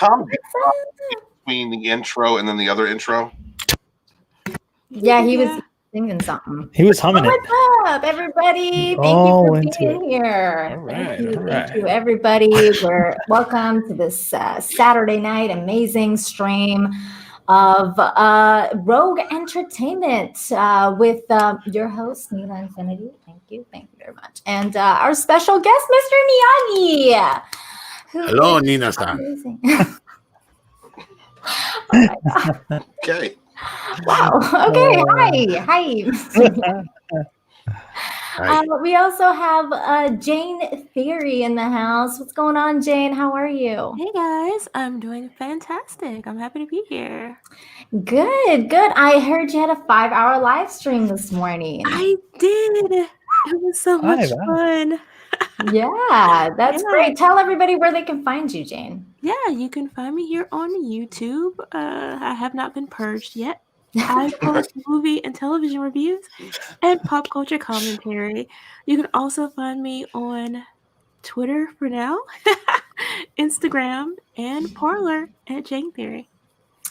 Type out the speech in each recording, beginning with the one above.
Tom between the intro and then the other intro? Yeah, he was singing something. He was humming it. What's up, everybody? Thank you for being here. Thank you, everybody. Welcome to this Saturday night amazing stream of Rogue Entertainment with your host, Nina Infinity. Thank you very much. And our special guest, Mr. Miyagi. Hello, Nina-san. Oh my God. Okay. Wow. Okay. Hi. We also have Jane Theory in the house. What's going on, Jane? How are you? Hey guys, I'm doing fantastic. I'm happy to be here. Good. I heard you had a 5-hour live stream this morning. I did. It was so much fun. Yeah, that's great. Tell everybody where they can find you, Jane. Yeah, you can find me here on YouTube. I have not been purged yet. I post movie and television reviews and pop culture commentary. You can also find me on Twitter for now, Instagram, and Parler at Jane Theory.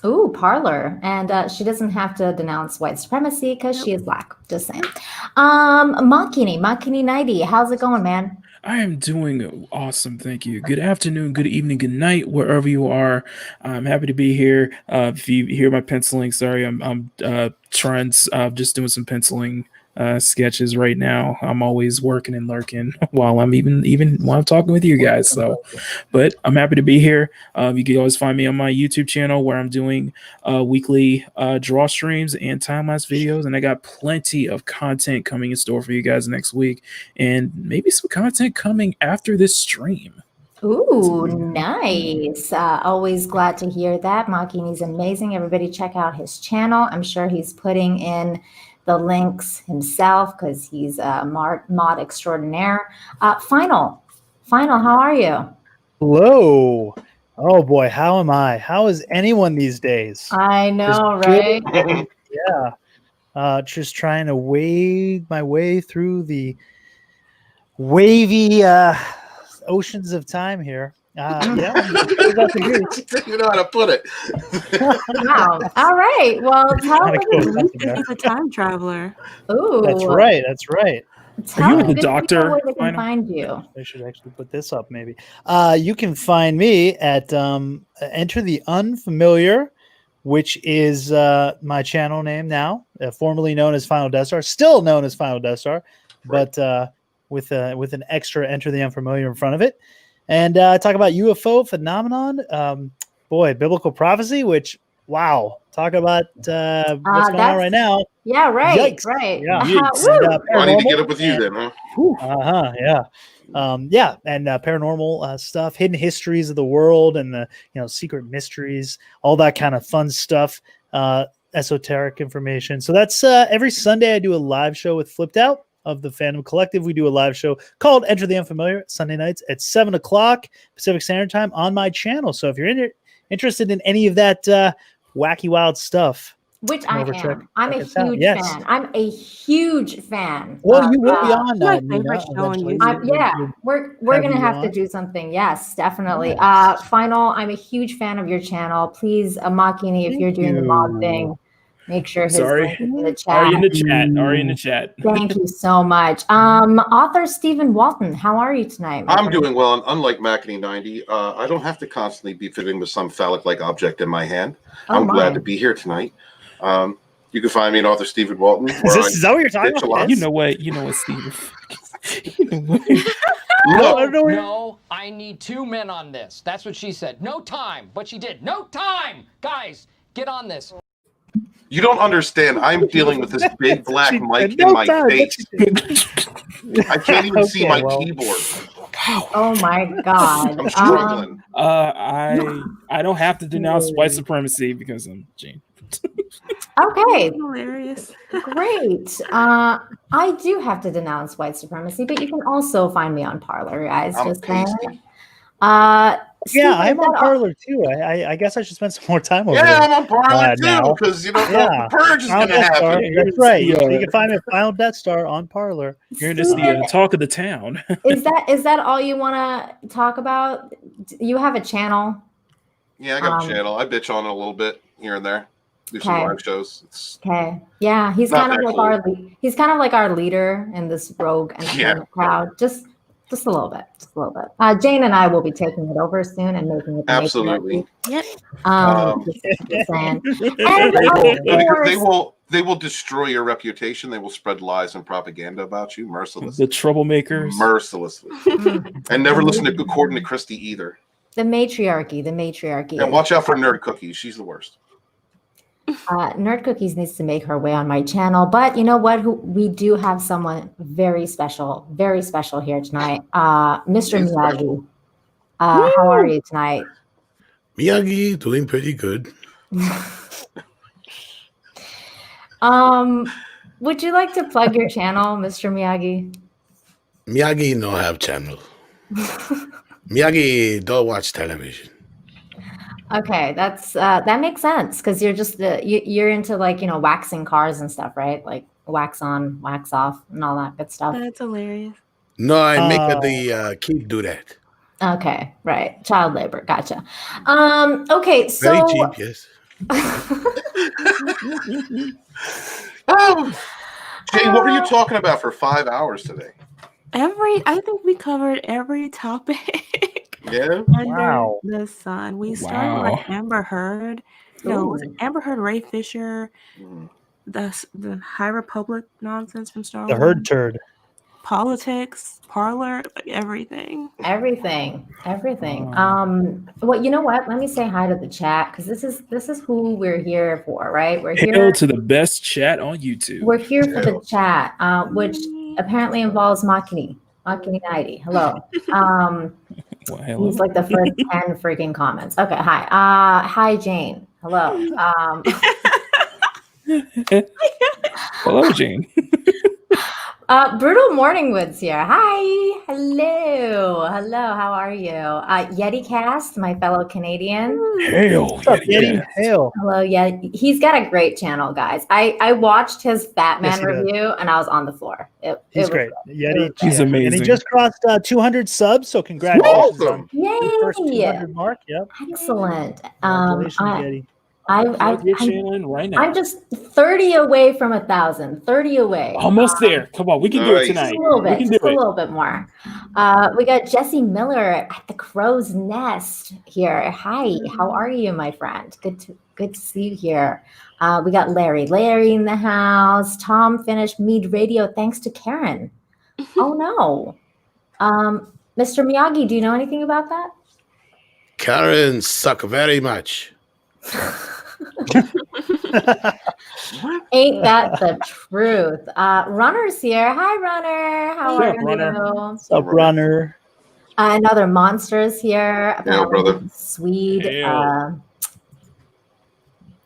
Ooh, Parler. And she doesn't have to denounce white supremacy because she is Black. Just saying. Makini 90, how's it going, man? I am doing awesome, thank you. Good afternoon, good evening, good night, wherever you are. I'm happy to be here. If you hear my penciling, sorry, I'm trying, just doing some penciling sketches right now. I'm always working and lurking while I'm even while I'm talking with you guys. So, but I'm happy to be here. You can always find me on my YouTube channel where I'm doing weekly draw streams and time-lapse videos, and I got plenty of content coming in store for you guys next week, and maybe some content coming after this stream. Ooh, nice. Always glad to hear that. Makini's amazing. Everybody check out his channel. I'm sure he's putting in the links himself because he's a mod extraordinaire. Final, how are you? Hello. Oh boy, how am I? How is anyone these days? I know, right? Yeah. Just trying to wade my way through the wavy oceans of time here. Yeah, you know how to put it. Wow. All right. Well, tell He's a time traveler. Ooh, that's right. Tell Are you the doctor? Where they can find you. I should actually put this up, maybe. You can find me at Enter the Unfamiliar, which is my channel name now, formerly known as Final Death Star, still known as Final Death Star, but with an extra Enter the Unfamiliar in front of it. And talk about UFO phenomenon, biblical prophecy, which, wow, talk about what's going on right now. Yeah, right, Yikes. right. Yeah. I need to get up with you then, huh? Yeah. And paranormal stuff, hidden histories of the world, and the secret mysteries, all that kind of fun stuff, esoteric information. So that's every Sunday I do a live show with Flipped Out of the Fandom Collective. We do a live show called Enter the Unfamiliar Sunday nights at 7:00 Pacific Standard Time on my channel. So if you're interested in any of that wacky, wild stuff, which I am. I'm a huge fan. I'm a huge fan. Well, you will be on my favorite show on YouTube. Yeah, we're gonna have to do something. Yes, definitely. Final. I'm a huge fan of your channel. Please, Makini, if you're doing the mod thing, make sure his link is in the chat. Already in the chat. Thank you so much. Author Stephen Walton, how are you tonight? I'm doing well, and unlike Makini 90, I don't have to constantly be fiddling with some phallic-like object in my hand. I'm glad to be here tonight. You can find me at Author Stephen Walton. Is that what you're talking about? You know what, Stephen. No, I need 2 men on this. That's what she said. No time, but she did. No time, guys. Get on this. You don't understand. I'm dealing with this big black mic in my face. I can't even see my keyboard. Oh my God. I'm struggling. I don't have to denounce white supremacy because I'm Jane. Okay. Hilarious. Great. I do have to denounce white supremacy, but you can also find me on Parler, guys. Just saying. Yeah, I'm on Parler too. I guess I should spend some more time over there. Yeah, I'm on Parler too, because the purge is going to happen. That's right. You can find me at Final Death Star on Parler. You're just the talk of the town. Is that all you want to talk about? You have a channel? Yeah, I got a channel. I bitch on it a little bit here and there. Do some live shows. Yeah, he's Not kind of that like cool. he's kind of like our leader in this rogue entertainment crowd. Just a little bit. Just a little bit. Jane and I will be taking it over soon and making it the Absolutely. Yep. Just saying. And of course, they will destroy your reputation. They will spread lies and propaganda about you mercilessly. The troublemakers. Mercilessly. And never listen to according to Christy either. The matriarchy. And watch out for Nerd Cookies. She's the worst. Nerd Cookies needs to make her way on my channel, but you know what? We do have someone very special here tonight. Mr. Miyagi. How are you tonight? Miyagi, doing pretty good. Would you like to plug your channel, Mr. Miyagi? Miyagi no have channel. Miyagi don't watch television. Okay, that makes sense because you're just you're into like waxing cars and stuff, right? Like wax on, wax off, and all that good stuff. That's hilarious. No, I make the kid do that. Okay, right, child labor, gotcha. Okay, so Very cheap, yes. Jay, what were you talking about for 5 hours today? I think we covered every topic. Yeah. Under the sun. We started with Amber Heard. No, was it Amber Heard, Ray Fisher, the High Republic nonsense from Star Wars. The Heard turd. Politics, Parlor, like everything. Everything. Well, you know what? Let me say hi to the chat because this is who we're here for, right? We're here Hail to the best chat on YouTube. We're here for the chat, which apparently involves Makini 90. Hello. Well, hello. He's like the first 10 freaking comments. Okay, hi. Hi, Jane. Hello. Hello, Jane. Brutal Morningwood's here. Hi. Hello. How are you? Yeti Cast, my fellow Canadian. Hail. What's up, Yeti? Hail. Hello, Yeti. He's got a great channel, guys. I watched his Batman review and I was on the floor. He's great. Yeti, he's amazing. And he just crossed 200 subs, so congratulations on Yay! the first 200 mark. Yep. Excellent. Congratulations, Yeti. I'm just 30 away from 1,000. 30 away. Almost there. Come on, we can do it tonight. Just a little bit. Just a little bit more. We got Jesse Miller at the Crow's Nest here. Hi, how are you, my friend? Good to see you here. We got Larry in the house. Tom finished Mead Radio thanks to Karen. Oh no. Mr. Miyagi, do you know anything about that? Karen suck very much. Ain't that the truth? Runner's here. Hi, Runner. How are you? What's up, Runner? Another Monster's here. Yeah, brother. Swede.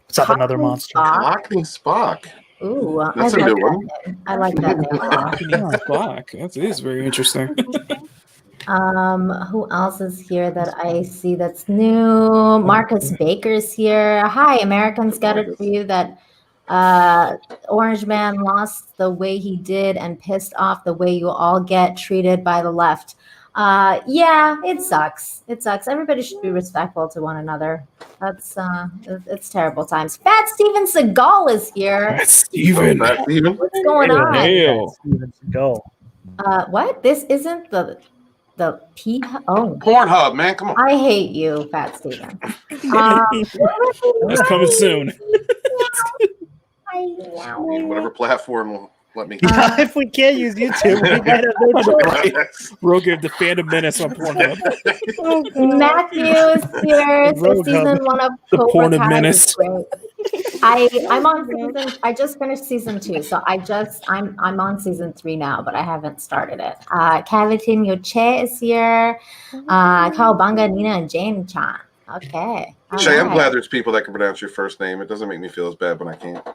What's up, another monster? Lockney Spock. Ooh, that's a good one. I like that name. Spock. That is very interesting. Who else is here that I see that's new? Marcus Baker's here. Hi, Americans. Got it for you that Orange Man lost the way he did and pissed off the way you all get treated by the left. Yeah, it sucks. Everybody should be respectful to one another. That's it's terrible times. Fat Steven Seagal is here. Fat Steven. What's going on? Hail. Steven Seagal. What? This isn't the P. Oh, Pornhub, man, come on. I hate you, Fat Steven. That's coming soon. Whatever platform will let me. If we can't use YouTube, we might have Rogan, the Phantom Menace on Pornhub. Matthew is here. It's season 1 of The Cobra Porn of Kai. Menace. I'm on season. I just finished season 2, so I'm on season 3 now, but I haven't started it. Cavatin Yoche is here. Kawabanga, Nina, and Jane Chan. Okay. Shay, I'm glad there's people that can pronounce your first name. It doesn't make me feel as bad when I can't.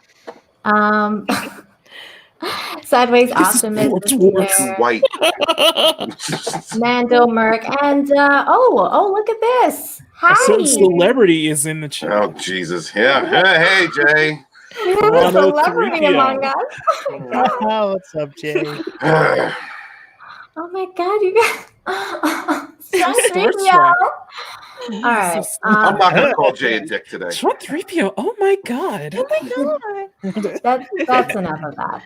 Sideways Optimist is here. White. Mando Merc and oh look at this. Hi. Some celebrity is in the chat. Oh Jesus. Yeah. Hey Jay. There's a celebrity among us. Oh, what's up, Jay? Oh my god, you guys. All right. I'm not going to call Jay a dick today. Shrunk 3PO. Oh my god. Oh my god. That's enough of that.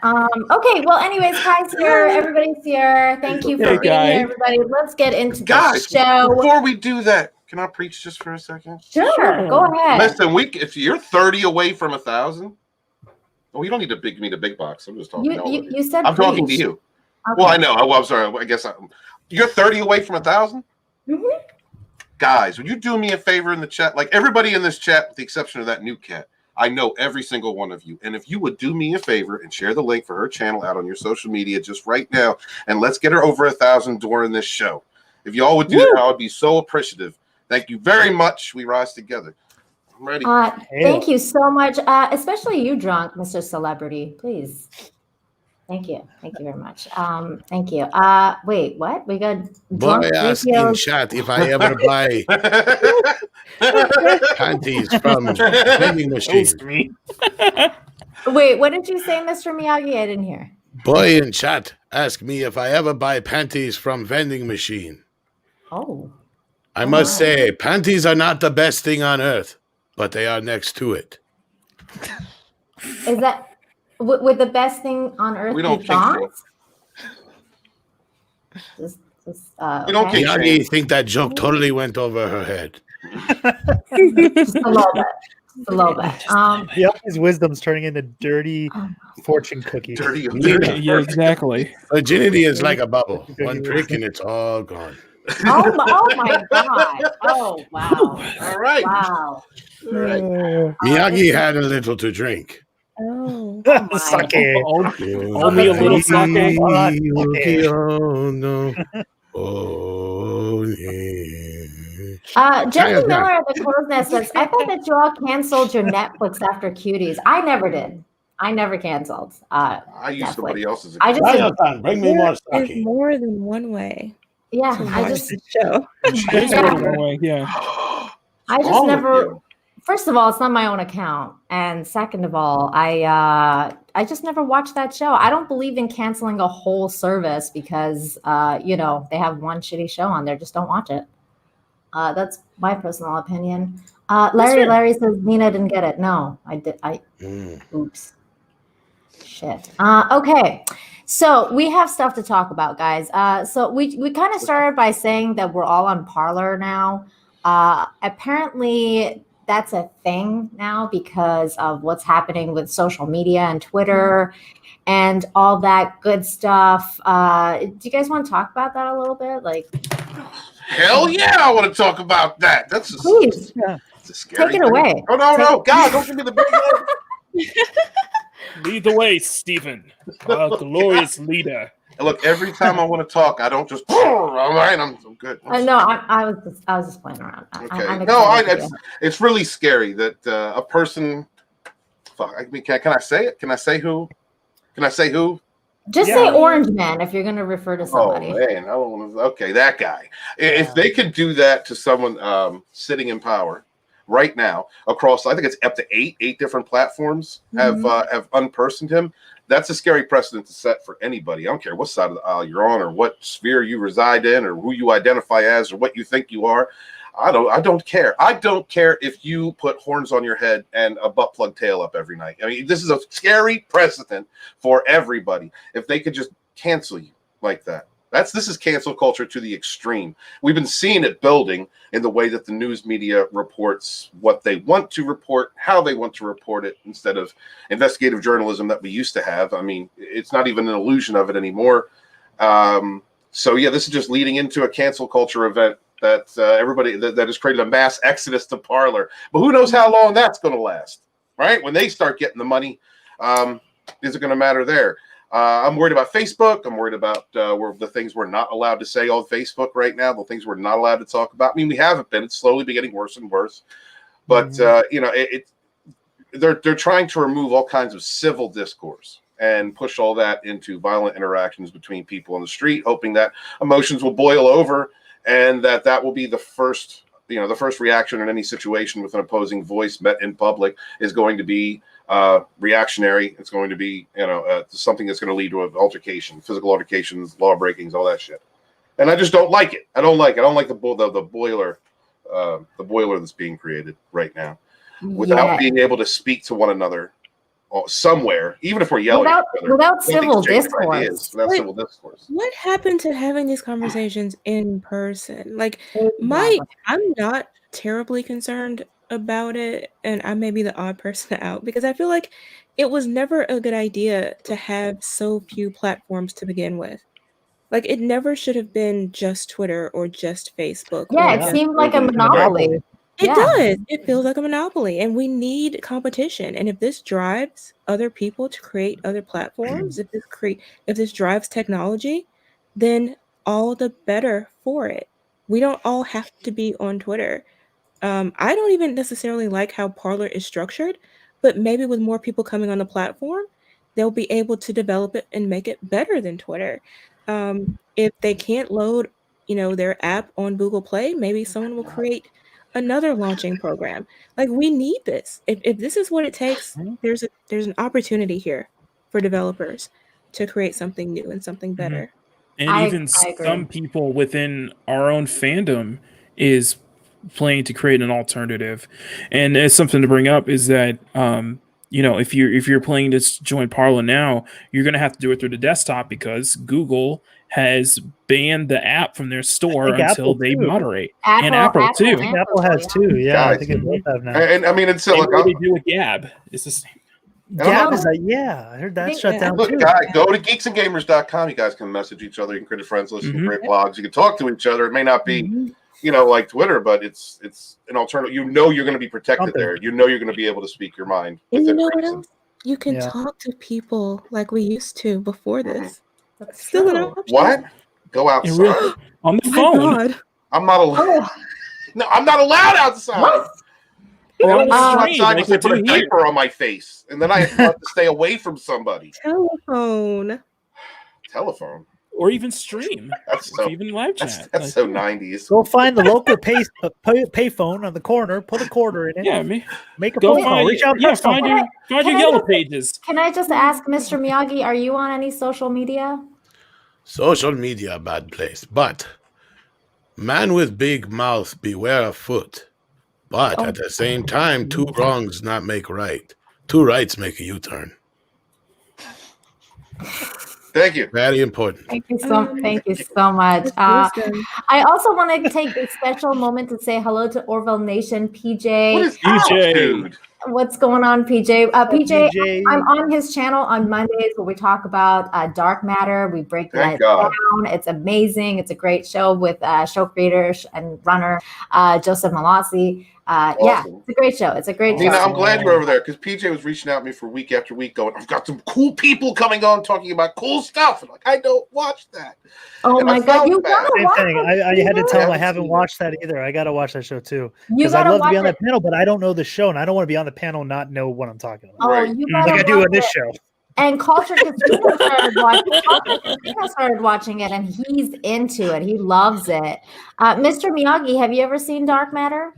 Okay. Well, anyways, Kai's here. Everybody's here. Thank you for Hey, being Kai. here, everybody. Let's get into Guys, the show. before we do that, can I preach just for a second? Sure. Go ahead. Listen, if you're 30 away from 1,000, well, you don't need to me the big box. I'm just talking. You said I'm talking to you. Okay. Well, I know. Well, I'm sorry. I guess you're 30 away from 1,000. Mm-hmm. Guys, would you do me a favor in the chat? Like everybody in this chat, with the exception of that new cat, I know every single one of you. And if you would do me a favor and share the link for her channel out on your social media just right now, and let's get her over 1,000 during this show. If y'all would do that, I would be so appreciative. Thank you very much. We rise together. I'm ready. Thank you so much, especially you, drunk Mr. Celebrity. Please. Thank you. Thank you very much. Thank you. Wait, what? We got Boy asked in chat if I ever buy panties from vending machine. Wait, what did you say, Mr. Miyagi? I didn't hear. Boy in chat asked me if I ever buy panties from vending machine. Oh. I must say, panties are not the best thing on earth, but they are next to it. Is that with the best thing on earth? We don't thongs? We don't okay. Miyagi think that joke totally went over her head. Just a little bit. Just a little bit. His wisdom's turning into dirty fortune cookies. Dirty. Yeah, exactly. Virginity is like a bubble. One prick and it's all gone. Oh my God. Oh, wow. All right. Wow. All right. Miyagi had a little to drink. Oh. Sake. Only a little sake. Oh, no. Oh, yeah. Jeffrey Miller at the Crow's Nest says, I thought that you all canceled your Netflix after Cuties. I never did. I never canceled. I use Netflix. somebody else's. I just Bring me more There's sake. more than one way yeah. to I watch just the show. Yeah. I just never. First of all, it's not my own account, and second of all, I just never watched that show. I don't believe in canceling a whole service because they have one shitty show on there. Just don't watch it. That's my personal opinion. Larry says Nina didn't get it. No, I did. Oops. Shit. Okay. So we have stuff to talk about, guys. So we kind of started by saying that we're all on Parler now. Apparently that's a thing now because of what's happening with social media and Twitter and all that good stuff. Do you guys want to talk about that a little bit? Like, hell yeah, I want to talk about that. That's please it's a scary take it away. Oh no, God, don't give me the big one. Lead the way, Stephen. Our glorious leader. Look, every time I want to talk, I don't just. All right, I'm good. No, I was just playing around. Okay. It's really scary that a person. Fuck. I mean, can I say it? Can I say who? Can I say who? Just say Orange Man if you're going to refer to somebody. Oh man, okay, that guy. If they could do that to someone sitting in power right now across, I think it's up to eight different platforms have unpersoned him. That's a scary precedent to set for anybody. I don't care what side of the aisle you're on or what sphere you reside in or who you identify as or what you think you are. I don't care. I don't care if you put horns on your head and a butt plug tail up every night. I mean, this is a scary precedent for everybody. If they could just cancel you like that. This is cancel culture to the extreme. We've been seeing it building in the way that the news media reports what they want to report, how they want to report it, instead of investigative journalism that we used to have. I mean, it's not even an illusion of it anymore. So yeah, this is just leading into a cancel culture event that everybody that has created a mass exodus to Parler. But who knows how long that's going to last, right? When they start getting the money, is it going to matter there? I'm worried about Facebook. I'm worried about the things we're not allowed to say on Facebook right now, the things we're not allowed to talk about. I mean, we haven't been. It's slowly been getting worse and worse. But, they're trying to remove all kinds of civil discourse and push all that into violent interactions between people on the street, hoping that emotions will boil over and that will be the first reaction in any situation with an opposing voice met in public is going to be reactionary. It's going to be, something that's going to lead to an altercation, physical altercations, law breakings, all that shit. And I just don't like it. I don't like the boiler the boiler that's being created right now, without being able to speak to one another somewhere, even if we're yelling at each other, without civil discourse. without civil discourse. What happened to having these conversations in person? Like, Exactly. I'm not terribly concerned about it, and I may be the odd person out because I feel like it was never a good idea to have so few platforms to begin with. Like, it never should have been just Twitter or just Facebook. Yeah, or it just- seemed like a monopoly. It Yeah. does. It feels like a monopoly, and we need competition. And if this drives other people to create other platforms, if this drives technology, then all the better for it. We don't all have to be on Twitter. I don't even necessarily like how Parler is structured, but maybe with more people coming on the platform, they'll be able to develop it and make it better than Twitter. If they can't load, their app on Google Play, maybe someone will create another launching program. Like, we need this. If this is what it takes, there's an opportunity here for developers to create something new and something better. And I even agree. some people within our own fandom is playing to create an alternative. And it's something to bring up is that if you're planning to join Parler now, you're going to have to do it through the desktop because Google has banned the app from their store until Apple they too. moderate. And Apple too. I think Apple has too. Yeah, I Guys, think it both have now. And I mean, it's Same look, way they do with Gab. It's the same. Gab is I heard that shut down look, too. guys, go to geeksandgamers.com. You guys can message each other. You can create friends list, you can create blogs. You can talk to each other. It may not be, like Twitter, but it's an alternative. You're going to be protected there. You're going to be able to speak your mind. And you within know what reason. else? You can talk to people like we used to before this. That's Still an true. option. What? Go outside. Really? On the My phone. God. I'm not allowed. No, I'm not allowed outside. Or on I the go stream, outside like because I put a we do here. diaper on my face, and then I have to stay away from somebody. Telephone. Telephone. Or even stream. That's Or even live chat. That's Like, so 90s. Go find the local pay phone on the corner, put a quarter in it. yeah, make a go phone call. find Reach out. yeah, text find someone. your Can I yellow just- pages. Can I just ask, Mr. Miyagi, are you on any social media? Social media, bad place. But man with big mouth, beware of foot. But at the same time, two wrongs not make right. Two rights make a U-turn. Thank you. Very important. Thank you so much. I also want to take a special moment to say hello to Orville Nation, PJ. What is PJ. dude? What's going on, PJ? PJ, PJ. I'm on his channel on Mondays where we talk about dark matter. We break Thank that God. down. It's amazing. It's a great show with show creator and runner Joseph Malassi. Yeah, Awesome. it's a great show. It's a great Nina, show. I'm glad you're over there because PJ was reaching out to me for week after week going, I've got some cool people coming on talking about cool stuff. I'm like, I don't watch that. Oh And my I God, felt you bad. gotta Same watch thing. it. I had to tell him I haven't haven't seen watched that either. I got to watch that show too You because I'd gotta love to watch be on it. that panel, but I don't know the show and I don't want to be on the panel and not know what I'm talking about. Oh, Right. you gotta Like I do watch on this it. show. And Culture Casino started watching it, and he's into it. He loves it. Mr. Miyagi, have you ever seen Dark Matter?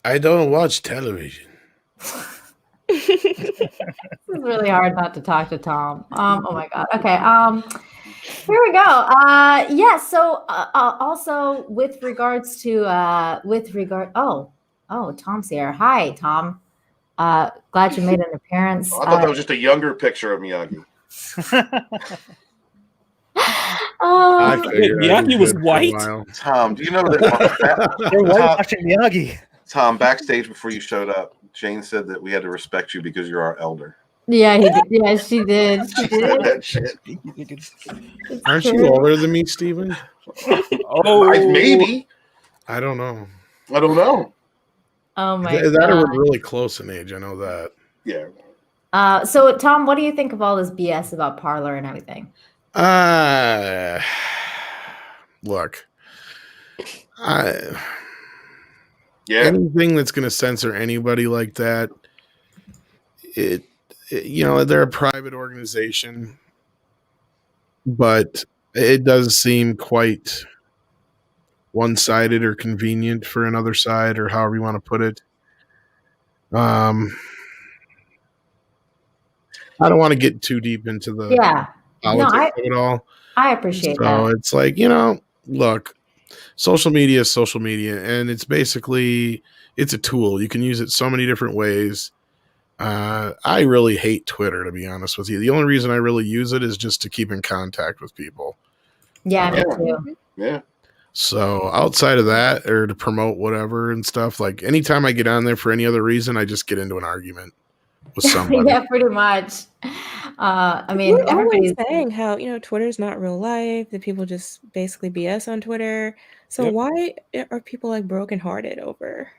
I don't watch television. It's really hard not to talk to Tom. Oh my God. Okay. Here we go. Yeah. So also with regards to Tom's here. Hi, Tom. Glad you made an appearance. I thought that was just a younger picture of Miyagi. I figured I'd be Miyagi was good for a white? while. Tom, do you know that They're Tom, watching Miyagi. Tom, backstage before you showed up, Jane said that we had to respect you because you're our elder. Yeah, he did. Yeah, she did. She did. That shit. Aren't you older than me, Steven? Maybe. I don't know. I don't know. Oh my That or God. we're really close in age. I know that. Yeah. So Tom, what do you think of all this BS about Parler and everything? Look. Yeah. Anything that's going to censor anybody like that, they're a private organization, but it does seem quite one-sided or convenient for another side, or however you want to put it. I don't want to get too deep into the Yeah. politics of it all. I appreciate So that. it's like, look, social media is social media, and it's basically it's a tool. You can use it so many different ways. I really hate Twitter, to be honest with you. The only reason I really use it is just to keep in contact with people. Yeah, me too. Yeah. So outside of that, or to promote whatever and stuff, like anytime I get on there for any other reason, I just get into an argument with somebody. Yeah, pretty much. I mean, We're always everybody's saying how, Twitter's not real life, that people just basically BS on Twitter. So why are people like brokenhearted over?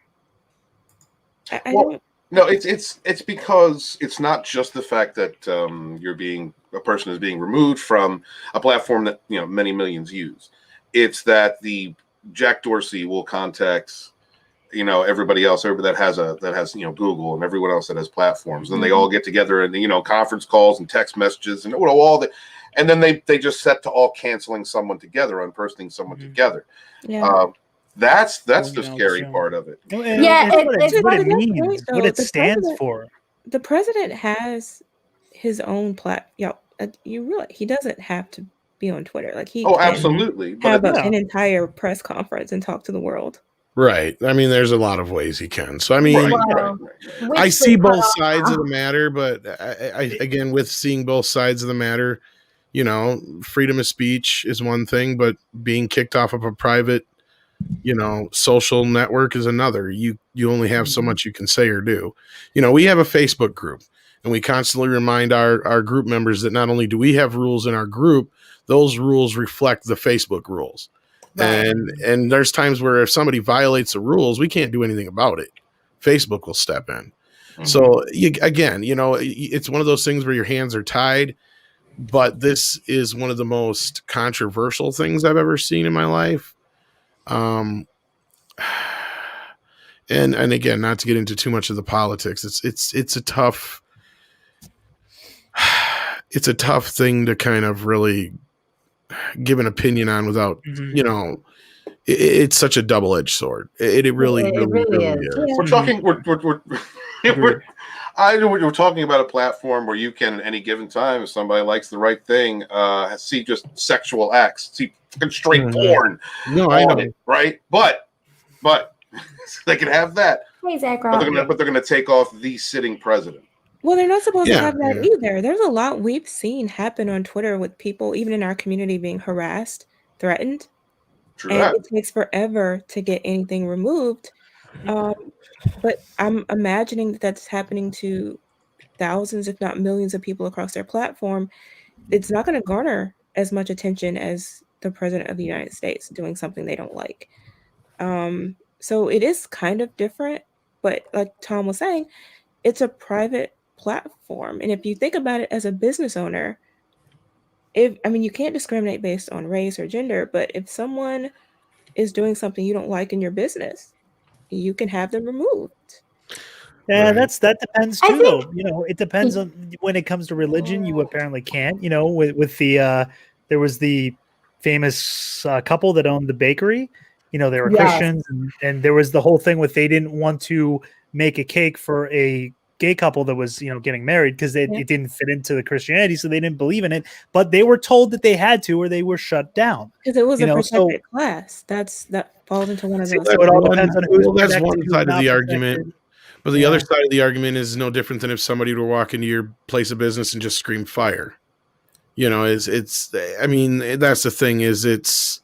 I don't. No, it's because it's not just the fact that a person is being removed from a platform that many millions use. It's that the Jack Dorsey will contact everybody else that has Google and everyone else that has platforms, and they all get together and conference calls and text messages and all that, and then they just set to all canceling someone together, unpersoning someone together. Yeah. That's the scary part of it. Yeah, it's what it But means, point, what though, it the stands president- for. The president has his own you realize he doesn't have to be on Twitter. Like he Oh, can absolutely. have But an entire press conference and talk to the world. Right. I mean, there's a lot of ways he can. So I mean, Well, I which see we both cut sides of off. the matter, but I again, with seeing both sides of the matter, freedom of speech is one thing, but being kicked off of a private, social network is another. You only have so much you can say or do. We have a Facebook group, and we constantly remind our group members that not only do we have rules in our group, those rules reflect the Facebook rules. Right. And there's times where if somebody violates the rules, we can't do anything about it. Facebook will step in. So it's one of those things where your hands are tied, but this is one of the most controversial things I've ever seen in my life. And again, not to get into too much of the politics, it's a tough thing to kind of really give an opinion on without, it's such a double-edged sword. It really is. We're talking. I know we're talking about a platform where you can, at any given time, if somebody likes the right thing, see just sexual acts, see straight porn. No, I know. It, right? But they can have that. Hey, Zach, but they're gonna take off the sitting president. Well, they're not supposed to have that either. There's a lot we've seen happen on Twitter with people, even in our community, being harassed, threatened. True and that. It takes forever to get anything removed. But I'm imagining that that's happening to thousands, if not millions of people across their platform. It's not going to garner as much attention as the president of the United States doing something they don't like. So it is kind of different, but like Tom was saying, it's a private platform. And if you think about it as a business owner, you can't discriminate based on race or gender, but if someone is doing something you don't like in your business, you can have them removed. Yeah, that depends too, though. It depends on when it comes to religion. You apparently can't. With the there was the famous couple that owned the bakery. They were Christians, and there was the whole thing with they didn't want to make a cake for a gay couple that was getting married because it didn't fit into the Christianity, so they didn't believe in it. But they were told that they had to, or they were shut down because it was a protected class. That falls into one of those. So it all depends on who's that's one side of the argument. But the other side of the argument is no different than if somebody were to walk into your place of business and just scream fire. That's the thing is it's,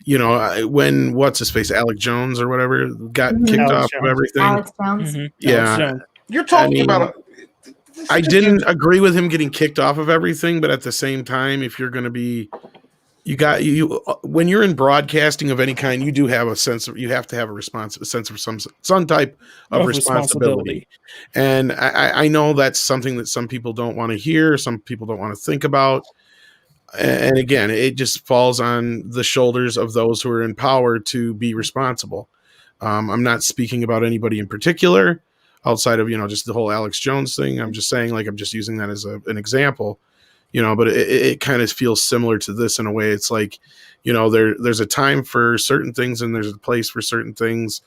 when what's his face, Alec Jones or whatever got kicked off of everything. Alex Jones. Yeah. You're talking about I didn't agree with him getting kicked off of everything, but at the same time, if you're going to be, when you're in broadcasting of any kind, you do have a sense of, you have to have a sense of some type of responsibility. And I know that's something that some people don't want to hear. Some people don't want to think about. And again, it just falls on the shoulders of those who are in power to be responsible. I'm not speaking about anybody in particular outside of, just the whole Alex Jones thing. I'm just saying, I'm just using that as an example. But it kind of feels similar to this in a way. It's like, there's a time for certain things and there's a place for certain things.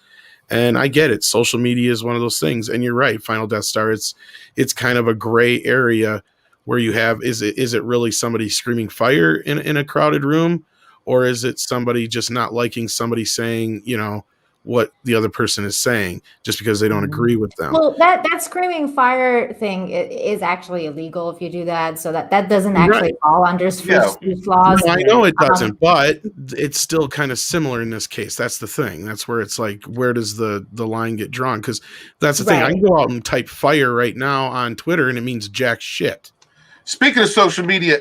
And I get it. Social media is one of those things. And you're right. Final Death Star, it's kind of a gray area where you have, is it really somebody screaming fire in a crowded room, or is it somebody just not liking somebody saying, you know, what the other person is saying just because they don't agree with them? Well, that screaming fire thing is actually illegal if you do that. So that doesn't actually fall under free speech laws. No, I know it doesn't, but it's still kind of similar in this case. That's the thing. That's where it's like, where does the line get drawn? Because that's the thing. I can go out and type fire right now on Twitter and it means jack shit. Speaking of social media,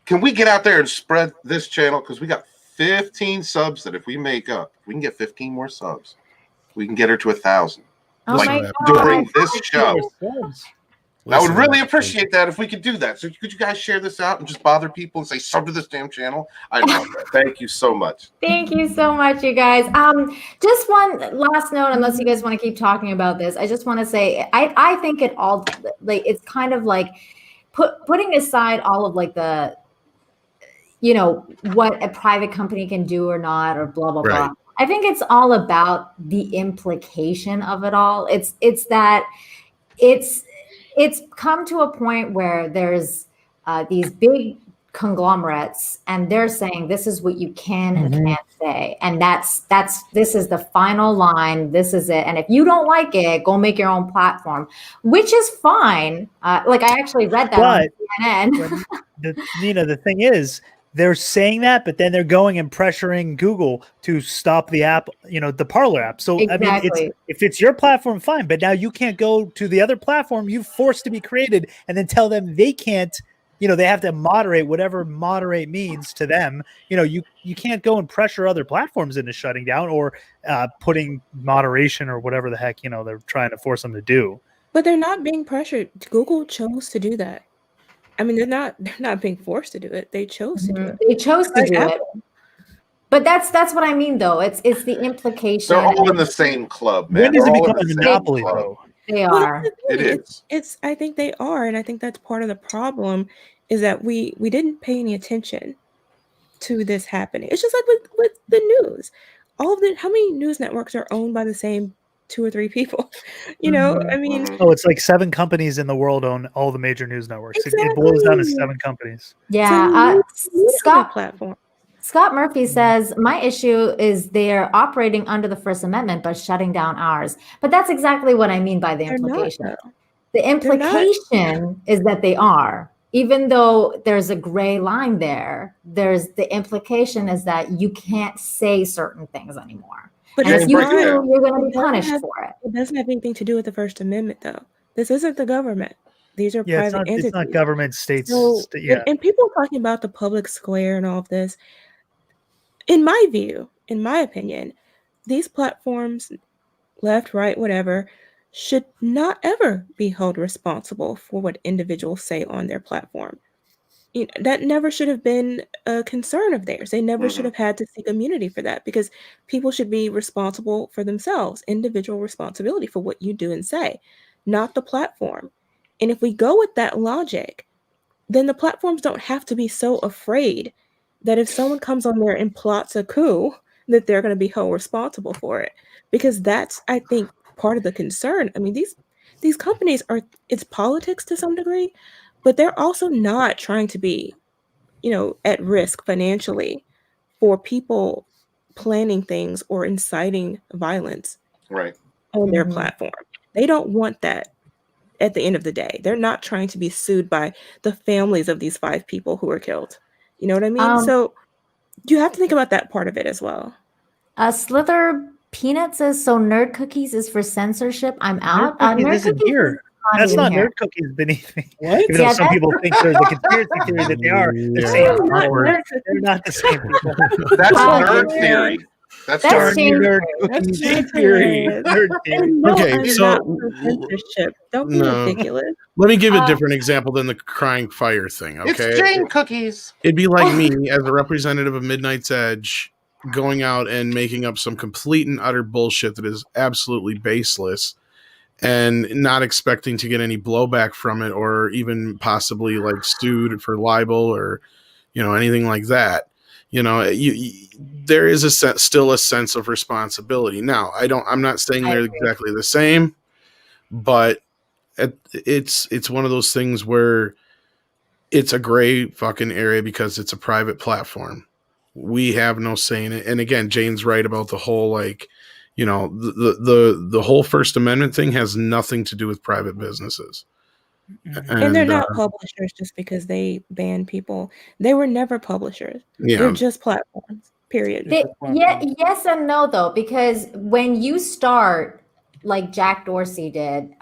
can we get out there and spread this channel? Because we got 15 subs that if we make up, we can get 15 more subs. We can get her to 1,000. Oh my God. During this show. I would Listen, really appreciate that if we could do that. So could you guys share this out and just bother people and say sub to this damn channel? I love that. Thank you so much. Thank you so much, you guys. Just one last note, unless you guys want to keep talking about this, I just want to say I think it all, like, it's kind of like putting aside all of like the, you know, what a private company can do or not, or blah blah blah. I think it's all about the implication of it all. It's that it's come to a point where there's these big conglomerates, and they're saying this is what you can and can't say, and this is the final line. This is it. And if you don't like it, go make your own platform, which is fine. Like, I actually read that on CNN. The thing is, they're saying that, but then they're going and pressuring Google to stop the app, you know, the Parler app. So, Exactly. I mean, if it's your platform, fine. But now you can't go to the other platform you've forced to be created and then tell them they can't, you know, they have to moderate, whatever moderate means to them. You know, you can't go and pressure other platforms into shutting down or putting moderation or whatever the heck, you know, they're trying to force them to do. But they're not being pressured. Google chose to do that. I mean, they're not being forced to do it. They chose to do it. They chose to do it. But that's what I mean, though. It's the implication. They're all in the same club, man. When does it They're all become in a the same monopoly, club. though? They Well, are. that's the thing. It is. It's. I think they are, and I think that's part of the problem is that we didn't pay any attention to this happening. It's just like with the news. How many news networks are owned by the same 2 or 3 people? You know, I mean, Oh, it's like 7 companies in the world own all the major news networks. It boils down to 7 companies. Yeah. Scott platform. Scott Murphy says, my issue is they're operating under the First Amendment, but shutting down ours. But that's exactly what I mean by the They're not, implication. though. The implication is that they are. Even though there's a gray line there, there's the implication is that you can't say certain things anymore. But And if you break it do, down. you're going to be punished for it. It doesn't have anything to do with the First Amendment, though. This isn't the government. These are private entities. It's not government, states. So, and people are talking about the public square and all of this. In my view, in my opinion, these platforms, left, right, whatever, should not ever be held responsible for what individuals say on their platform. That never should have been a concern of theirs. They never should have had to seek immunity for that, because people should be responsible for themselves, individual responsibility for what you do and say, not the platform. And if we go with that logic, then the platforms don't have to be so afraid that if someone comes on there and plots a coup, that they're going to be held responsible for it. Because that's, I think, part of the concern. I mean, these companies it's politics to some degree, but they're also not trying to be, at risk financially for people planning things or inciting violence on their platform. They don't want that at the end of the day. They're not trying to be sued by the families of these 5 people who were killed. You know what I mean? So you have to think about that part of it as well. Slither Peanut says, so Nerd Cookies is for censorship. I'm out. Nerd Cookies isn't here. That's not Nerd Cookies beneath me. What? Even though some people think there's a conspiracy theory that they are the same. They're not the same people. That's nerd theory. That's nerd theory. Okay, so censorship. Don't be ridiculous. Let me give a different example than the crying fire thing. Okay, it's Jane Cookies. It'd be like me as a representative of Midnight's Edge going out and making up some complete and utter bullshit that is absolutely baseless, and not expecting to get any blowback from it, or even possibly like sued for libel or anything like that. There is still a sense of responsibility. Now, I'm not saying they're exactly the same, but it's one of those things where it's a gray fucking area because it's a private platform. we have no say in it. And again, Jane's right about the whole, like, the whole First Amendment thing has nothing to do with private businesses. And they're not publishers just because they ban people. They were never publishers. Yeah. They're just platforms, period. Yes and no, though, because when you start, like Jack Dorsey did,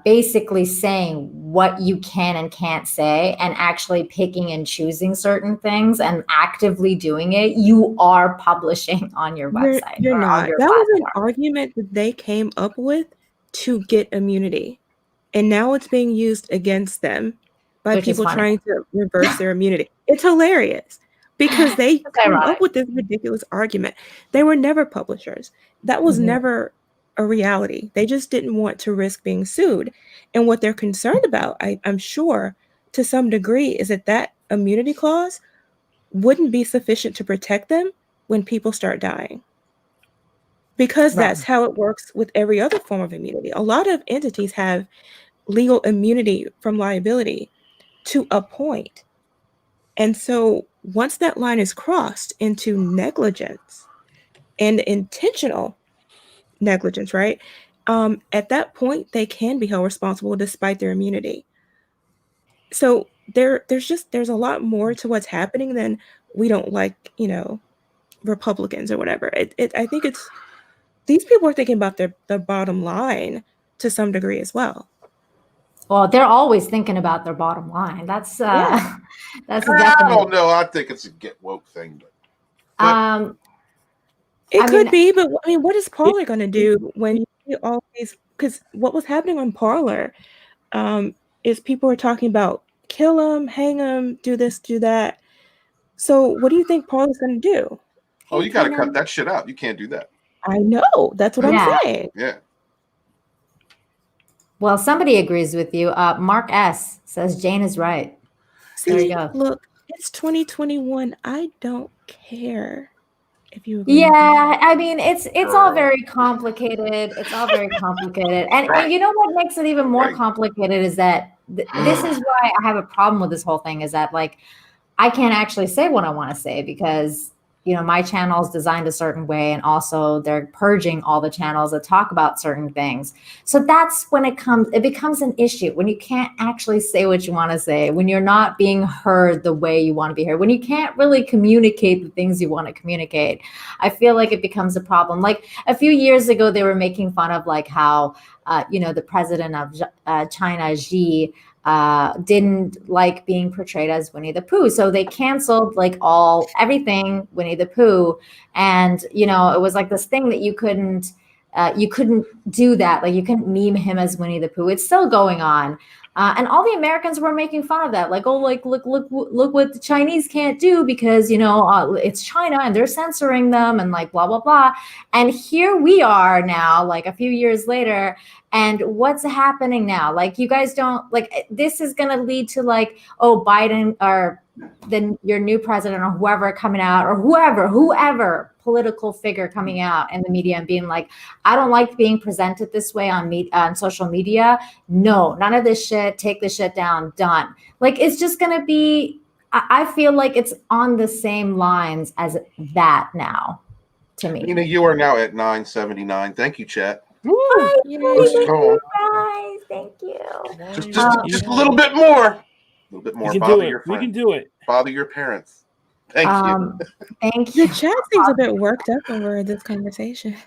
basically saying what you can and can't say and actually picking and choosing certain things and actively doing it, you are publishing on your website. You're not. That was an argument that they came up with to get immunity. And now it's being used against them by people trying to reverse their immunity. It's hilarious because they came up with this ridiculous argument. They were never publishers. That was never a reality. They just didn't want to risk being sued. And what they're concerned about, I'm sure, to some degree, is that immunity clause wouldn't be sufficient to protect them when people start dying. Because that's how it works with every other form of immunity. A lot of entities have legal immunity from liability to a point. And so once that line is crossed into negligence and intentional negligence, right? At that point, they can be held responsible despite their immunity. So there's a lot more to what's happening than we don't like, Republicans or whatever. I think it's these people are thinking about their bottom line to some degree as well. Well, they're always thinking about their bottom line. That's I don't know. I think it's a get woke thing, but it could be. But I mean, what is Parler going to do when you always? Because what was happening on Parler is people were talking about kill him, hang him, do this, do that. So what do you think Parler's going to do? Oh, you got to cut that shit out. You can't do that. I know. That's what I'm saying. Yeah. Well, somebody agrees with you. Mark S. says Jane is right. See, there you go. Look, it's 2021. I don't care if you agree. Yeah, I mean, it's all very complicated. It's all very complicated. And you know what makes it even more complicated is that this is why I have a problem with this whole thing is that, like, I can't actually say what I want to say because my channel is designed a certain way, and also they're purging all the channels that talk about certain things. So that's when it becomes an issue, when you can't actually say what you want to say, when you're not being heard the way you want to be heard, when you can't really communicate the things you want to communicate. I feel like it becomes a problem. Like a few years ago, they were making fun of like how, the president of China, Xi, didn't like being portrayed as Winnie the Pooh. So they canceled like everything Winnie the Pooh. And, it was like this thing that you couldn't do that. Like you couldn't meme him as Winnie the Pooh. It's still going on. And all the Americans were making fun of that. Like, oh, like, look what the Chinese can't do because, it's China and they're censoring them and like, blah, blah, blah. And here we are now, like a few years later. And what's happening now? Like, you guys don't like, this is going to lead to like, oh, Biden or then your new president or whoever coming out or whoever political figure coming out in the media and being like, I don't like being presented this way on social media. No, none of this shit. Take this shit down. Done. Like, it's just going to be, I feel like it's on the same lines as that now to me. You are now at 979. Thank you, chat. Hi, Let's go. guys. Thank you. Just a little bit more. A little bit more. We can do it. Bother your parents. Thank you. Thank you. The chat seems a bit worked up over this conversation.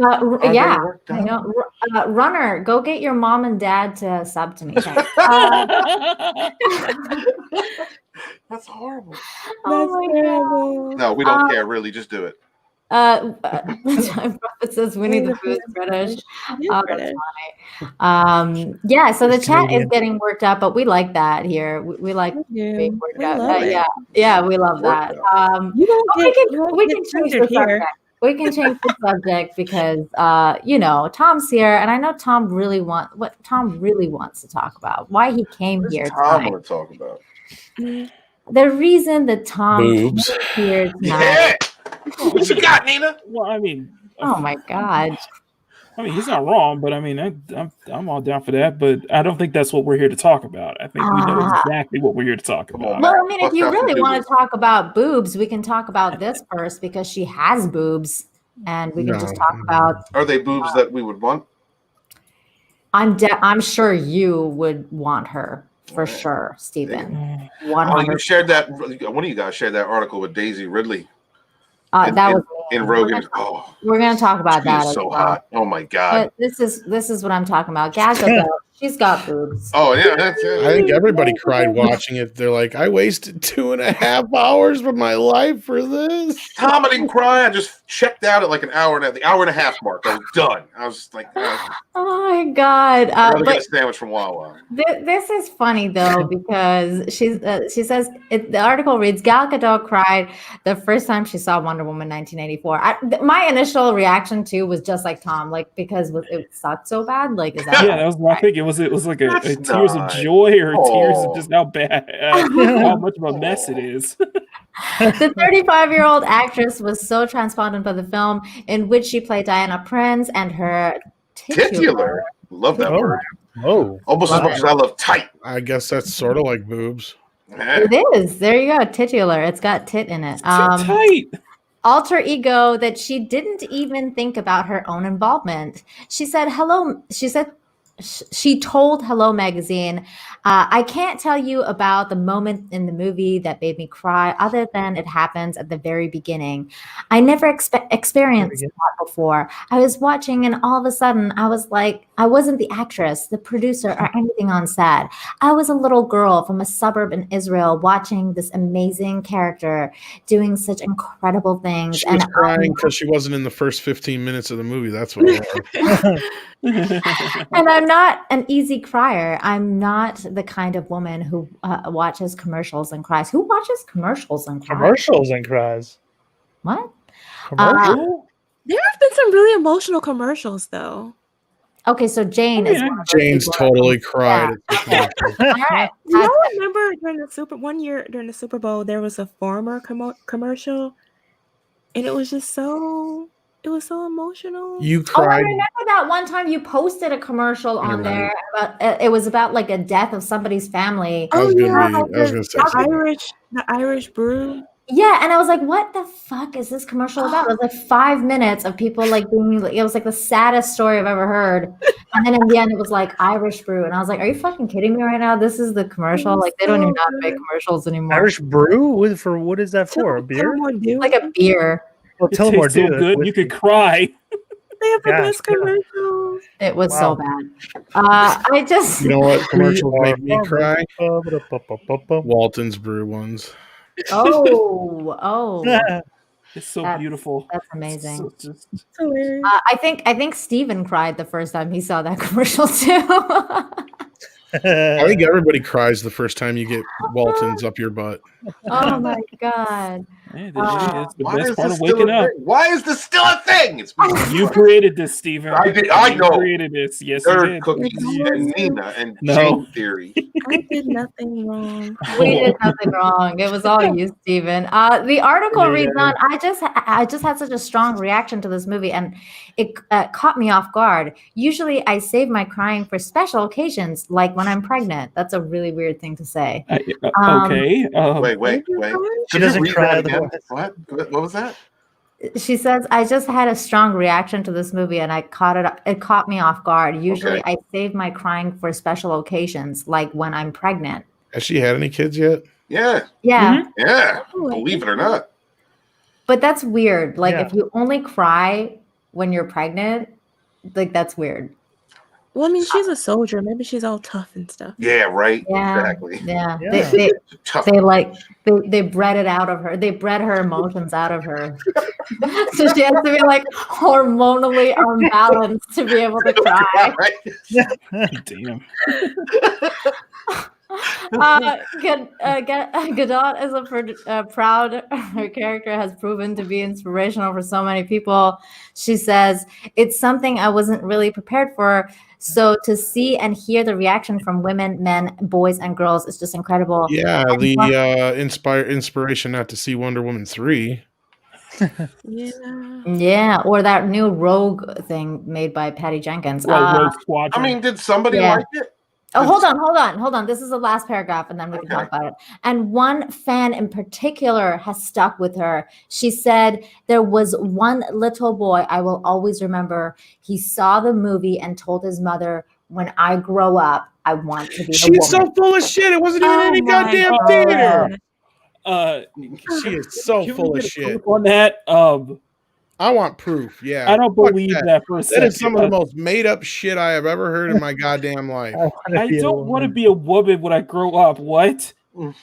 Yeah, I know. Runner, go get your mom and dad to sub to me. That's horrible. Oh my God. No, we don't care. Really, just do it. It says Winnie the Pooh is British. British. Yeah, so the chat is getting worked up, but we like that here. We like being worked up. Yeah, we love that. We can change the subject. We can change the subject because Tom's here, and I know Tom really wants to talk about why he came here. Tom want to talk about the reason that Tom came here tonight. What you got, Nina? Well, I mean, oh my God. I mean, he's not wrong, but I mean, I'm all down for that. But I don't think that's what we're here to talk about. I think we know exactly what we're here to talk Come on, about. man. Well, I mean, if Bust you out some really want googles. to talk about boobs, we can talk about this first because she has boobs, and we can just talk about. Are they boobs that we would want? I'm sure you would want her for sure, Stephen. Oh, 100. you shared that. One of you guys shared that article with Daisy Ridley. That was in me. Rogan. We're gonna talk about She that. is as so well. hot. Oh my god. But this is what I'm talking about. Gadot, she's got boobs. Oh yeah, that's it. I think everybody cried watching it. They're like, I wasted 2.5 hours of my life for this. Tom, I didn't cry. I just checked out at like an hour and the hour and a half mark. I was done. I was just like, Oh my god! I'd rather But get a sandwich from Wawa. this is funny though because she says the article reads Gal Gadot cried the first time she saw Wonder Woman 1984. My initial reaction too was just like Tom, like because it sucked so bad. Like is that Yeah, that was my thing. It was like a That's tears of not- joy or tears of Oh. just how bad, how much of a mess it is. The 35-year-old actress was so transponded by the film in which she played Diana Prince and her Titular. Love that Oh. word. Oh, Almost as much as I love tight. I guess that's sort of like boobs. It is. There you go. Titular. It's got tit in it. Too tight. Alter ego that she didn't even think about her own involvement. She said, hello. She told Hello Magazine, I can't tell you about the moment in the movie that made me cry other than it happens at the very beginning. I never experienced that before. I was watching and all of a sudden I was like, I wasn't the actress, the producer, or anything on set. I was a little girl from a suburb in Israel watching this amazing character doing such incredible things. She was crying because she wasn't in the first 15 minutes of the movie. That's what it was. And I'm not an easy crier. I'm not the kind of woman who watches commercials and cries. Who watches commercials and cries? commercials and cries. What? Commercial? There have been some really emotional commercials, though. Okay, so Jane is one of those Jane's people. totally cried. Yeah. All right. You know, remember one year during the Super Bowl, there was a farmer commercial, and it was just so emotional. You Oh, I cried. remember that one time you posted a commercial on there about it was about like a death of somebody's family. I was gonna the say something. Irish brew. Yeah, and I was like, "What the fuck is this commercial about?" It was like 5 minutes of people like being. It was like the saddest story I've ever heard. And then in the end, it was like Irish brew, and I was like, "Are you fucking kidding me right now? This is the commercial. Like they don't even know how to make commercials anymore. Irish brew? What is that for? A beer? Like a beer. Well, It tell more tastes so good, you could cry. They have the Gosh, best commercials. It was so Wow. bad. I just. You know what commercials We make are- me cry? Walton's brew ones. Oh. It's so That's- beautiful. That's amazing. So just Hilarious. I think Steven cried the first time he saw that commercial too. I think everybody cries the first time you get Walton's up your butt. Oh my god. man, it's the Why best is part this of still waking a up. thing? Why is this still a thing? It's You created this, Steven. I did. I You know. created this. Yes, you Nerd did. cookies Yes. and Nina and No. Jane theory. I did nothing wrong. We did nothing wrong. It was all you, Steven. The article reads on. I just had such a strong reaction to this movie, and it caught me off guard. Usually, I save my crying for special occasions, like when I'm pregnant. That's a really weird thing to say. Okay. Wait. She Could you doesn't read cry that again? otherwise. What was that? She says, "I just had a strong reaction to this movie, and it caught me off guard. Usually, Okay. I save my crying for special occasions, like when I'm pregnant." Has she had any kids yet? Yeah, Yeah. yeah. Oh, Believe it or not. But that's weird. Like Yeah. if you only cry when you're pregnant, like that's weird. Well, I mean, she's a soldier. Maybe she's all tough and stuff. Yeah, right. Yeah. Exactly. Yeah. Yeah. Tough. They bred it out of her. They bred her emotions out of her. So she has to be like hormonally unbalanced to be able to cry. Right? Damn. Gadot is proud. Her character has proven to be inspirational for so many people. She says, "It's something I wasn't really prepared for. So to see and hear the reaction from women, men, boys, and girls is just incredible." Yeah, the inspiration not to see Wonder Woman 3. Yeah, or that new Rogue thing made by Patty Jenkins. Rogue Squadron. I mean, did somebody Yeah. like it? Oh, hold on. This is the last paragraph, and then we can talk about it. And one fan in particular has stuck with her. She said, there was one little boy I will always remember. He saw the movie and told his mother, when I grow up, I want to be a woman. She's so full of shit. It wasn't even any goddamn theater. She is so full of shit. On that, I want proof. Yeah, I don't believe that for a second. That is some of the most made up shit I have ever heard in my goddamn life. I don't want to be a woman when I grow up. What? Yeah,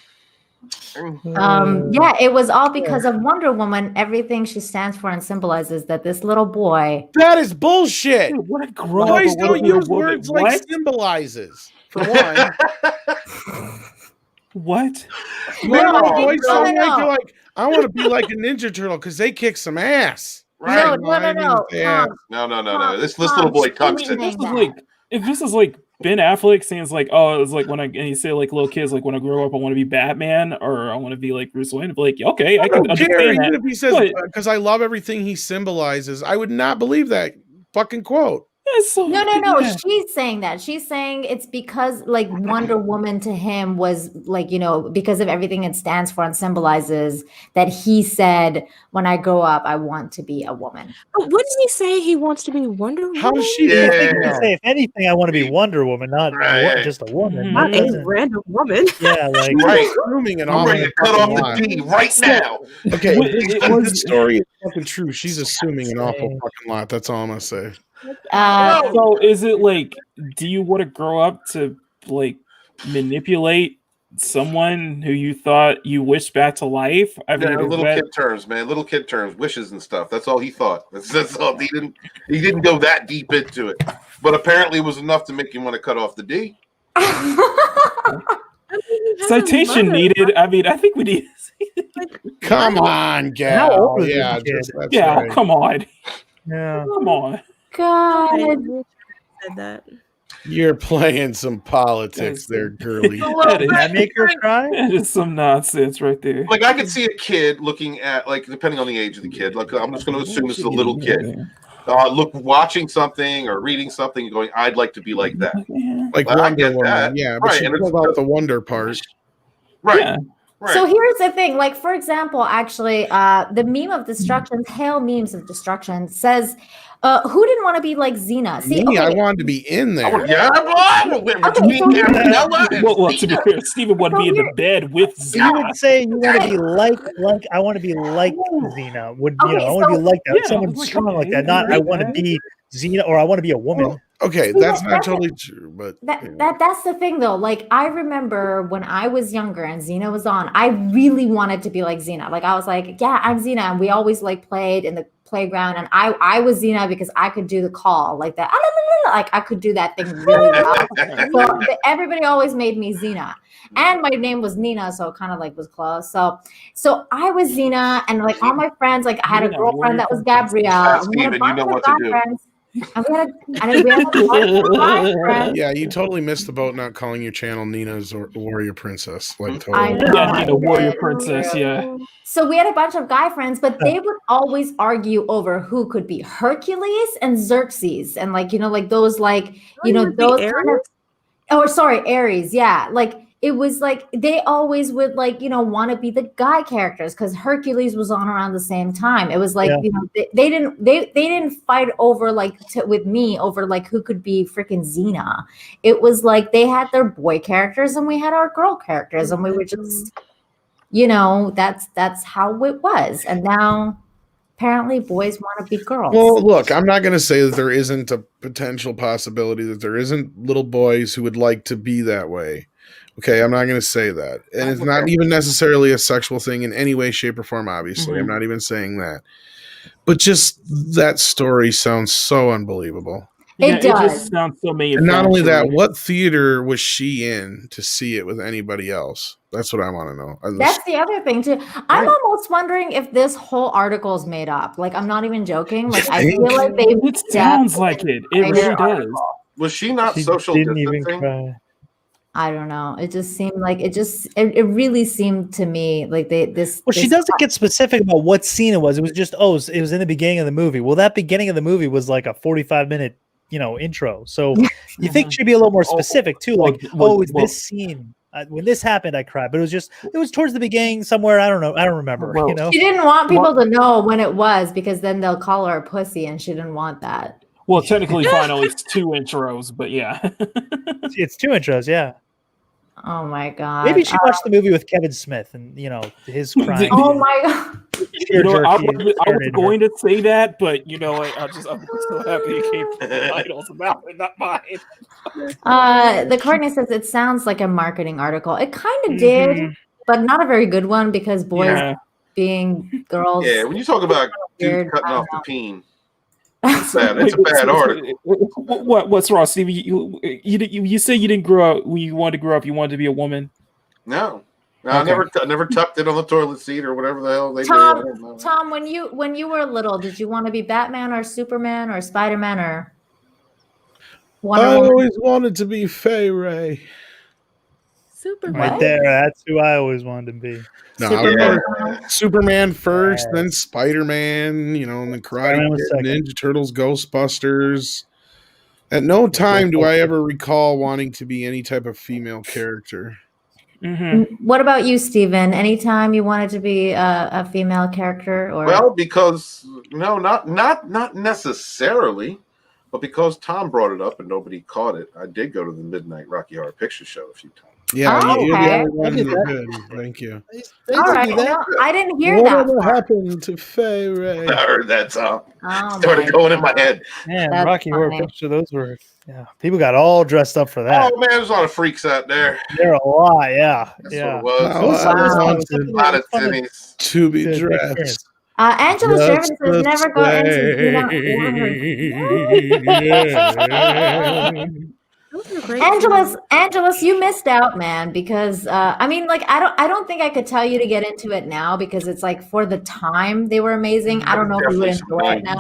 it was all because of Wonder Woman. Everything she stands for and symbolizes that this little boy. That is bullshit. Dude, when I grow up, Boys I wanna don't be a use woman. words like symbolizes. For one. What? Boys don't like, I want to be like a Ninja Turtle because they kick some ass. Right. No. No. This little boy tucks it. If this is like Ben Affleck saying it's like, oh, it's like when and you say like little kids, like when I grow up, I want to be Batman or I want to be like Bruce Wayne. I'd be like, okay, I can understand that. Even if he says, because I love everything he symbolizes, I would not believe that fucking quote. No. She's saying that. She's saying it's because like Wonder Woman to him was like, because of everything it stands for and symbolizes that he said, when I grow up, I want to be a woman. But wouldn't he say he wants to be Wonder Woman? How does she say, if anything, I want to be Wonder Woman, not just a woman. Not a random woman. Yeah, like assuming an I'm ready to cut off the D right now. Okay, the story is fucking true. She's assuming an awful fucking lot. That's all I'm gonna say. So is it like, do you want to grow up to like manipulate someone who you thought you wished back to life? I mean, little kid terms, man. Little kid terms, wishes and stuff. That's all he thought. That's all. He didn't go that deep into it, but apparently it was enough to make him want to cut off the D. Citation needed. I mean, I think we need. Come on, Gal. How old was yeah, this kid? Yeah, come on. Yeah, come on. God. Said that. You're playing some politics there, girly. Did that make her cry? That is some nonsense right there. Like I could see a kid looking at, like, depending on the age of the kid. Like I'm just going to assume this is a little kid. Watching something or reading something, and going, "I'd like to be like that." Like I Wonder get Woman, that. yeah, but Right, she and pulled out the wonder part. Right. Yeah. Right. So here's the thing, like, for example, actually, the meme of destruction, hail memes of destruction, says, who didn't want to be like Xena? See, Me, I wanted to be in there. Yeah, Well, to be fair, Steven would be in the bed with You Xena. would say you want to be like I want to be like Xena. I want to be like that. Yeah, Someone like, strong like that. Not I want to be Xena or I want to be a woman. Well, okay, that's not totally true, but that's the thing though. Like I remember when I was younger and Xena was on, I really wanted to be like Xena. Like I was like, yeah, I'm Xena, and we always like played in the playground, and I was Xena because I could do the call like that. Like I could do that thing really well. So everybody always made me Xena, and my name was Nina, so it kind of like was close. So I was Xena, and like all my friends, like I had a girlfriend that was Gabrielle. Steven, you know what to do. And we had a bunch of guy friends. yeah, you totally missed the boat not calling your channel Nina's or Warrior Princess. Like I totally. know. Yeah, Nina, Warrior Princess, yeah. So we had a bunch of guy friends, but they would always argue over who could be Hercules and Xerxes, and like like those like those kind of. Oh, sorry, Ares. Yeah, like it was like they always would like want to be the guy characters because Hercules was on around the same time. It was like they didn't fight over like with me over like who could be freaking Xena. It was like they had their boy characters and we had our girl characters, and we were just that's how it was. And now apparently boys want to be girls. Well, look, I'm not going to say that there isn't a potential possibility that there isn't little boys who would like to be that way. Okay, I'm not going to say that. And it's not even necessarily a sexual thing in any way, shape, or form, obviously. Mm-hmm. I'm not even saying that. But just that story sounds so unbelievable. It does. It just sounds so manufactured. And not only that, what theater was she in to see it with anybody else? That's what I want to know. That's the other thing too. I'm almost wondering if this whole article is made up. Like I'm not even joking. Like I feel like they. It sounds like it. It really does. Was she not She social didn't even distancing? cry. I don't know. It just seemed like it really seemed to me like She doesn't get specific about what scene it was. It was just it was in the beginning of the movie. Well, that beginning of the movie was like a 45-minute intro. So you think she'd be a little more specific too, like this scene. When this happened, I cried, but it was towards the beginning somewhere. I don't know. I don't remember. She didn't want people to know when it was because then they'll call her a pussy, and she didn't want that. Well, technically, final it's 2 intros, but yeah, it's 2 intros. Yeah. Oh my god! Maybe she watched the movie with Kevin Smith and his crime. Oh my god! I was going to say that, but I'm so happy it came from the titles about it, not mine. The Courtney says it sounds like a marketing article. It kind of did, but not a very good one because boys being girls. Yeah, when you talk about dudes cutting off the peen. It's a bad article. What's wrong, Stevie? You say you didn't grow up when you wanted to grow up. You wanted to be a woman. No, I never tucked it on the toilet seat or whatever the hell they did. Tom, when you were little, did you want to be Batman or Superman or Spider-Man or Wonder Woman? I always wanted to be Fay Ray. Right there, that's who I always wanted to be. No, Superman first, then Spider-Man, and then Karate Kid, Ninja Turtles, Ghostbusters. At no time do I ever recall wanting to be any type of female character. What about you, Steven? Anytime you wanted to be a female character, or well, because not necessarily, but because Tom brought it up and nobody caught it, I did go to the Midnight Rocky Horror Picture Show a few times. Yeah, you're the only one did that did. Thank you. All right, I didn't hear that. What happened to Fay Ray? I heard that song. Oh, started going in my head. Man, Rocky Horror Picture, those were people got all dressed up for that. Oh man, there's a lot of freaks out there. There are a lot, yeah. That's what it was. A lot of titties to be dressed. Angela Sherman says never go into Angelus, you missed out, man, because I don't think I could tell you to get into it now because it's like for the time they were amazing. I don't know if you would enjoy it now.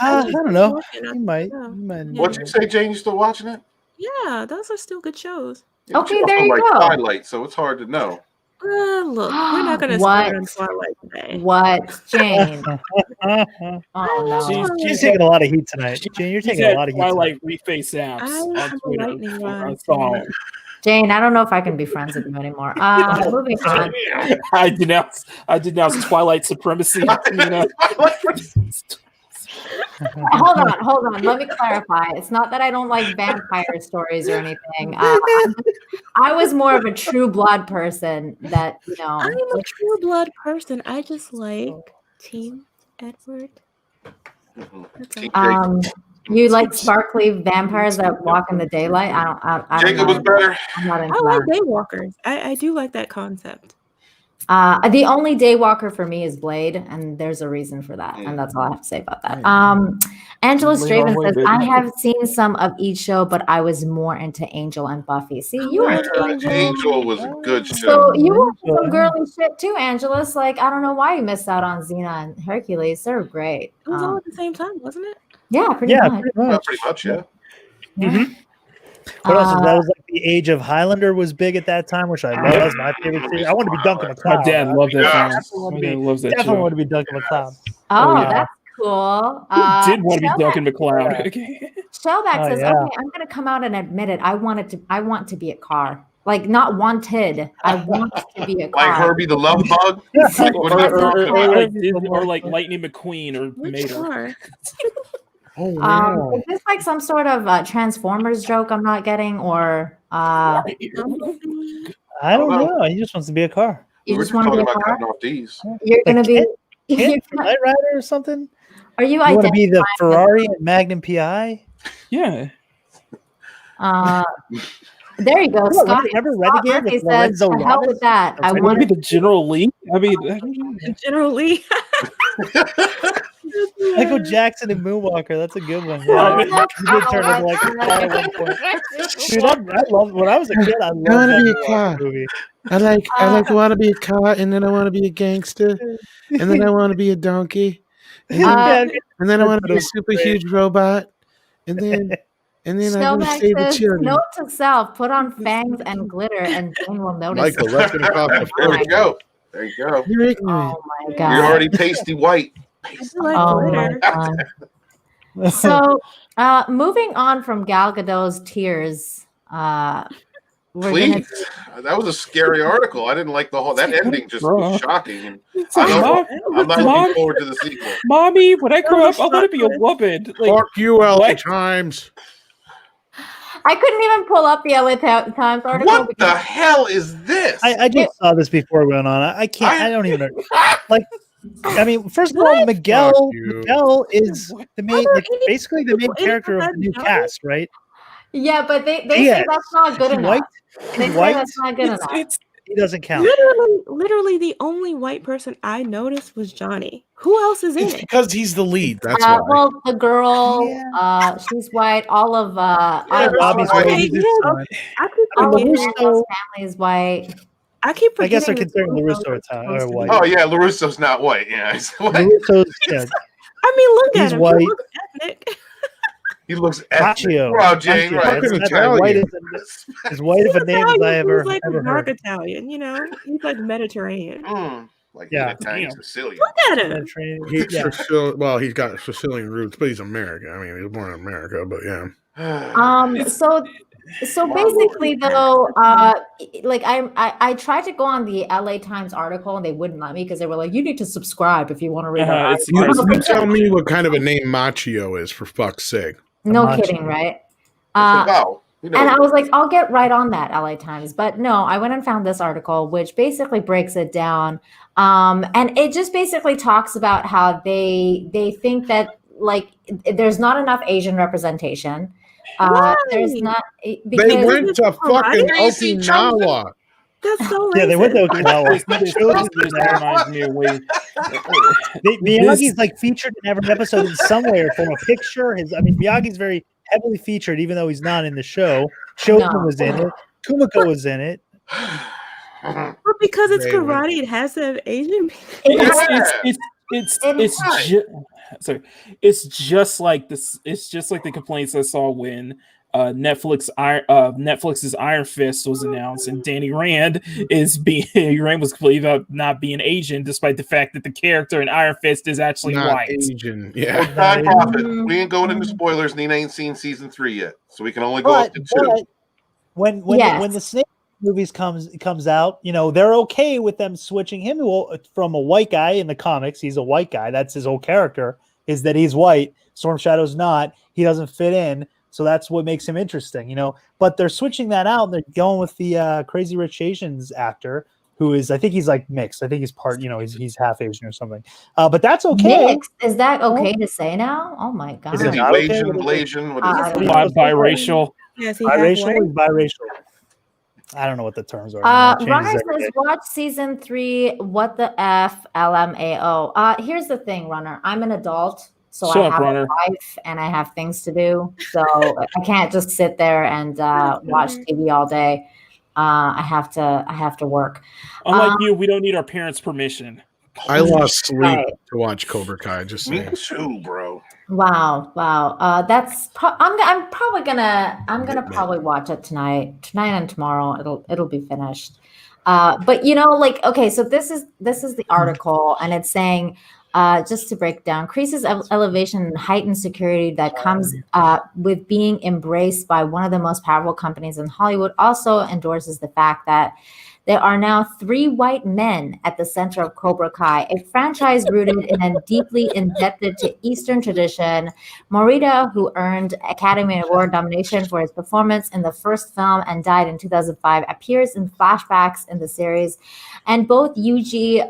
I don't know. You might. What'd you say, Jane? You still watching it? Yeah, those are still good shows. Yeah, okay, there you go. Twilight, so it's hard to know. Look, we're not going to start on Twilight today. What, Jane? Oh no, she's taking a lot of heat tonight. Jane, you're taking a lot of heat. Twilight reface apps on Twitter. Jane, I don't know if I can be friends with you anymore. Moving on. I denounce Twilight supremacy. Hold on. Let me clarify. It's not that I don't like vampire stories or anything. I was more of a True Blood person. I'm a True Blood person. I just like Team Edward. You like sparkly vampires that walk in the daylight? I don't Jacob was better. I like daywalkers. I do like that concept. The only daywalker for me is Blade, and there's a reason for that, and that's all I have to say about that. Angela Straven says, I have seen some of each show, but I was more into Angel and Buffy. See, you were Angel was a good show. So you were some girly shit too, Angela's. Like, I don't know why you missed out on Xena and Hercules. They're great. It was all at the same time, wasn't it? Yeah, pretty much. Pretty much, yeah. Mm-hmm. What else? That was like the age of Highlander was big at that time, which I love. That was my favorite series. I want to be Duncan MacLeod. My dad loved that. Definitely want to be Duncan MacLeod. That's cool. Who did want to be Duncan MacLeod? Shellback says, "Okay, I'm going to come out and admit it. I want to be a car, like not wanted. I want to be a car, like Herbie the Love Bug, or like Lightning McQueen or Mater." Oh, wow. Is this like some sort of Transformers joke I'm not getting, or I don't know. He just wants to be a car. You just want to be a car. You're like going to be Knight Rider or something. Are you want to be the Ferrari and Magnum PI? Yeah. There you go. Scott, remember Renegade with Lorenzo says, hell with that. I want to be the General Lee. General Lee. Michael Jackson and Moonwalker. That's a good one. Yeah. You did turn into like a car at one point. Dude, I love when I was a kid. I want to be a car. Movie. I want to be a car, and then I want to be a gangster, and then I want to be a donkey, and then I want to be a super huge robot, and And then Snowmax I save the says, children. note to self, put on fangs and glitter and Jane will notice. Michael, that's going to cost a There you go. There you go. You're ignorant. Oh my God. You're already pasty white. I do like Oh glitter. my God. So, moving on from Gal Gadot's tears, we're gonna Please. That was a scary article. I didn't like the whole. That ending just was shocking. And I'm not looking forward to the sequel. Mommy, when I grow up, I want to be a woman. Like, Fuck you, LA what? Times. I couldn't even pull up the LA Times article. What the hell is this? I just saw this before we went on. I can't. I don't even like. I mean, first of all, Miguel is the main, like, basically the main character of the new cast, right? Yeah, but they say that's not good enough. White. They say that's not good enough. He doesn't count. Literally, the only white person I noticed was Johnny. Who else is in It's it? because he's the lead. That's why. Well, the girl, she's white. All of Robbie's white. white. I keep LaRusso's forgetting. family is white. I keep I guess they're forgetting considering that LaRusso are white. Oh yeah, LaRusso's not white. Yeah, he's white. LaRusso's, yeah, I mean, look He's at him. white. He looks ethnic. He looks ethnic. Machio. Wow, Jane, Machio. right? That's Fucking as white Italian. as white of a name as I He's like ever dark heard. Italian, you know? He's like Mediterranean. Like Yeah. Italian Sicilian. Look at him. He's Yeah. well, he's got Sicilian roots, but he's American. I mean, he was born in America, but yeah. So basically though, like I tried to go on the LA Times article and they wouldn't let me because they were like, you need to subscribe if you want to read our it's- article. You tell me what kind of a name Machio is, for fuck's sake. No Machio. kidding, right? Wow. You know, And I was like, I'll get right on that, LA Times. But no, I went and found this article, which basically breaks it down. And it just basically talks about how they think that, like, there's not enough Asian representation. There's not because They went to fucking Crazy Okinawa. That's so Yeah, they went to racist. Okinawa. This reminds me of way. Miyagi's like featured in every episode in some way or form. A picture. Miyagi's very heavily featured, even though he's not in the show. Shogun was in it. Kumiko was in it. But because it's They karate, it has to have Asian people. It's just like this. It's just like the complaints I saw when Netflix's Iron Fist was announced, and Danny Rand was completely about not being Asian, despite the fact that the character in Iron Fist is actually Not white. Asian. Yeah. time profit. We ain't going into spoilers. Nina ain't seen season 3 yet, so we can only go up to 2. When the Snake movies comes out, they're okay with them switching him from a white guy in the comics. He's a white guy. That's his whole character, is that he's white. Storm Shadow's not. He doesn't fit in. So that's what makes him interesting, But they're switching that out. And they're going with the Crazy Rich Asians actor, who is, I think he's like mixed. I think he's part, he's half Asian or something. But that's okay. mixed. Is that okay to say now? Oh my god. Is it not okay? Blasian? What is it? Biracial. Yes, he half white. Biracial. I don't know what the terms are. Runner says, watch season 3. What the F? LMAO. Here's the thing, Runner. I'm an adult. So Shut I up, have Runner. a life and I have things to do. So I can't just sit there and watch TV all day. I have to work. Unlike you, we don't need our parents' permission. I lost sleep Right. to watch Cobra Kai. Just Me saying. too, bro. Wow. That's I'm probably gonna probably watch it tonight and tomorrow. It'll be finished. But okay, so this is the article, and it's saying, just to break down, Crease's elevation and heightened security that comes with being embraced by one of the most powerful companies in Hollywood also endorses the fact that there are now 3 white men at the center of Cobra Kai, a franchise rooted in a deeply indebted to Eastern tradition. Morita, who earned Academy Award nomination for his performance in the first film and died in 2005, appears in flashbacks in the series. And both Yuji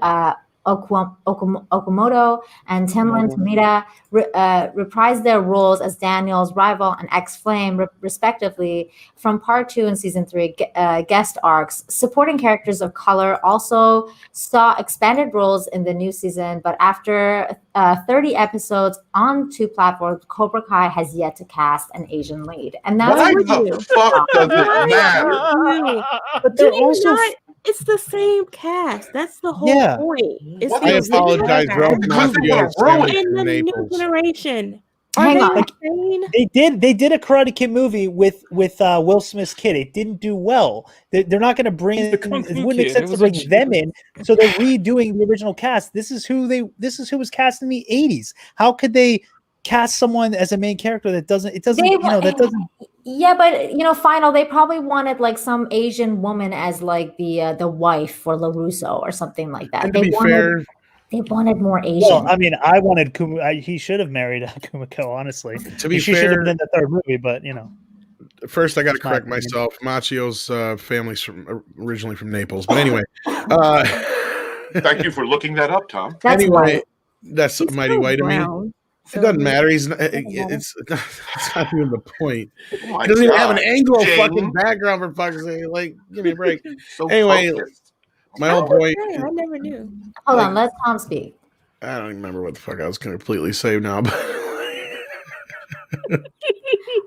Okamoto and Timlin Tomita reprised their roles as Daniel's rival and ex-flame, respectively, from part 2 and season 3 guest arcs. Supporting characters of color also saw expanded roles in the new season, but after 30 episodes on 2 platforms, Cobra Kai has yet to cast an Asian lead. And that's Why what the fuck does it matter? But they're Do you also not- it's the same cast. That's the whole Yeah. point. It's What the I the- original apologize, cast. Ralph Macchio Ruined. sandwich In from the new Naples. generation, Hang on. They did a Karate Kid movie with Will Smith's kid. It didn't do well. They're not going to bring in. The Kung It Fu wouldn't make Kid. sense It to was bring them in. So they're redoing the original cast. This is who was cast in the 80s. How could they cast someone as a main character that doesn't? It doesn't. That doesn't. Yeah, but final. They probably wanted like some Asian woman as like the wife for LaRusso or something like that. And to be fair. They wanted more Asian. Well, I mean, I wanted he should have married Kumiko, honestly. To be she fair, should have been in the third movie, but First, I got to correct myself. Machio's family's originally from Naples, but anyway. Thank you for looking that up, Tom. That's Mighty White of me. It doesn't matter. He's not, it's not even the point. Oh he doesn't even have an Anglo fucking background for fuck's sake. Like, give me a break. Anyway, my whole point. I never knew. Hold on, let Tom speak. I don't even remember what the fuck I was completely say now. But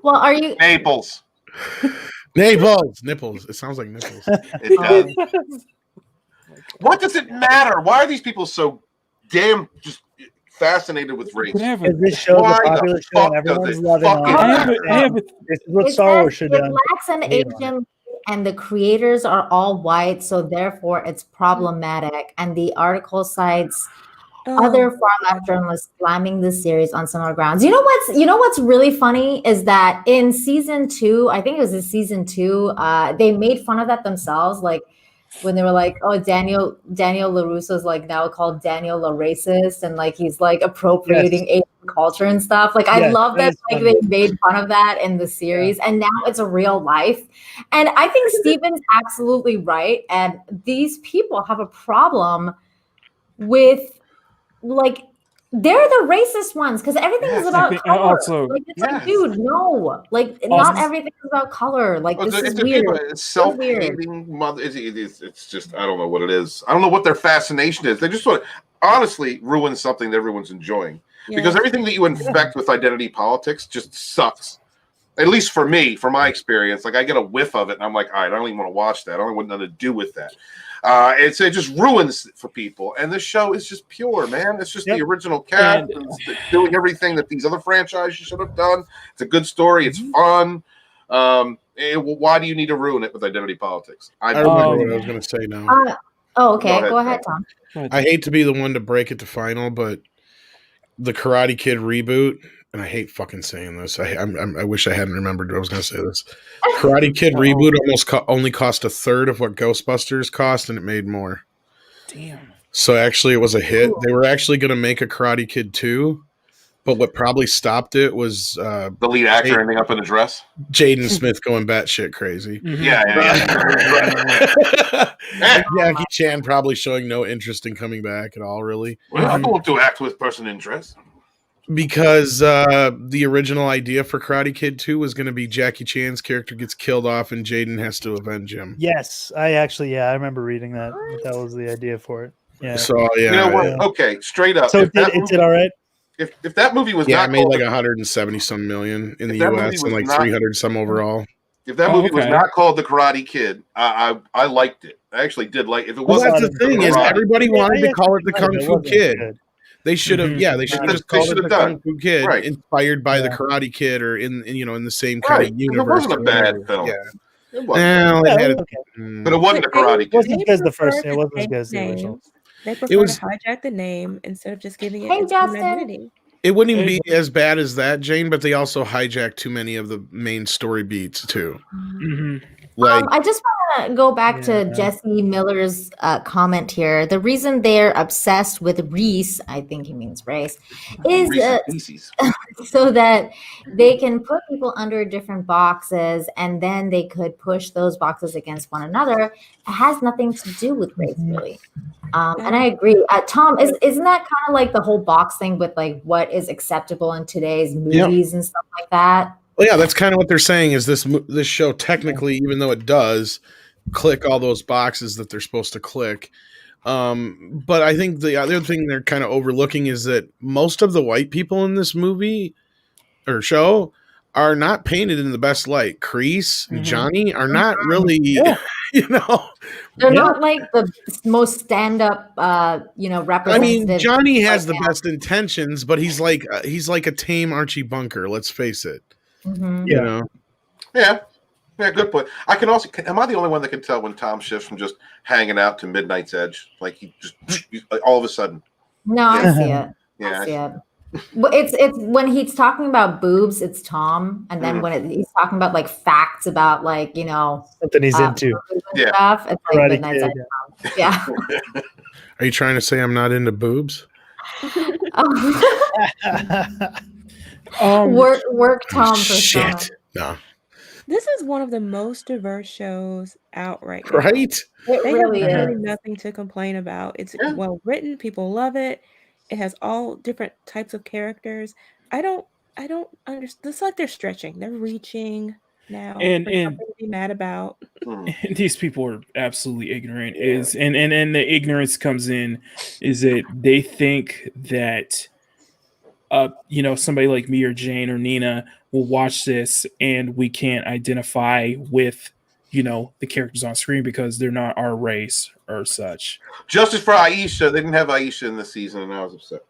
well, are you Naples? Nipples. It sounds like nipples. It does. What does it matter? Why are these people so damn just fascinated with race? This show's a popular show and everyone's loving it. This is what Star Wars should do. It lacks an Asian, and the creators are all white, so therefore it's problematic. And the article cites other far left journalists slamming the series on similar grounds. You know what's really funny is that in season 2, I think it was in season 2, they made fun of that themselves, like when they were like, oh, Daniel LaRusso is like now called Daniel La Racist, and like he's like appropriating Asian culture and stuff. Like I love that like they made fun of that in the series, and now it's a real life. And I think Steven's absolutely right. And these people have a problem with like they're the racist ones because everything is about color. Also, like it's like, dude, no, like not everything is about color. Like this is weird. It's self-hating mother. It's just I don't know what it is. I don't know what their fascination is. They just want to honestly ruin something that everyone's enjoying because everything that you infect with identity politics just sucks. At least for me, from my experience, like I get a whiff of it and I'm like, all right, I don't even want to watch that. I don't want nothing to do with that. It just ruins it for people. And this show is just pure, man. It's just the original cast doing everything that these other franchises should have done. It's a good story. It's fun. Why do you need to ruin it with identity politics? I remember what I was going to say now. Okay. Go ahead, Tom. I hate to be the one to break it to final, but the Karate Kid reboot, and I hate fucking saying this. I wish I hadn't remembered I was going to say this. Karate Kid reboot only cost a third of what Ghostbusters cost, and it made more. Damn. So actually, it was a hit. They were actually going to make a Karate Kid 2, but what probably stopped it was the lead actor ending up in a dress. Jaden Smith going batshit crazy. Mm-hmm. Yeah. Jackie Chan probably showing no interest in coming back at all, really. Well, I'm going to act with person in dress. Because the original idea for Karate Kid 2 was going to be Jackie Chan's character gets killed off and Jaden has to avenge him. Yes, I remember reading that. That was the idea for it. Yeah. So yeah, you know what? Okay, straight up. So it did all right. If that movie was not it made like 170 some million in the US and like 300 some overall. If that movie was not called The Karate Kid, I liked it. I actually did like it. If it wasn't, that's the thing is everybody wanted to call it the Kung Fu Kid. They should have, they should have just called it the Kung Fu Kid, inspired by the Karate Kid, or in the same kind of universe. It wasn't a bad film. Yeah. It wasn't. But it wasn't a Karate Kid. It wasn't as the first. It wasn't as good as the original. They prefer to hijack the name instead of just giving it its own identity. It wouldn't even be as bad as that, Jane, but they also hijacked too many of the main story beats too. Mm-hmm. Like, I just want to go back to Jesse Miller's comment here. The reason they're obsessed with Reese, I think he means race, is so that they can put people under different boxes and then they could push those boxes against one another. It has nothing to do with race, really. And I agree. Tom, isn't that kind of like the whole box thing with like what is acceptable in today's movies and stuff like that? Well, yeah, that's kind of what they're saying is this show technically, even though it does click all those boxes that they're supposed to click. But I think the other thing they're kind of overlooking is that most of the white people in this movie or show are not painted in the best light. Kreese, Johnny are not really, You know, They're not like the most stand-up, representative. I mean, Johnny has the best intentions, but he's like a tame Archie Bunker. Let's face it. Mm-hmm. You know. Yeah, good point. I can also. Am I the only one that can tell when Tom shifts from just hanging out to Midnight's Edge? Like he all of a sudden. No, I see it. Yeah, I see it. Well, it's when he's talking about boobs, it's Tom, and then when he's talking about like facts about like something he's into, stuff, it's like Midnight's Edge. Yeah. Are you trying to say I'm not into boobs? Work Tom for shit. No. This is one of the most diverse shows out right now. Right? They really have is. nothing to complain about. It's well written. People love it. It has all different types of characters. I don't understand. It's like they're stretching. They're reaching now. And to be mad about. And these people are absolutely ignorant. And the ignorance comes in is that they think that somebody like me or Jane or Nina will watch this and we can't identify with the characters on screen because they're not our race or such. Justice for Aisha. They didn't have Aisha in the season, and I was upset.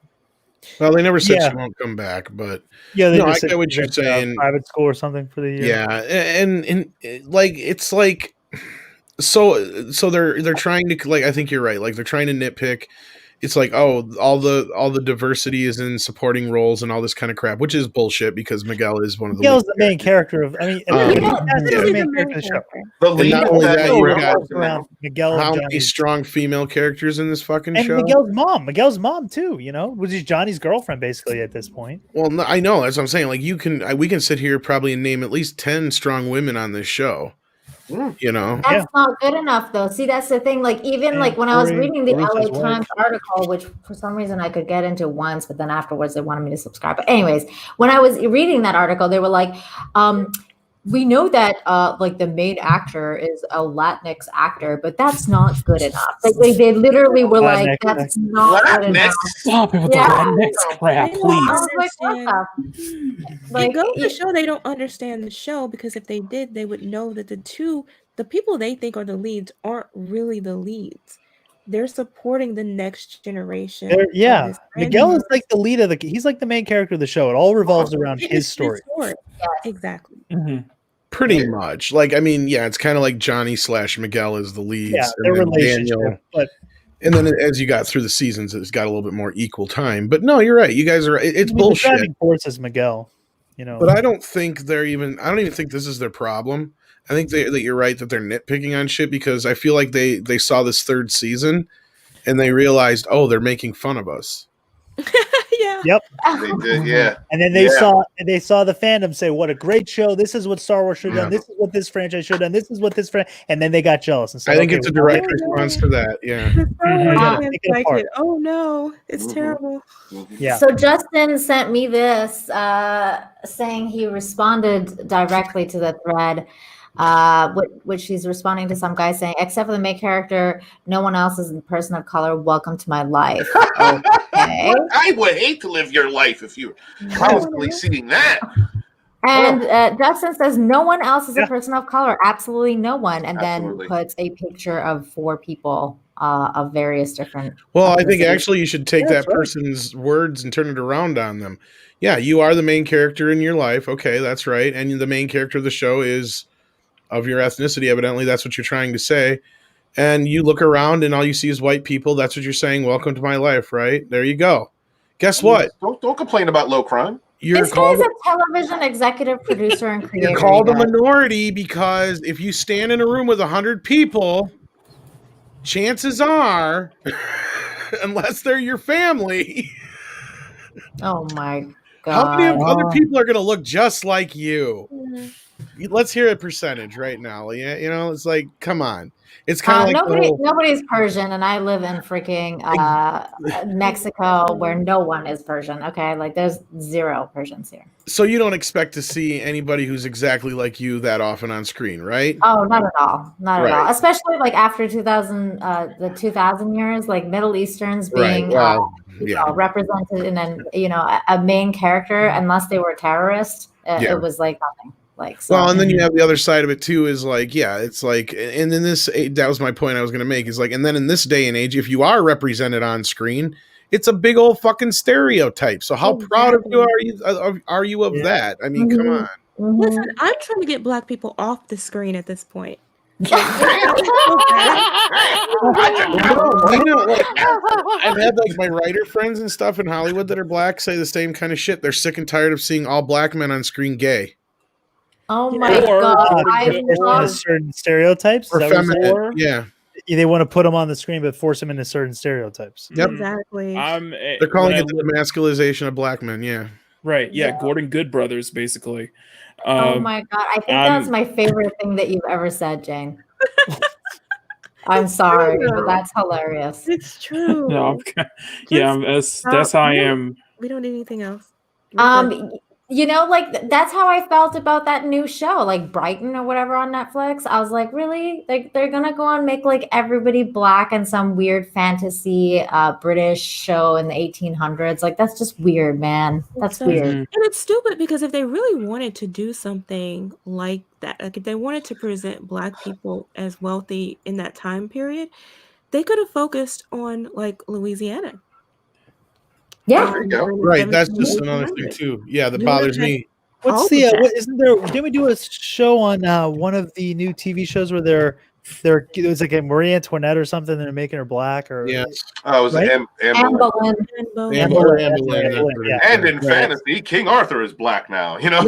Well, they never said she won't come back, but they I get what you're saying. Private school or something for the year. Yeah, and like it's like so they're trying to like I think you're right. Like they're trying to nitpick. It's like, oh, all the diversity is in supporting roles and all this kind of crap, which is bullshit because Miguel is one of the Miguel's the main character of. I mean, the main character of the show. The lead not only that, you got around Miguel. How many strong female characters in this fucking and show? Miguel's mom too. Which is Johnny's girlfriend basically at this point. Well, no, I know that's what I'm saying. Like we can sit here probably and name at least 10 strong women on this show. That's not good enough though. See, that's the thing. Like even like when I was reading the LA Times article, which for some reason I could get into once, but then afterwards they wanted me to subscribe. But anyways, when I was reading that article, they were like, we know that like the main actor is a Latinx actor, but that's not good enough. Like they literally were like, that's not good enough. Stop it with the Latinx crap, please. I was like, what the? Like, go to show they don't understand the show because if they did, they would know that the people they think are the leads aren't really the leads. They're supporting the next generation. Miguel is like the lead of he's like the main character of the show. It all revolves around his story. Yes. Exactly. Mm-hmm. Pretty much. Like, I mean, it's kind of like Johnny / Miguel is the leads. Yeah, their relationship. And then as you got through the seasons, it's got a little bit more equal time. But no, you're right. You guys are. It's bullshit. The driving force is Miguel. But I don't even think this is their problem. I think that you're right that they're nitpicking on shit because I feel like they saw this third season and they realized, oh, they're making fun of us. Yeah. Yep. They did, yeah. And then they saw the fandom say, "What a great show! This is what Star Wars should have done. This is what this franchise should have done. This is what this and then they got jealous. And said, I think it's a direct response to that. Yeah. Oh no, it's terrible. Yeah. So Justin sent me this saying he responded directly to the thread. Which he's responding to some guy saying, except for the main character, no one else is a person of color. Welcome to my life. Okay. I would hate to live your life if you were constantly seeing that. And Justin says, no one else is a person of color. Absolutely no one. And then puts a picture of 4 people of various different. Well, I think actually you should take that person's words and turn it around on them. Yeah, you are the main character in your life. Okay, that's right. And the main character of the show is of your ethnicity. Evidently, that's what you're trying to say. And you look around and all you see is white people. That's what you're saying. Welcome to my life, right? There you go. Guess what? Don't complain about low crime. This guy's a television executive producer and creator. You're called a minority because if you stand in a room with 100 people, chances are, unless they're your family. Oh my God. How many other people are going to look just like you? Let's hear a percentage right now. Yeah, it's like, come on. It's kind of like nobody's Persian, and I live in freaking Mexico, where no one is Persian. Okay, like there's 0 Persians here. So you don't expect to see anybody who's exactly like you that often on screen, right? Oh, not at all, not at all. Especially like after 2000, the 2000 years, like Middle Easterns being represented in a main character, unless they were terrorists. It was like nothing. Like, so. Well, and then you have the other side of it too. Is like, yeah, it's like, and in this, that was my point I was going to make. Is like, and then in this day and age, if you are represented on screen, it's a big old fucking stereotype. So how proud of you are you of that? I mean, come on. Listen, I'm trying to get Black people off the screen at this point. You know, like, I've had like my writer friends and stuff in Hollywood that are Black say the same kind of shit. They're sick and tired of seeing all Black men on screen gay. Oh my God! I love certain stereotypes. Or feminine, yeah. They want to put them on the screen, but force them into certain stereotypes. Yep. Exactly. They're calling it the masculization of Black men. Yeah. Right. Yeah. Gordon Good Brothers, basically. Oh my God! I think that's my favorite thing that you've ever said, Jane. I'm sorry, but that's hilarious. It's true. No, that's how I am. We don't need anything else. You know, like that's how I felt about that new show, like Brighton or whatever on Netflix. I was like, really? Like they're gonna go and make like everybody Black in some weird fantasy British show in the 1800s? Like that's just weird, man. That's weird. And it's stupid because if they really wanted to do something like that, like if they wanted to present Black people as wealthy in that time period, they could have focused on like Louisiana. Yeah, there you go. Right, that's just another thing too. Yeah, that bothers me. What's the? Isn't there? Didn't we do a show on one of the new TV shows where it was like a Marie Antoinette or something, and they're making her Black? Or yes, it was Anne Boleyn. And in fantasy, King Arthur is Black now. You know,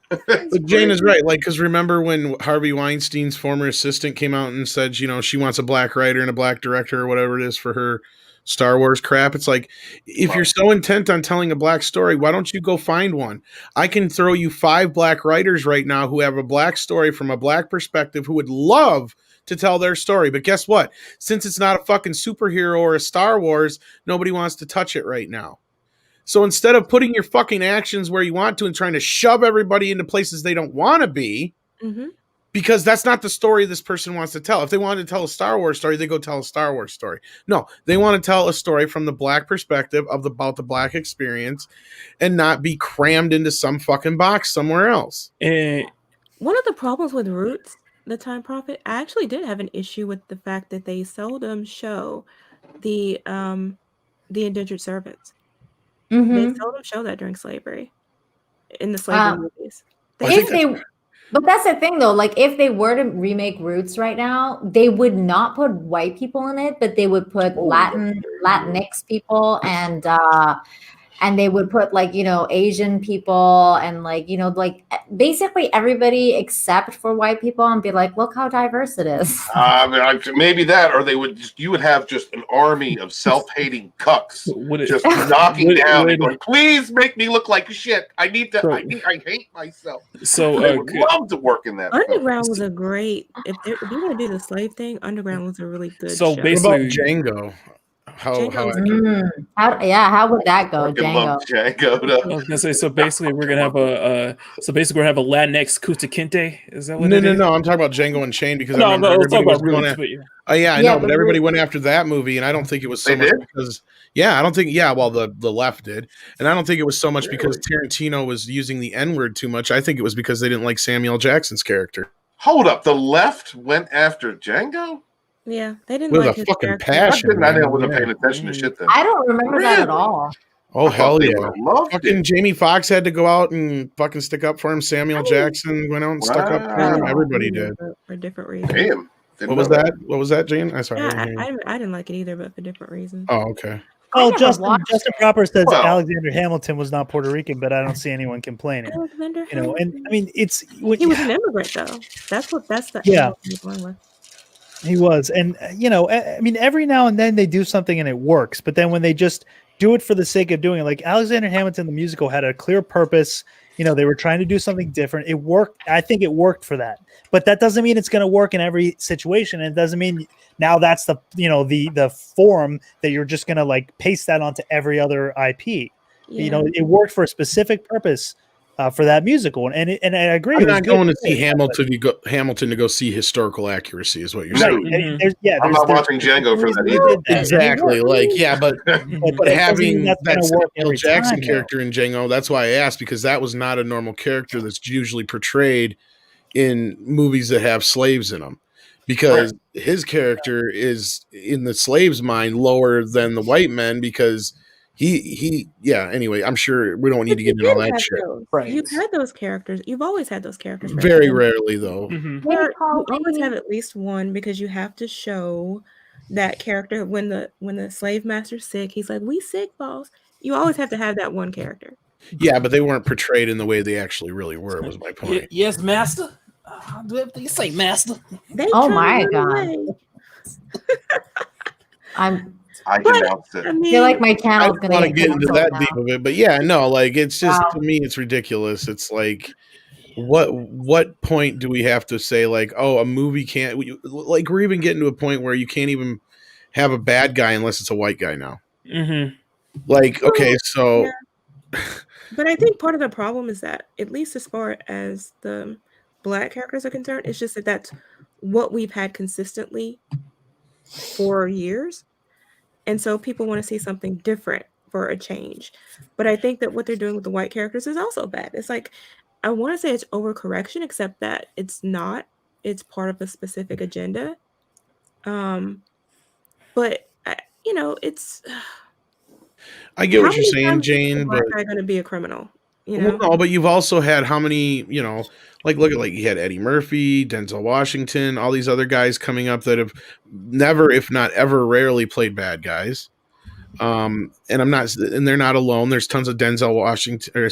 but Jane is right. Like, because remember when Harvey Weinstein's former assistant came out and said, you know, she wants a Black writer and a Black director or whatever it is for her Star Wars crap. It's like, if you're so intent on telling a Black story, why don't you go find one? I can throw you 5 Black writers right now who have a Black story from a Black perspective who would love to tell their story. But guess what? Since it's not a fucking superhero or a Star Wars, nobody wants to touch it right now. So instead of putting your fucking actions where you want to and trying to shove everybody into places they don't want to be, because that's not the story this person wants to tell. If they wanted to tell a Star Wars story, they go tell a Star Wars story. No, they want to tell a story from the Black perspective about the Black experience and not be crammed into some fucking box somewhere else. One of the problems with Roots, the Time Prophet, I actually did have an issue with the fact that they seldom show the indentured servants. They seldom show that during slavery in the slavery movies. But that's the thing, though. Like, if they were to remake Roots right now, they would not put white people in it, but they would put Latinx people and they would put like, you know, Asian people and like, you know, like basically everybody except for white people and be like, look how diverse it is. Maybe that, or you would have just an army of self-hating cucks just knocking down and going, please make me look like shit. I hate myself. So I would love to work in that. Underground was a great, if you want to do the slave thing, Underground was a really good show. Basically, Django. How would that go, Django? I was gonna say, so basically we're gonna have a Latinx Kunta Kinte. Is that what? No. I'm talking about Django Unchained because but everybody went after that movie, and I don't think it was so much because I don't think the left did, and I don't think it was so much because Tarantino was using the N-word too much. I think it was because they didn't like Samuel Jackson's character. Hold up, the left went after Django? Yeah, they didn't with like a fucking passion. I wasn't paying attention to shit then. I don't remember that at all. Oh, hell yeah. Fucking Jamie Foxx had to go out and fucking stick up for him. Samuel Jackson went out and stuck up for him. Everybody did. For different reasons. Damn. What was that? What was that, Jane? I'm sorry. I didn't like it either, but for different reasons. Oh, okay. Oh, Justin Proper says Alexander Hamilton was not Puerto Rican, but I don't see anyone complaining. Alexander Hamilton. And I mean, he was an immigrant, though. That's the He was. And, you know, I mean, every now and then they do something and it works. But then when they just do it for the sake of doing it, like Alexander Hamilton, the musical, had a clear purpose. You know, they were trying to do something different. It worked. I think it worked for that. But that doesn't mean it's going to work in every situation. And it doesn't mean now that's the form that you're just going to like paste that onto every other IP. Yeah. You know, it worked for a specific purpose. for that musical. And I agree. I'm it was not good going to see choice, Hamilton to go see historical accuracy, is what you're right. saying. I'm not watching Django for that either. Exactly. Like, yeah, but but it doesn't mean having that's that gonna work Samuel every Jackson time, though. character in Django, that's why I asked, because that was not a normal character that's usually portrayed in movies that have slaves in them. Because his character is, in the slave's mind, lower than the white men, because anyway, I'm sure we don't need to get into all that shit. Right. You've had those characters. You've always had those characters. Right? Very rarely, though. You always have at least one, because you have to show that character when the slave master's sick. He's like, "We sick, boss." You always have to have that one character. Yeah, but they weren't portrayed in the way they actually really were, was my point. Yes, master. You say master. Oh my god. I denounced it. I feel like my channel's I don't want to get into that now. deep of it, but yeah, no, like, it's just, to me, it's ridiculous. It's like, what point do we have to say, like, oh, a movie can't, like, we're even getting to a point where you can't even have a bad guy unless it's a white guy now. Like, okay, so But I think part of the problem is that, at least as far as the Black characters are concerned, it's just that that's what we've had consistently for years. And so people want to see something different for a change. But I think that what they're doing with the white characters is also bad. It's like, I want to say it's overcorrection, except that it's not. It's part of a specific agenda. But it's. I get what you're saying, Jane. But I'm going to be a criminal. Well, no, but you've also had how many, like, look at, like, you had Eddie Murphy, Denzel Washington, all these other guys coming up that have never, if not ever, rarely played bad guys. And they're not alone. There's tons of Denzel Washington,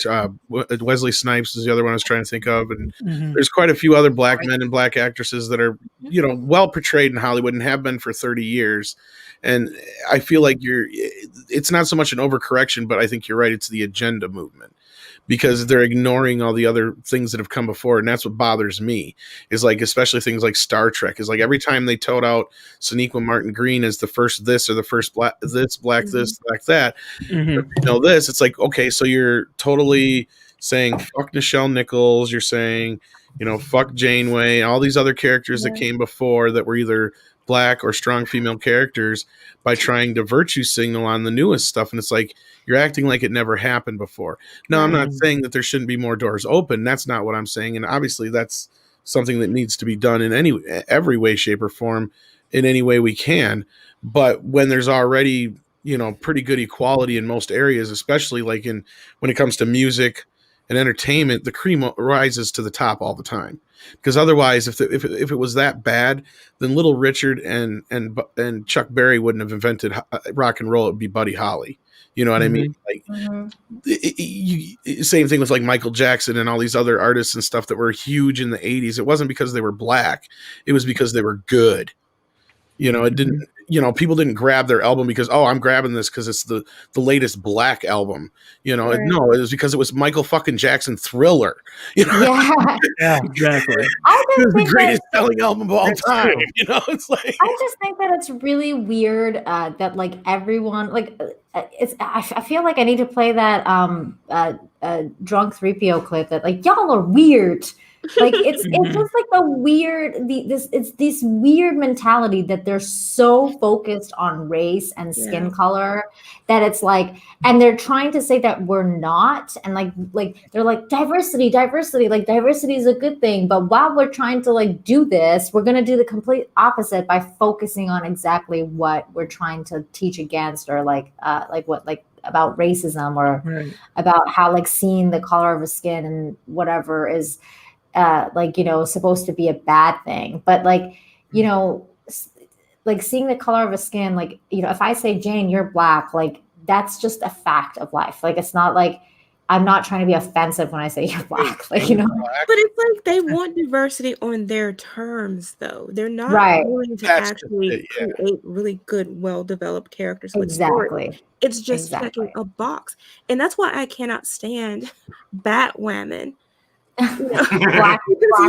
Wesley Snipes is the other one I was trying to think of. And there's quite a few other Black men and Black actresses that are, well portrayed in Hollywood and have been for 30 years. And I feel like it's not so much an overcorrection, but I think you're right. It's the agenda movement, because they're ignoring all the other things that have come before. And that's what bothers me, is like, especially things like Star Trek, is like, every time they tote out Sonequa Martin Green as the first this, or the first black this, black this, black that, this, it's like, okay, so you're totally saying fuck Nichelle Nichols. You're saying, fuck Janeway, all these other characters that came before that were either Black or strong female characters, by trying to virtue signal on the newest stuff. And it's like, you're acting like it never happened before. Now, I'm not saying that there shouldn't be more doors open. That's not what I'm saying. And obviously that's something that needs to be done in every way, shape, or form, in any way we can. But when there's already, pretty good equality in most areas, especially like when it comes to music and entertainment, the cream rises to the top all the time. Because otherwise, if it was that bad, then Little Richard and Chuck Berry wouldn't have invented rock and roll. It would be Buddy Holly. You know what I mean? Like, same thing with like Michael Jackson and all these other artists and stuff that were huge in the 80s. It wasn't because they were Black. It was because they were good. It didn't, people didn't grab their album because, oh, I'm grabbing this because it's the latest Black album. No, it was because it was Michael fucking Jackson Thriller. Yeah, exactly. I just the greatest selling album of all time. It's like, I just think that it's really weird that like everyone like I feel like I need to play that drunk 3PO clip that like, y'all are weird. Like it's just like this weird mentality that they're so focused on race and skin color that it's like, and they're trying to say that we're not, and like they're like diversity, like diversity is a good thing, but while we're trying to like do this, we're gonna do the complete opposite by focusing on exactly what we're trying to teach against, or about racism, or about how like seeing the color of a skin and whatever is supposed to be a bad thing. But like seeing the color of a skin, like, if I say, Jane, you're Black, like that's just a fact of life. Like, it's not like I'm not trying to be offensive when I say you're Black, like, But it's like they want diversity on their terms, though. They're not willing to actually create really good, well-developed characters with story. It's just checking a box. And that's why I cannot stand Batwoman. Black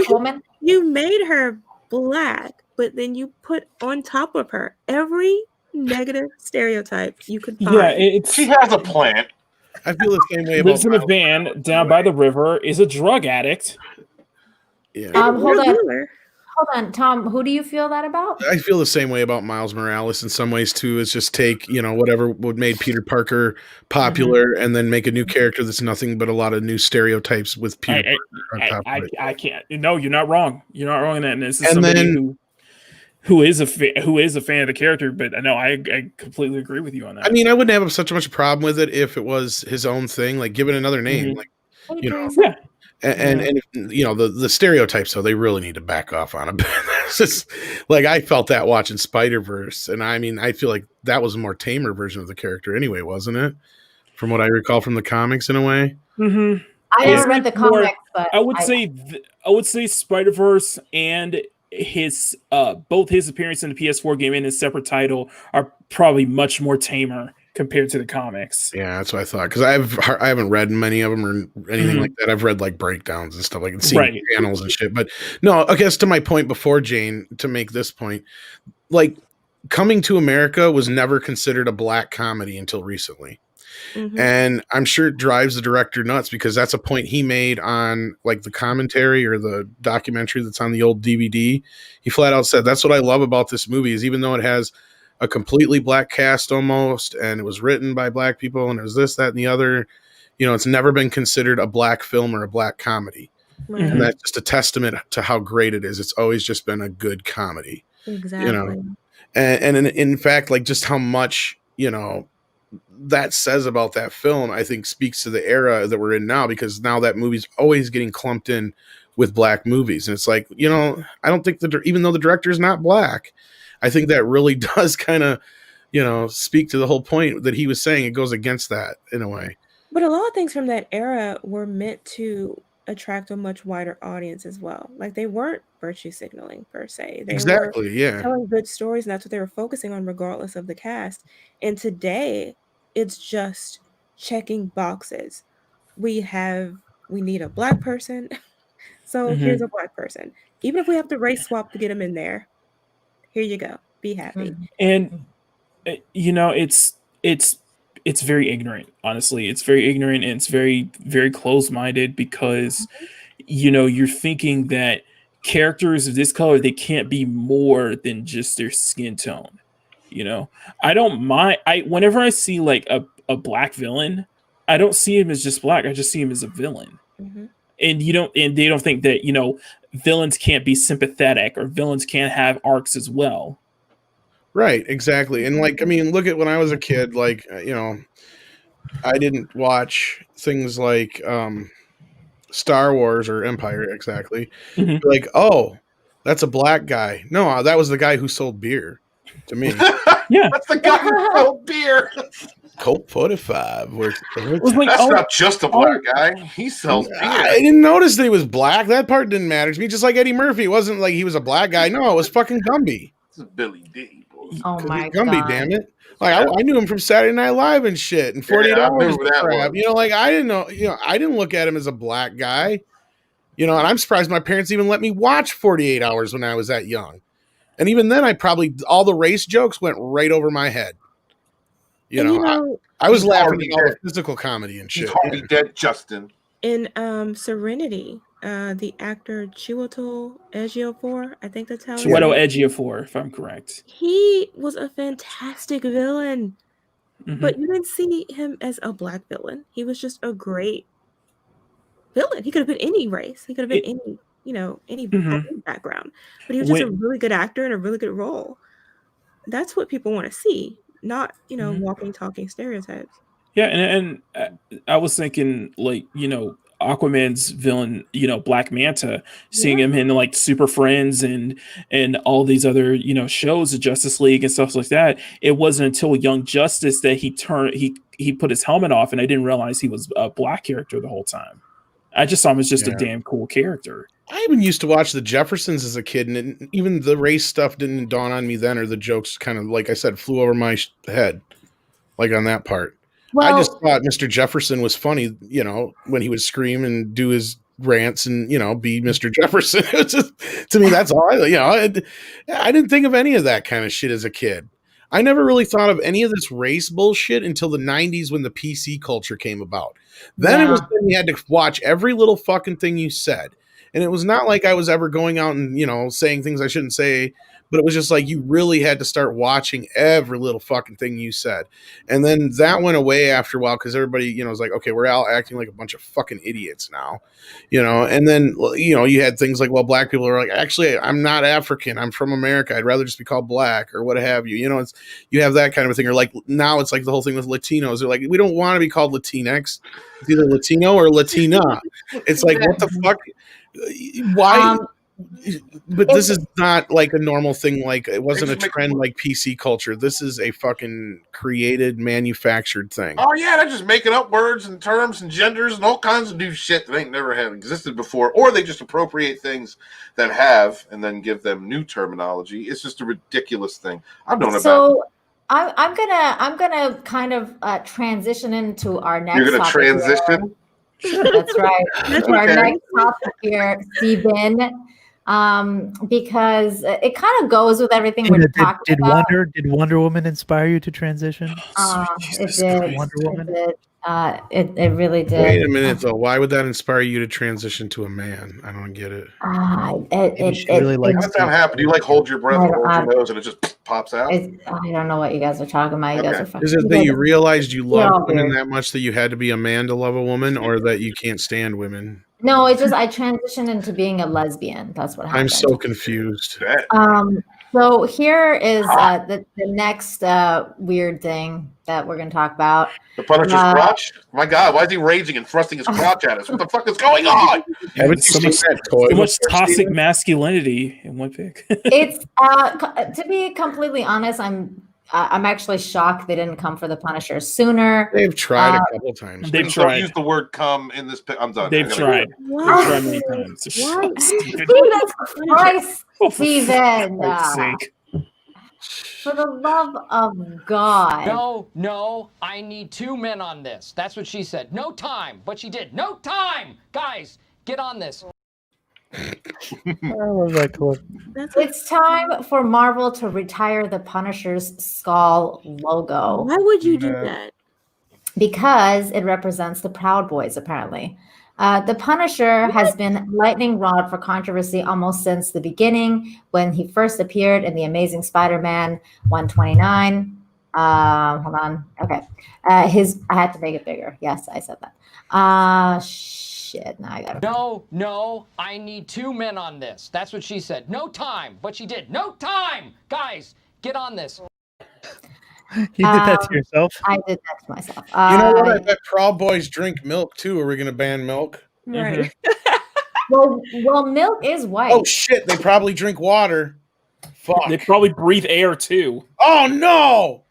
woman. You made her Black, but then you put on top of her every negative stereotype you could find. She has a plant. I feel the same way Lives about in a Miles van Morales down in a by way. the river, is a drug addict. Yeah. Hold on, Tom. Who do you feel that about? I feel the same way about Miles Morales in some ways too. It's just take, whatever what made Peter Parker popular and then make a new character that's nothing but a lot of new stereotypes with Peter Parker on top of it. I can't. No, you're not wrong. You're not wrong in that. And this is And somebody then- who is a fan of the character. But no, I completely agree with you on that. I mean, I wouldn't have such much a problem with it if it was his own thing, like give it another name, like yeah. And the stereotypes, though, they really need to back off on it. It's just like I felt that watching Spider-Verse, and I mean, I feel like that was a more tamer version of the character anyway, wasn't it? From what I recall from the comics, in a way. Mm-hmm. I never read the comics, but I would say Spider-Verse and his both his appearance in the PS4 game and his separate title are probably much more tamer compared to the comics. Yeah, that's what I thought, because I haven't read many of them or anything like that. I've read like breakdowns and stuff, like and seen channels and shit. But no, I guess to my point before, Jane, to make this point, like Coming to America was never considered a black comedy until recently. And I'm sure it drives the director nuts, because that's a point he made on like the commentary or the documentary that's on the old DVD. He flat out said, that's what I love about this movie, is even though it has a completely black cast almost, and it was written by black people, and it was this, that, and the other, it's never been considered a black film or a black comedy. And that's just a testament to how great it is. It's always just been a good comedy. Exactly. And in fact, like just how much, that says about that film, I think speaks to the era that we're in now, because now that movie's always getting clumped in with black movies. And it's like, I don't think even though the director is not black, I think that really does kind of, speak to the whole point that he was saying. It goes against that in a way. But a lot of things from that era were meant to attract a much wider audience as well. Like they weren't virtue signaling per se. They were telling good stories, and that's what they were focusing on regardless of the cast. And today it's just checking boxes. We need a black person. So here's a black person. Even if we have to race swap to get them in there, here you go. Be happy. And it's very ignorant, honestly. It's very ignorant, and it's very, very close-minded, because you're thinking that characters of this color, they can't be more than just their skin tone. I don't mind. Whenever I see like a black villain, I don't see him as just black. I just see him as a villain. And they don't think that villains can't be sympathetic, or villains can't have arcs as well. Right, exactly. And like, I mean, look at when I was a kid, like, I didn't watch things like Star Wars or Empire exactly. Like, oh, that's a black guy. No, that was the guy who sold beer to me. Yeah. That's the guy who sold beer. Colt 45. That's not just a black guy. He sells beer. I didn't notice that he was black. That part didn't matter to me. Just like Eddie Murphy. It wasn't like he was a black guy. No, it was fucking Gumby. This is Billy D. Oh my Gumby, God. damn it. Like I knew him from Saturday Night Live and shit, and 48 Hours and crap. Like I didn't know, I didn't look at him as a black guy. And I'm surprised my parents even let me watch 48 Hours when I was that young. And even then all the race jokes went right over my head. I was laughing at all the physical comedy and shit. He's already dead, Justin. In Serenity, the actor Chiwetel Ejiofor, I think that's how Chiwetel Ejiofor, if I'm correct. He was a fantastic villain, but you didn't see him as a black villain. He was just a great villain. He could have been any race. He could have been any background. But he was just a really good actor in a really good role. That's what people want to see, not walking, talking stereotypes. Yeah, and I was thinking, like, Aquaman's villain, Black Manta, seeing him in like Super Friends and all these other, shows, the Justice League and stuff like that. It wasn't until Young Justice that he put his helmet off, and I didn't realize he was a black character the whole time. I just saw him as just a damn cool character. I even used to watch the Jeffersons as a kid, and even the race stuff didn't dawn on me then, or the jokes kind of, like I said, flew over my head, like on that part. Well, I just thought Mr. Jefferson was funny, when he would scream and do his rants and, be Mr. Jefferson. It was just, to me, that's all I didn't think of any of that kind of shit as a kid. I never really thought of any of this race bullshit until the 90s when the PC culture came about. Then it was when you had to watch every little fucking thing you said. And it was not like I was ever going out and, saying things I shouldn't say, but it was just like you really had to start watching every little fucking thing you said. And then that went away after a while because everybody, was like, okay, we're all acting like a bunch of fucking idiots now, and then, you had things like, well, black people are like, actually, I'm not African. I'm from America. I'd rather just be called black or what have you. You have that kind of a thing. Or like now it's like the whole thing with Latinos. They're like, we don't want to be called Latinx. It's either Latino or Latina. It's like, what the fuck? Why? But this is not like a normal thing. Like it wasn't a trend like PC culture. This is a fucking created, manufactured thing. Oh yeah, they're just making up words and terms and genders and all kinds of new shit that ain't never have existed before, or they just appropriate things that have and then give them new terminology. It's just a ridiculous thing. I've known about. So I'm gonna kind of transition into our next. You're gonna transition. That's right. Our next topic here, Stephen. Because it kind of goes with everything we're talking about. Did Wonder Woman inspire you to transition? It did. Wonder Woman? It really did. Wait a minute, though. Why would that inspire you to transition to a man? I don't get it. How's that happen? Do you like hold your breath and hold your nose and it just pops out? I don't know what you guys are talking about. You guys are fucking. Is it that you realized you loved women that much that you had to be a man to love a woman, or that you can't stand women? No, it's just I transitioned into being a lesbian. That's what happened. I'm so confused. So here is the next weird thing that we're going to talk about. The Punisher's crotch? My God, why is he raging and thrusting his crotch at us? What the fuck is going on? Haven't so much toxic masculinity in one pick. It's to be completely honest, I'm actually shocked they didn't come for the Punisher sooner. They've tried a couple times. They've tried. Don't use the word "come" in this. I'm done. They've tried. They've tried many times. Jesus Christ, Steven! For the love of God! No, I need 2 men on this. That's what she said. No time, but she did. No time, guys, get on this. It's time for Marvel to retire the Punisher's skull logo. Why would you do that? Because it represents the Proud Boys, apparently. The Punisher has been lightning rod for controversy almost since the beginning, when he first appeared in The Amazing Spider-Man 129. Hold on. Okay. I had to make it bigger. Yes, I said that. Shit, now I got it. No, I need 2 men on this. That's what she said. No time, but she did. No time, guys, get on this. You did that to yourself? I did that to myself. You know what? I bet Proud Boys drink milk too. Are we going to ban milk? Right. Well, milk is white. Oh shit! They probably drink water. Fuck. They probably breathe air too. Oh no!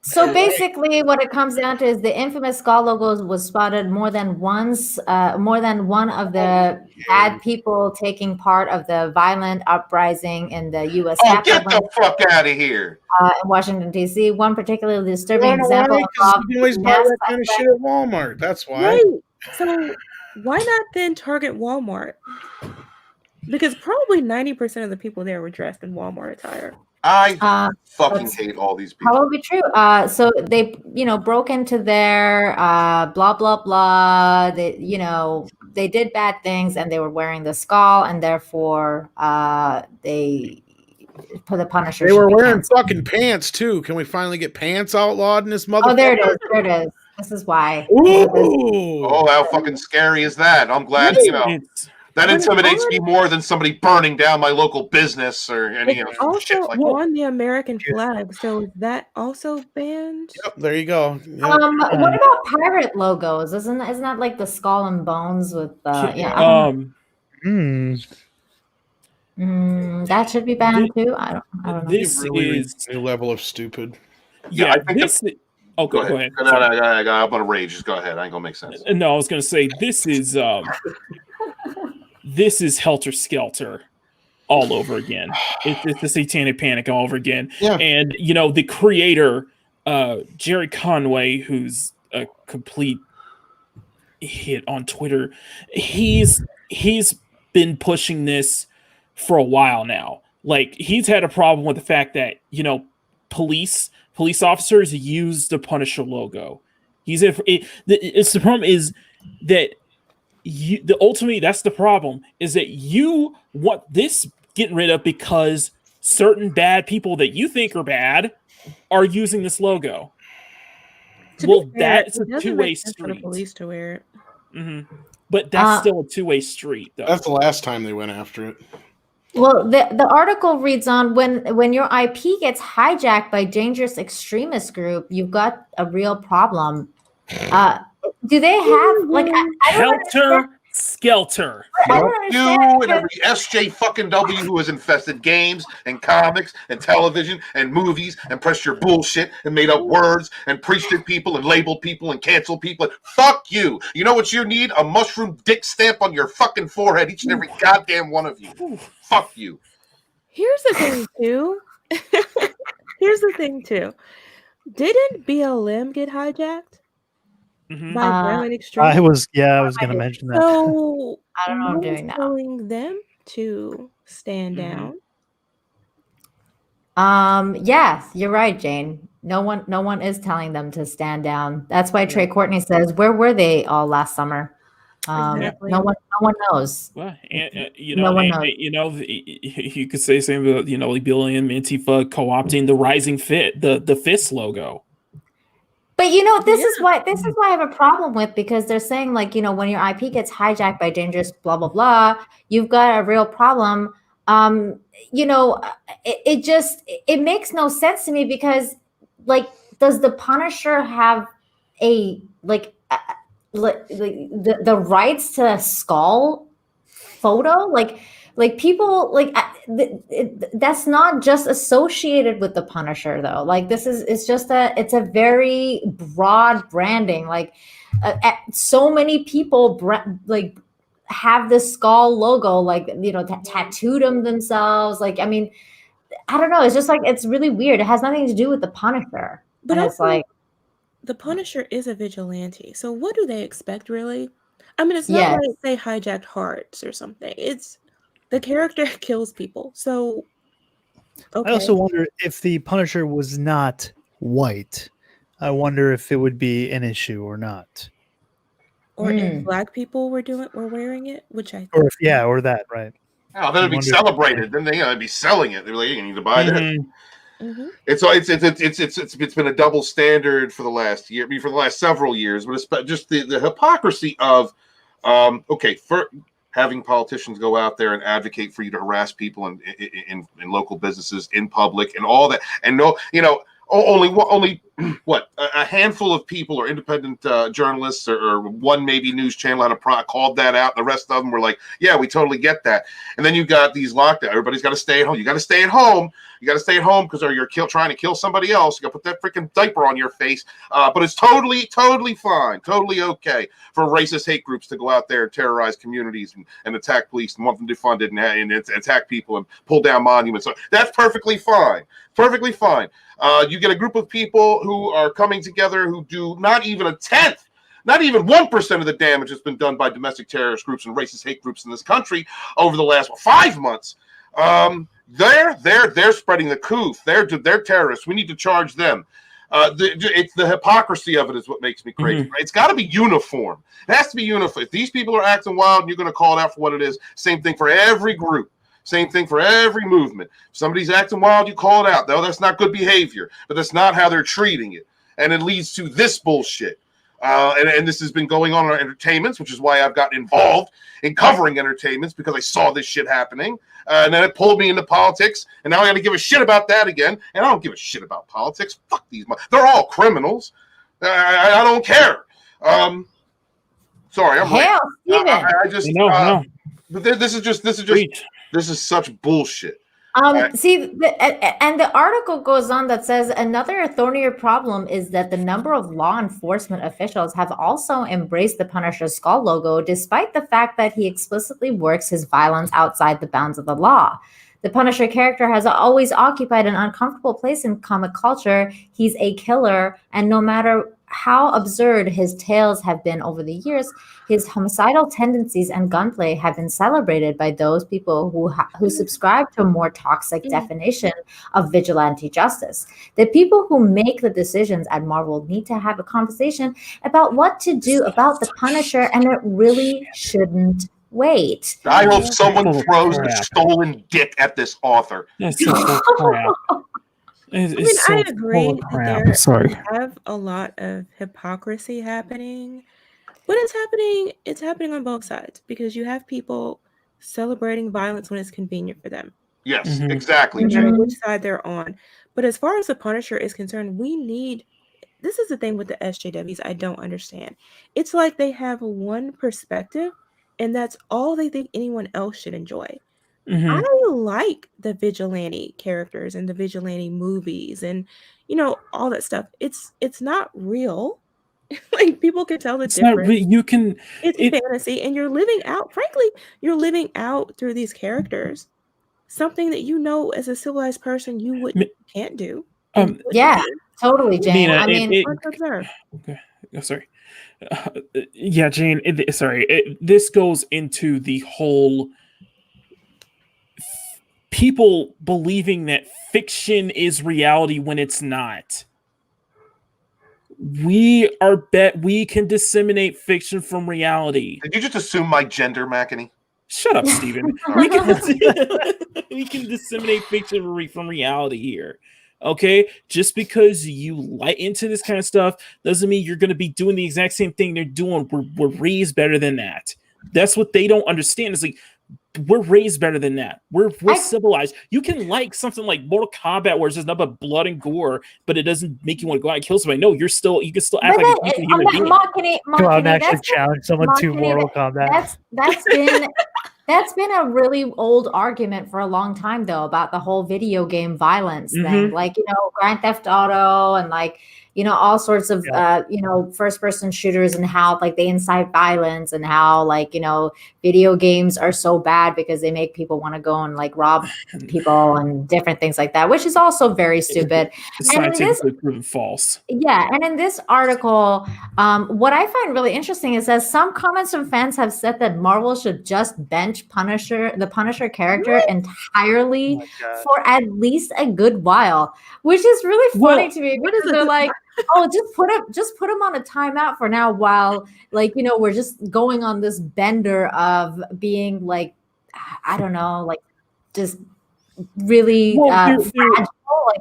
So basically, what it comes down to is the infamous skull logo was spotted more than once. More than one of the bad people taking part of the violent uprising in the U.S. Capitol. Get the fuck out of here! In Washington D.C., one particularly disturbing example of you always buy that kind of shit at Walmart. That's why. Right. So why not then target Walmart? Because probably 90% of the people there were dressed in Walmart attire. I fucking hate all these people. Probably true. So they, broke into their blah blah blah. They, they did bad things, and they were wearing the skull, and therefore they put the Punisher. They were wearing fucking pants too. Can we finally get pants outlawed in this motherfucker? Oh, there it is. There it is. This is why. Ooh. Oh, how fucking scary is that? I'm glad that intimidates me more than somebody burning down my local business or any also shit like that. On the American flag, so is that also banned? Yep, there you go. Yep. What about pirate logos? Isn't that like the skull and bones with that should be banned too? I don't know. This is a level of stupid. Yeah, I think go ahead. No, I'm gonna rage. Just go ahead. I ain't gonna make sense. No, I was gonna say this is this is Helter Skelter all over again. It's the Satanic Panic all over again. Yeah. And the creator, Jerry Conway, who's a complete hit on Twitter, he's been pushing this for a while now. Like, he's had a problem with the fact that police police officers use the Punisher logo. The problem is that ultimately that's the problem, is that you want this getting rid of because certain bad people that you think are bad are using this logo. That's a two-way street for the police to wear it. Mm-hmm. But that's still a two-way street, though. That's the last time they went after it. Well, the article reads on, when your IP gets hijacked by dangerous extremist group, you've got a real problem. Do they have like Helter Skelter? You and every SJ fucking W who has infested games and comics and television and movies and pressed your bullshit and made up words and preached at people and labeled people and canceled people. Fuck you. You know what you need? A mushroom dick stamp on your fucking forehead, each and every goddamn one of you. Fuck you. Here's the thing too. Didn't BLM get hijacked? Mm-hmm. By violent extremists? I was going to mention that. So I don't know what I'm doing now. Telling them to stand down. Yeah, you're right, Jane. No one is telling them to stand down. That's why Trey Courtney says, where were they all last summer? Exactly. No one knows. Well, and, you No know, one knows. you could say something about, like BLM, Antifa co-opting the Rising Fit, the FIST logo. But this is why I have a problem with, because they're saying, like, when your IP gets hijacked by dangerous blah blah blah, you've got a real problem. It makes no sense to me, because, like, does the Punisher have the rights to a skull photo? Like people, like, that's not just associated with the Punisher, though. Like, it's a very broad branding. Like, so many people have the skull logo, like, tattooed them themselves. Like, I mean, I don't know. It's just like, it's really weird. It has nothing to do with the Punisher. But and it's like, the Punisher is a vigilante. So what do they expect, really? I mean, it's not like they hijacked hearts or something. It's the character kills people. So, okay. I also wonder if the Punisher was not white. I wonder if it would be an issue or not. Or if black people were wearing it, which I think. Or that, right? Oh, then it'd be celebrated. Then they'd be selling it. They're like, you need to buy this. Mm-hmm. It's been a double standard for the last year, for the last several years, but it's just the hypocrisy of for having politicians go out there and advocate for you to harass people in local businesses, in public, and all that, and only a handful of people or independent journalists or one maybe news channel called that out. The rest of them were like, yeah, we totally get that. And then you got these lockdowns. Everybody's got to stay at home. You got to stay at home. You got to stay at home because you're trying to kill somebody else. You got to put that freaking diaper on your face. But it's totally fine, totally okay for racist hate groups to go out there and terrorize communities and attack police and want them defunded and attack people and pull down monuments. So that's perfectly fine. Perfectly fine. You get a group of people who are coming together who do not even a tenth, not even 1% of the damage that's been done by domestic terrorist groups and racist hate groups in this country over the last 5 months. They're spreading the coof. They're terrorists. We need to charge them. It's the hypocrisy of it is what makes me crazy. Right? It's got to be uniform. It has to be uniform. If these people are acting wild and you're going to call it out for what it is, same thing for every group. Same thing for every movement. If somebody's acting wild, you call it out. No, that's not good behavior, but that's not how they're treating it. And it leads to this bullshit. And this has been going on in our entertainments, which is why I've gotten involved in covering entertainments, because I saw this shit happening. And then it pulled me into politics. And now I got to give a shit about that again. And I don't give a shit about politics. Fuck these. They're all criminals. I don't care. Sorry, I'm right. I just no. But this is just this is such bullshit. And the article goes on that says another thornier problem is that the number of law enforcement officials have also embraced the Punisher's skull logo, despite the fact that he explicitly works his violence outside the bounds of the law. The Punisher character has always occupied an uncomfortable place in comic culture. He's a killer, and no matter how absurd his tales have been over the years, his homicidal tendencies and gunplay have been celebrated by those people who subscribe to a more toxic definition of vigilante justice. The people who make the decisions at Marvel need to have a conversation about what to do about the Punisher, and it really shouldn't wait. I hope someone Full of throws the crap. stolen dick at this author. That's so full of crap. It's so I agree full of that crap. there Sorry. have a lot of hypocrisy happening, but it's happening on both sides because you have people celebrating violence when it's convenient for them, Yes, Mhm. exactly, no Jay. matter which side they're on. But as far as the Punisher is concerned, this is the thing with the SJWs I don't understand. It's like they have one perspective, and that's all they think anyone else should enjoy. Mhm. I like the vigilante characters and the vigilante movies and all that stuff. It's not real. Like people can tell the It's not difference. you can It's it fantasy, and you're living out. Frankly, you're living out through these characters something that as a civilized person you can't do. And um wouldn't Yeah, do. totally, Jane. Nina, I mean, Hard to observe. okay. Oh, sorry. Yeah, Jane, this goes into the whole people believing that fiction is reality when it's not. We can disseminate fiction from reality. Did you just assume my gender, McEnany? Shut up, Steven. We can disseminate fiction from reality here. Okay? Just because you light into this kind of stuff doesn't mean you're going to be doing the exact same thing they're doing. We're raised better than that. That's what they don't understand. It's like, we're raised better than that. We're civilized. You can like something like Mortal Kombat where it's just nothing but blood and gore, but it doesn't make you want to go out and kill somebody. No, you can still act like a decent human being. Go out and actually challenge someone to Mortal Kombat. That's been a really old argument for a long time, though, about the whole video game violence thing. Like, Grand Theft Auto and all sorts of, first person shooters, and how they incite violence, and how video games are so bad because they make people want to go and rob people and different things like that, which is also very stupid. It's scientifically proven false. Yeah. And in this article, what I find really interesting is that some comments from fans have said that Marvel should just bench the Punisher character entirely for at least a good while, which is really funny to me, because they're like, oh, just put him on a timeout for now while we're just going on this bender of being I don't know, just really fragile.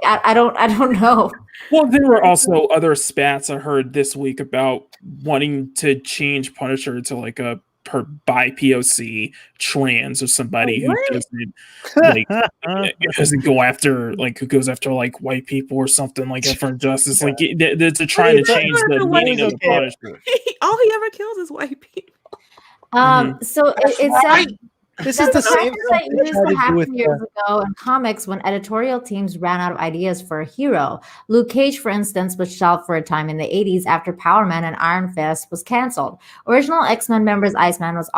I don't know. Well, there were also other spats I heard this week about wanting to change Punisher to per by POC trans or somebody who doesn't go after who goes after white people or something for injustice. They're trying to change the meaning of the Punisher. All he ever kills is white people. So it said this is the same that used to happen years ago in comics when editorial teams ran out of ideas for a hero. Luke Cage, for instance, was shelved for a time in the 80s after Power Man and Iron Fist was canceled. Original X-Men members Iceman was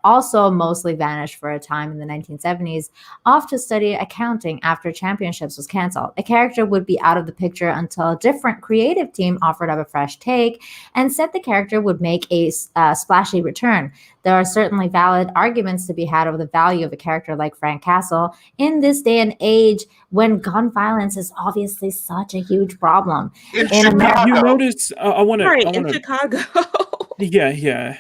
also mostly vanished for a time in the 1970s, off to study accounting after Championships was canceled. A character would be out of the picture until a different creative team offered up a fresh take and said the character would make a splashy return. There are certainly valid arguments to be had over the value of a character like Frank Castle in this day and age when gun violence is obviously such a huge problem. In Chicago. You notice? I want to. In Chicago. Yeah.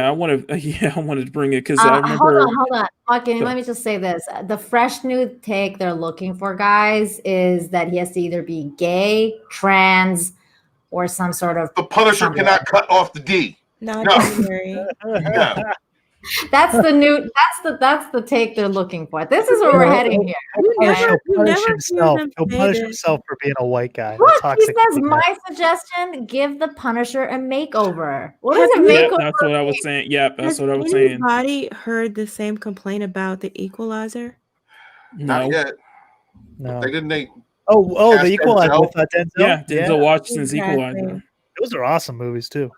I wanted to bring it because I remember. Hold on. Okay, let me just say this: the fresh new take they're looking for, guys, is that he has to either be gay, trans, or some sort of. The Punisher cannot cut off the D. No. No. That's the take they're looking for. This is where we're heading here. He'll punish himself for being a white guy. Look, he says, my suggestion: give the Punisher a makeover. What is a makeover? That's what I was saying. Yeah, that's what I was saying. saying. Anybody heard the same complaint about the Equalizer? Not yet. No. They didn't. The Equalizer with Denzel. Yeah, Denzel Washington's Equalizer. Those are awesome movies too.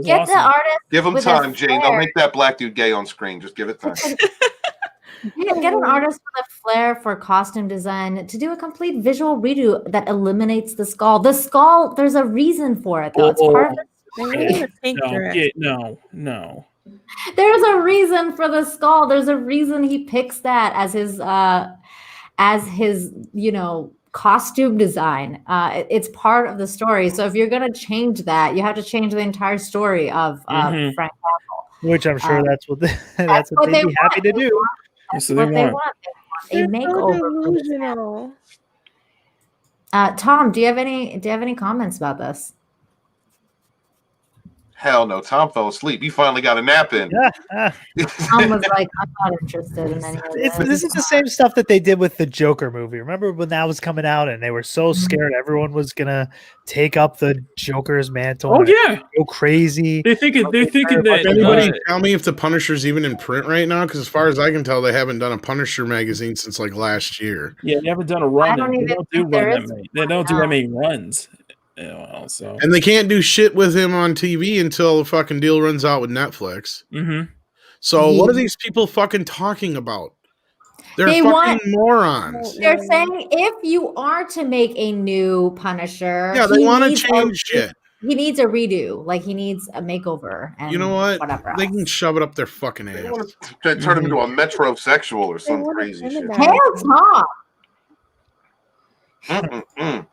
Get the artist. Give him time, Jane. Don't make that black dude gay on screen. Just give it time. Get an artist with a flair for costume design to do a complete visual redo that eliminates the skull. The skull, there's a reason for it, though. It's part of the They story. wear a pink No, dress. no. There's a reason for the skull. There's a reason he picks that as his costume design. It's part of the story. So if you're gonna change that, you have to change the entire story of Frank Castle. Which I'm sure that's what That's what they'd they be happy to do. That's So what they they want. want. They They're want a so makeover. for this man. delusional. Tom, do you have any comments about this? Hell no, Tom fell asleep. He finally got a nap in. Tom was like, I'm not interested in any of this. This is the same stuff that they did with the Joker movie. Remember when that was coming out and they were so Mm-hmm. scared everyone was gonna take up the Joker's mantle? Oh and yeah, go crazy. they're thinking that. Anybody tell me if the Punisher's even in print right now? Because as far as I can tell, they haven't done a Punisher magazine since like last year. Yeah, they haven't done a run. don't They even don't do think there run that is many. They don't do that many runs. So. And they can't do shit with him on TV until the fucking deal runs out with Netflix. Mm-hmm. So what are these people fucking talking about? They're They fucking want- morons. They're saying if you are to make a new Punisher, Yeah, they he want to needs change shit. He needs a redo. Like he needs a makeover. And You know what? Whatever They else. can shove it up their fucking They ass. want to turn him into a metrosexual or some wanna crazy shit. feminize. Hell, Tom. Mm-mm-mm.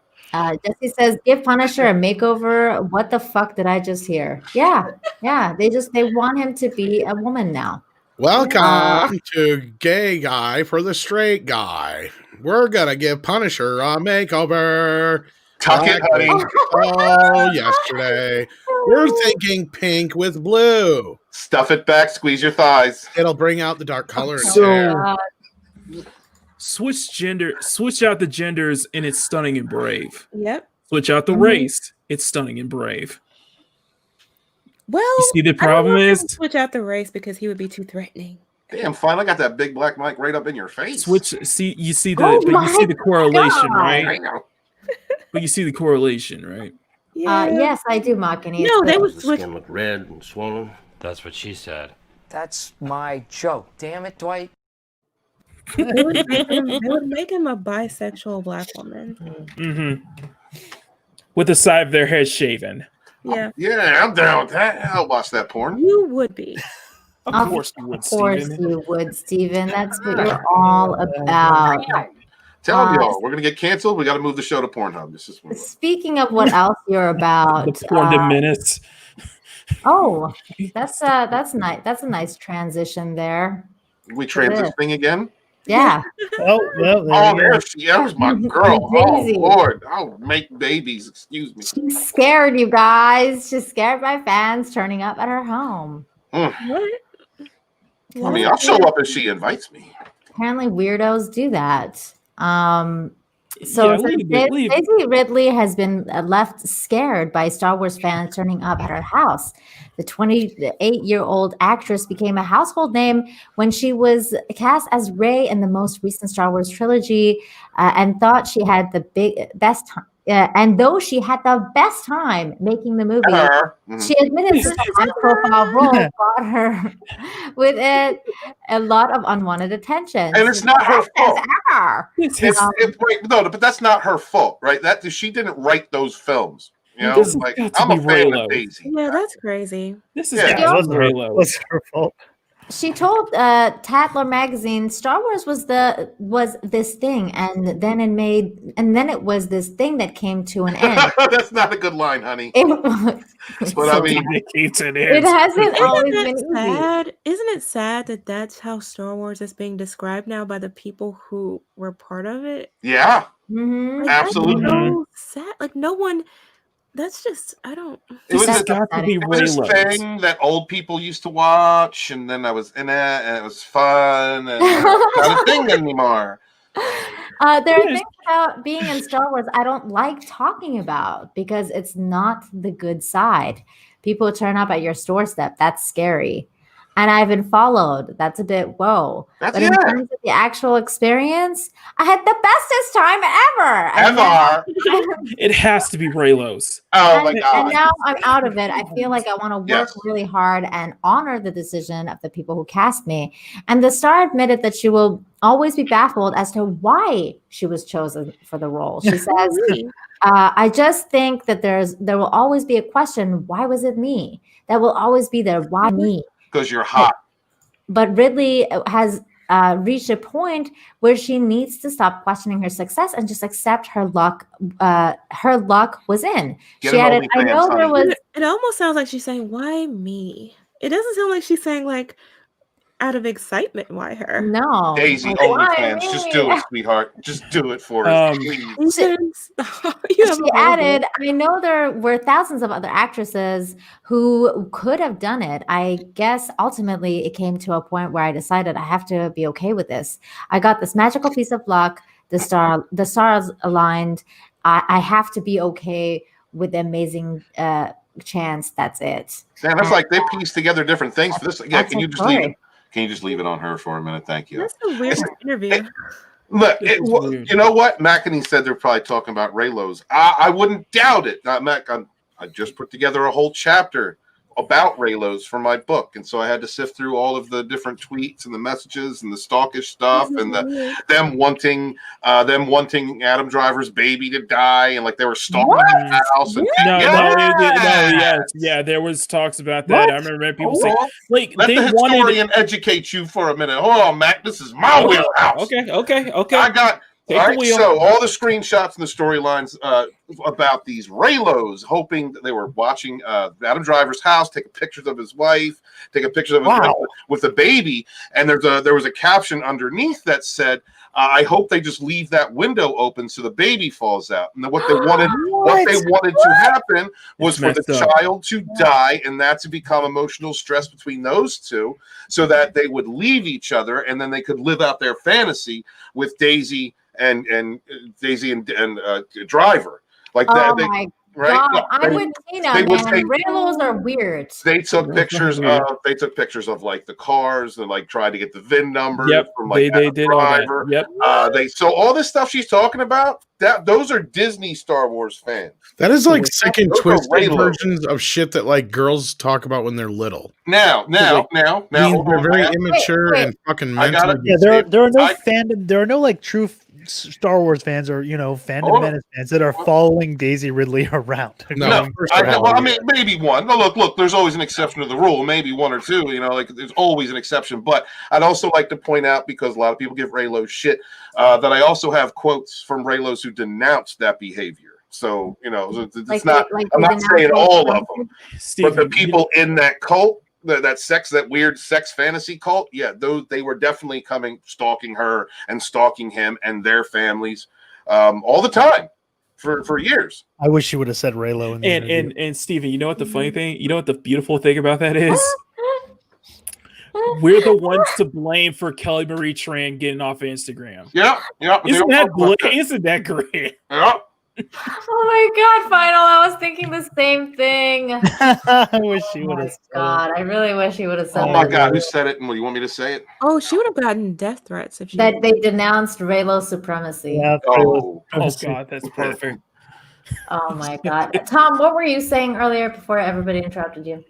Jesse says, give Punisher a makeover. What the fuck did I just hear? Yeah. They want him to be a woman now. Welcome to Gay Guy for the Straight Guy. We're gonna give Punisher a makeover. Tuck it, honey. Oh, yesterday. We're thinking pink with blue. Stuff it back, squeeze your thighs. It'll bring out the dark color. in So- there. Switch out the genders, and it's stunning and brave. Yep. Switch out the race, it's stunning and brave. Well, You see the I don't problem know if I is would switch out the race because he would be too threatening. Damn, finally got that big black mic right up in your face. you see Oh the correlation, God. I right? know. But you see the correlation, right? Yes, I do, Makani. No, they It's would The switch. skin looked red and swollen. That's what she said. That's my joke. Damn it, Dwight. They would make him a bisexual black woman. Mm-hmm. With the side of their head shaven. Yeah, Yeah, I'm down with that. I'll watch that porn. you would be. Of course you would, Of course Steven. you would, Steven. That's what you're all about. Tell y'all, we're gonna get canceled. We got to move the show to Pornhub. This is Speaking of what else you're about, The porn to minutes. oh, that's nice. That's a nice transition there. we transitioning again. Yeah. Oh, well, Oh, there you go. there's my girl. Oh Daisy. Lord, I'll make babies. Excuse me. She's scared, you guys. She's scared by fans turning up at her home. What? I mean, I'll show up if she invites me. Apparently, weirdos do that. So Yeah, Daisy Ridley has been left scared by Star Wars fans turning up at her house. The 28-year-old actress became a household name when she was cast as Rey in the most recent Star Wars trilogy, and thought she had the best time. And though she had the best time making the movie, she admitted such a high-profile role brought her with it a lot of unwanted attention. And it's not her fault. Ever. But that's not her fault, right? That she didn't write those films. You know, This has like got to I'm a be fan Raylo. of Daisy. Yeah, that's crazy. This is Yeah. It wasn't her, Raylo. it wasn't her fault. She told Tatler magazine, "Star Wars was this thing, and then it was this thing that came to an end." That's not a good line, honey. It was. But I mean, It hasn't always been easy. Sad? Isn't it sad that that's how Star Wars is being described now by the people who were part of it? yeah, Mhm. Like, that's absolutely. so sad. Like no one. That's just I don't. It was, This has a, got to be it was this Raylo. thing that old people used to watch, and then I was in it, and it was fun, and it's not a thing anymore. There are things about being in Star Wars I don't like talking about because it's not the good side. People turn up at your doorstep. That's scary. and I've been followed. That's a bit whoa. But in terms of the actual experience, I had the bestest time ever. It has to be Raylos. Oh my God. And now I'm out of it. I feel like I want to work really hard and honor the decision of the people who cast me. And the star admitted that she will always be baffled as to why she was chosen for the role. She says, I just think that there will always be a question, why was it me? That will always be there. Why me? Because you're hot. But Ridley has reached a point where she needs to stop questioning her success and just accept her luck. Her luck was in. She added, I know there was. It almost sounds like she's saying, why me? It doesn't sound like she's saying, like, out of excitement, why her? No. Daisy, OnlyFans, just do it, sweetheart. Just do it for us, please. She added, I know there were thousands of other actresses who could have done it. I guess ultimately it came to a point where I decided I have to be okay with this. I got this magical piece of luck. The stars aligned. I have to be okay with the amazing chance. That's it. Damn, that's like they pieced together different things for this. Yeah, can you just leave it? Can you just leave it on her for a minute? Thank you. That's a weird interview. Look, you know what? McEnany said they're probably talking about Raylos. I wouldn't doubt it. Mac, I just put together a whole chapter about Raylos for my book, and so I had to sift through all of the different tweets and the messages and the stalkish stuff and them wanting Adam Driver's baby to die, and like they were stalking his house. And, there was talks about that. I remember people saying, like, let they the historian educate you for a minute. Hold on, Mac. This is my wheelhouse. Okay. I got. All right, so all the screenshots and the storylines about these Raylos, hoping that they were watching Adam Driver's house, taking pictures of his wife, taking pictures of his wife with the baby, and there was a caption underneath that said, "I hope they just leave that window open so the baby falls out." And what they wanted to happen was for the child to die, and that to become emotional stress between those two, so that they would leave each other, and then they could live out their fantasy with Daisy and Driver, like that. My God, I'm with Tina, man. Raylos are weird. They took pictures of like the cars and like tried to get the VIN numbers from like they did Driver. All that. So all this stuff she's talking about, those are Disney Star Wars fans. That is like sick and twisted versions of shit that like girls talk about when they're little. Now, they're very immature and fucking mental. There are no fandom. There are no like true Star Wars fans or fandom menace fans that are following Daisy Ridley around. I mean, maybe one. No, look. There's always an exception to the rule. Maybe one or two. Like there's always an exception. But I'd also like to point out, because a lot of people give Raylos shit, that I also have quotes from Raylos who denounced that behavior. So it's not. I'm not saying all of them, but the people in that cult. That weird sex fantasy cult, they were definitely stalking her and stalking him and their families all the time for years. I wish you would have said Raylo. And Steven, you know what the funny thing? You know what the beautiful thing about that is? We're the ones to blame for Kelly Marie Tran getting off of Instagram. Yeah. Isn't that great? Yeah. Oh my God, Final. I was thinking the same thing. I wish she would have said God, I really wish she would have said Oh my God, who said it? And you want me to say it? Oh, she would have gotten death threats if she that they denounced Raylo supremacy. Yeah, oh God, that's perfect. Oh my God. Tom, what were you saying earlier before everybody interrupted you?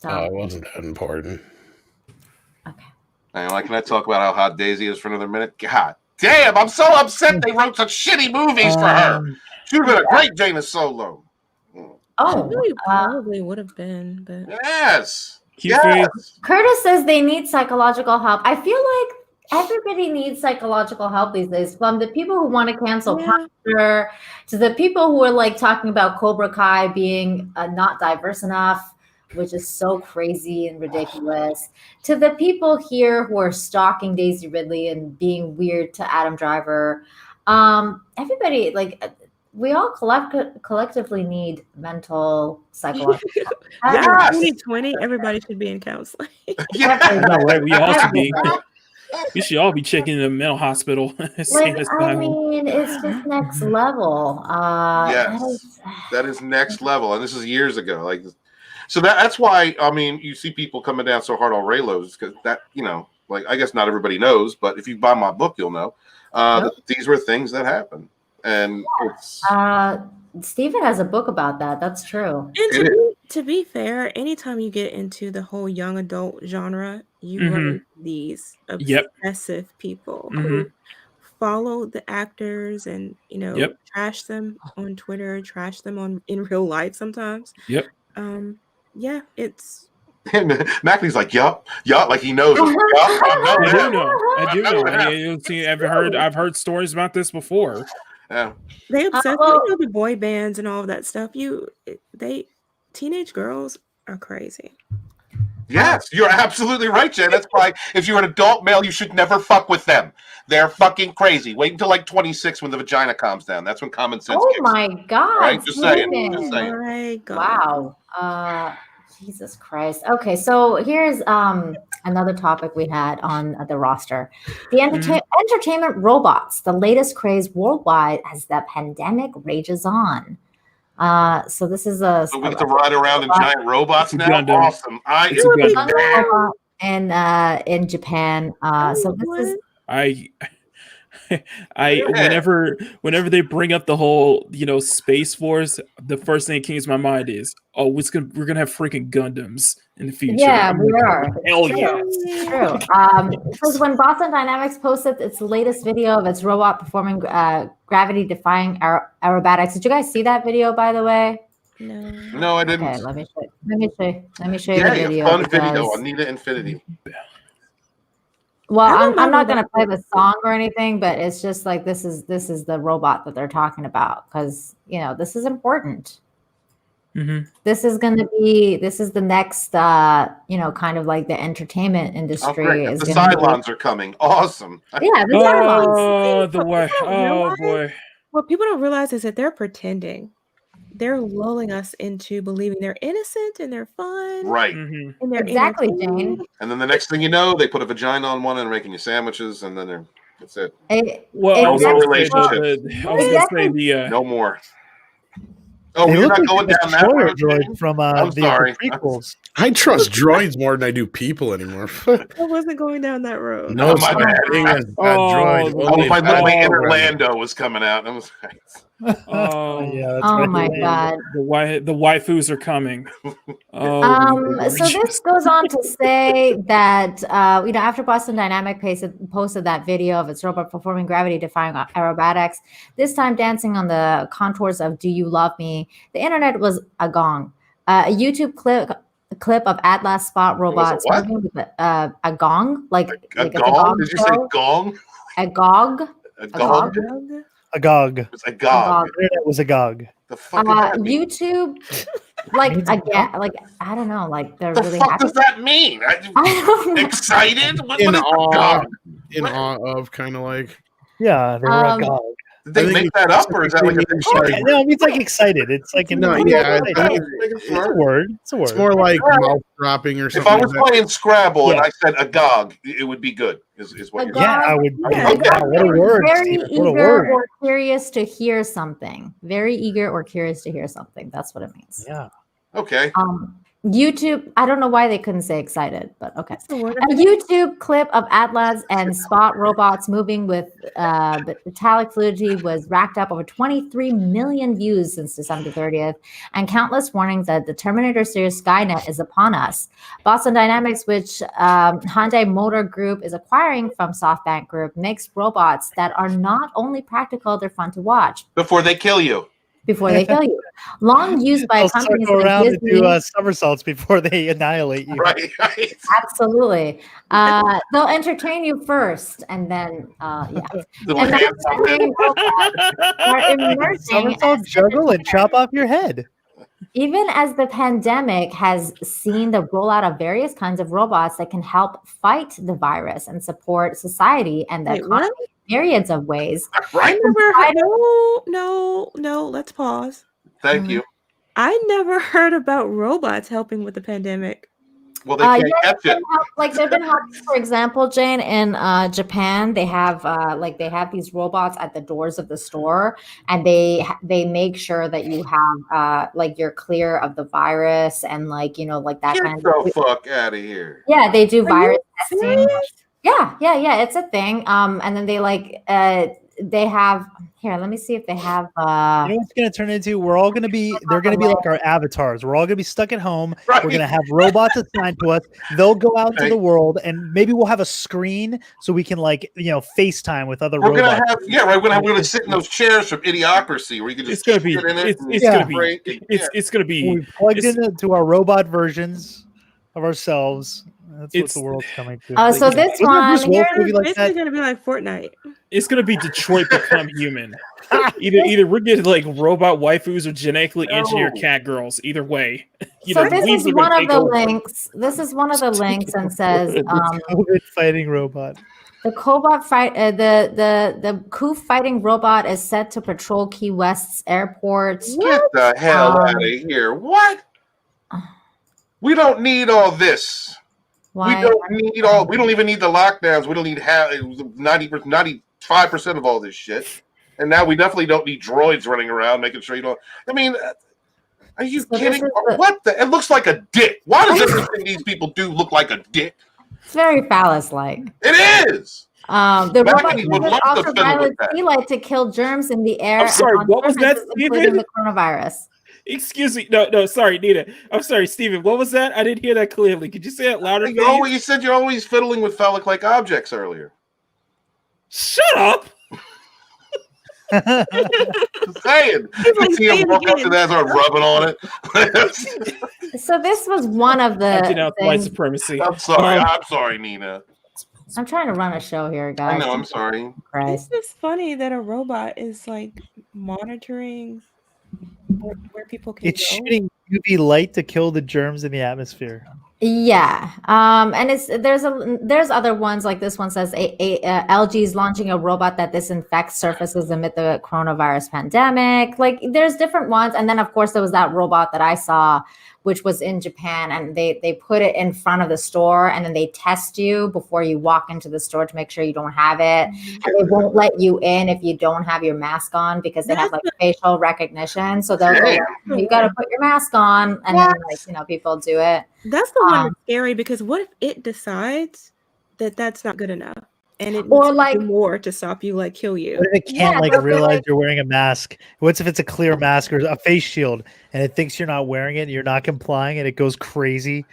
It wasn't that important. Okay. Anyway, can I talk about how hot Daisy is for another minute? God damn, I'm so upset they wrote such shitty movies for her. She would have been a great Jaina Solo. Really probably would have been, but yes. Curtis says they need psychological help. I feel like everybody needs psychological help these days, from the people who want to cancel Punisher to the people who are like talking about Cobra Kai being not diverse enough, which is so crazy and ridiculous, to the people here who are stalking Daisy Ridley and being weird to Adam Driver. Everybody, like, we all collectively need mental psychological help. 2020, everybody should be in counseling. Right? We should all be checking the mental hospital. I mean, it's just next level. Yes, that is next level, and this is years ago. Like, So that's why, I mean, you see people coming down so hard on Raylos because that, like, I guess not everybody knows, but if you buy my book, you'll know that these were things that happened. And it's Stephen has a book about that. That's true. And to be fair, anytime you get into the whole young adult genre, you run into these obsessive people who follow the actors and trash them on Twitter, trash them in real life sometimes. Yeah, it's Mackley's like, yup, like he knows. I do know. I've heard stories about this before. Yeah. They obsess with the boy bands and all of that stuff. Teenage girls are crazy. Yes, you're absolutely right, Jen. That's why if you're an adult male, you should never fuck with them. They're fucking crazy. Wait until like 26 when the vagina calms down. That's when common sense kicks in. Oh my God. Right? Just saying. My God. Wow. Jesus Christ. Okay, so here's another topic we had on the roster. The entertainment robots, the latest craze worldwide as the pandemic rages on. So this is So we get to ride around in giant robots now? Awesome. In Japan. So this is whenever they bring up the whole Space Force, the first thing that came to my mind is we're gonna have freaking Gundams in the future. Yeah, we are. Hell yeah. True. Because when Boston Dynamics posted its latest video of its robot performing gravity-defying aerobatics, did you guys see that video? By the way, no, I didn't. Okay, let me show you the video. Fun video, Anita Infinity. Well, I'm not going to play the song or anything, but it's just like this is the robot that they're talking about because this is important. This is the next kind of like the entertainment industry. The Cylons are coming. Awesome. Yeah, the Cylons. Boy. What people don't realize is that they're pretending. They're lulling us into believing they're innocent and they're fun. Right. And they're exactly, Jane. And then the next thing you know, they put a vagina on one and are making you sandwiches, and then that's it. No relationship. I was going to say no more. Oh, you're not going down that road droid from the prequels. I trust droids more than I do people anymore. I wasn't going down that road. No, my bad. Droid. My inner Lando was coming out. I was like, yeah. Oh my God. The waifus are coming. So this goes on to say that after Boston Dynamic posted that video of its robot performing gravity-defying aerobatics, this time dancing on the contours of "Do You Love Me," the internet was agong. A YouTube clip of Atlas Spot robots moving with a gong, like a gong. Did you say gong? Agog. Agog. It's agog. It was agog. The fuck YouTube, I don't know, like they're really fuck happy. does that mean? I don't know. Excited? In awe of, kind of like. Yeah, they were agog. Did they make that up, or is that like a dictionary? No, it's like excited. It's like it's a word. It's a word. It's more like mouth dropping or something. If I was playing Scrabble and I said agog, it would be good. Is what you're saying? Yeah, I would. Yeah. What a word! Very What a eager or curious to hear something. Very eager or curious to hear something. That's what it means. Yeah. Okay. YouTube, I don't know why they couldn't say excited, but okay. A YouTube clip of Atlas and Spot robots moving with metallic fluidity was racked up over 23 million views since December 30th, and countless warnings that the Terminator series Skynet is upon us. Boston Dynamics, which Hyundai Motor Group is acquiring from SoftBank Group, makes robots that are not only practical, they're fun to watch. Before they kill you. Long used by companies like around Disney. And do somersaults before they annihilate you. Right. Absolutely. They'll entertain you first, and then Somersault, juggle, and chop off your head. Even as the pandemic has seen the rollout of various kinds of robots that can help fight the virus and support society and the economy in myriads of ways. Right? No, let's pause. Thank you. I never heard about robots helping with the pandemic. Well, they can't catch it. Like there've been help, for example, Jane, in Japan, they have these robots at the doors of the store, and they make sure that you have like you're clear of the virus and like like that Get kind the of. fuck out of here. Yeah, they do virus testing. serious? Yeah, it's a thing. And then they have here. Let me see if they have. You know what's going to turn into? They're going to be like our avatars. We're all going to be stuck at home. Right. We're going to have robots assigned to us. They'll go out to the world, and maybe we'll have a screen so we can FaceTime with other We're robots. gonna have we're gonna sit in those chairs from Idiocracy where you can just It's gonna be. sit in it. It's gonna be. We plugged into our robot versions of ourselves. That's what the world's coming to. So this Wasn't there one Bruce Willis here, movie like It's that? gonna be like Fortnite. It's gonna be Detroit Become Human. Either we're getting like robot waifus or genetically engineered cat girls. Either way, so this weaves is are one gonna of take the over. links. This is one of the links and says COVID fighting robot. the Cobot fight. The Koof fighting robot is set to patrol Key West's airports. Get the hell out of here! What? We don't need all this. Why? We don't need all. We don't even need the lockdowns. We don't need 95% of all this shit. And now we definitely don't need droids running around making sure you don't. I mean, are you kidding? What the? It looks like a dick. Why does everything these people do look like a dick? It's very phallus-like. It is. The robot Maggie would uses love to fiddle ultraviolet with that. sea light to kill germs in the air. I'm sorry, and on what was that, surfaces, including Steven? the coronavirus. Excuse me. No, sorry, Nina. I'm sorry, Steven. What was that? I didn't hear that clearly. Could you say it louder? You said you're always fiddling with phallic-like objects earlier. Shut up. Just saying. You see him walk up to that and start rubbing on it. So this was one of the I denounce white things. supremacy. I'm sorry, Nina. I'm trying to run a show here, guys. I know, I'm sorry. Christ. It's just funny that a robot is like monitoring where people can It's go. shooting UV light to kill the germs in the atmosphere. Yeah, and there's other ones like this one says LG is launching a robot that disinfects surfaces amid the coronavirus pandemic. Like there's different ones, and then of course there was that robot that I saw, which was in Japan, and they put it in front of the store, and then they test you before you walk into the store to make sure you don't have it, and they won't let you in if you don't have your mask on because they have like facial recognition. So they'll go, you got to put your mask on, and then people do it. That's the one that's scary because what if it decides that that's not good enough and it Or needs to do more to stop you, like kill you? What if it can't realize you're wearing a mask? What's if it's a clear mask or a face shield and it thinks you're not wearing it and you're not complying and it goes crazy?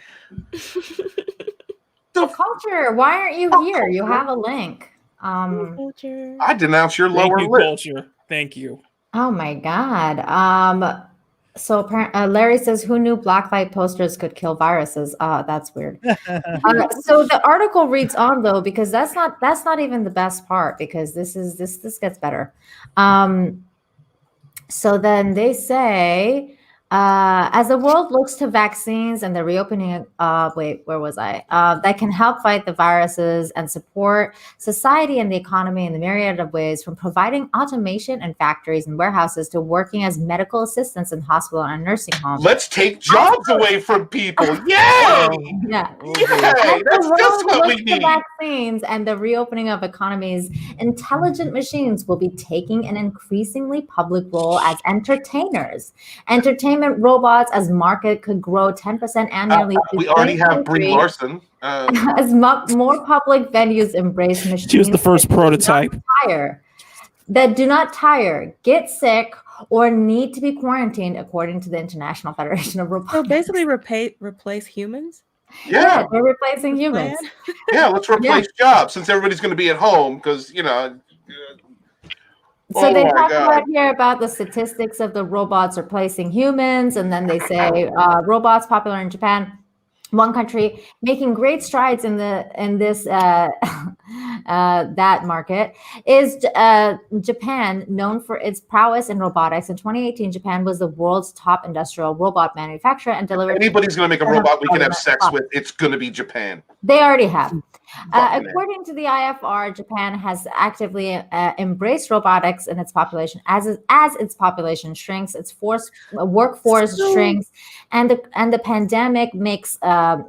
Culture, why aren't you here? You have a link. I denounce your Thank lower you, lip. culture. Thank you. Oh my God. So Larry says, who knew blacklight posters could kill viruses? That's weird. So the article reads on though, because that's not even the best part, because this gets better. So then they say, as the world looks to vaccines and the reopening, that can help fight the viruses and support society and the economy in the myriad of ways, from providing automation in factories and warehouses to working as medical assistants in hospital and nursing homes. Let's take jobs away from people. Yay! Yeah. Yay! That's just what we need. Vaccines and the reopening of economies, intelligent machines will be taking an increasingly public role as entertainers. Entertainment robots as market could grow 10% annually. We already have Brie Larson. As more public venues embrace machines. She was the first prototype. That do not tire, get sick, or need to be quarantined, according to the International Federation of Robotics. So basically replace humans? Yeah, they're replacing humans. Yeah, let's replace jobs since everybody's going to be at home because, So they talk about here about the statistics of the robots replacing humans, and then they say robots popular in Japan, one country making great strides in this that market is Japan, known for its prowess in robotics. In 2018, Japan was the world's top industrial robot manufacturer and delivered. Anybody's going to make a robot we can have sex with. It's going to be Japan. They already have. Fucking A. According to the IFR, Japan has actively embraced robotics in its population. As its population shrinks, its workforce shrinks, and the pandemic makes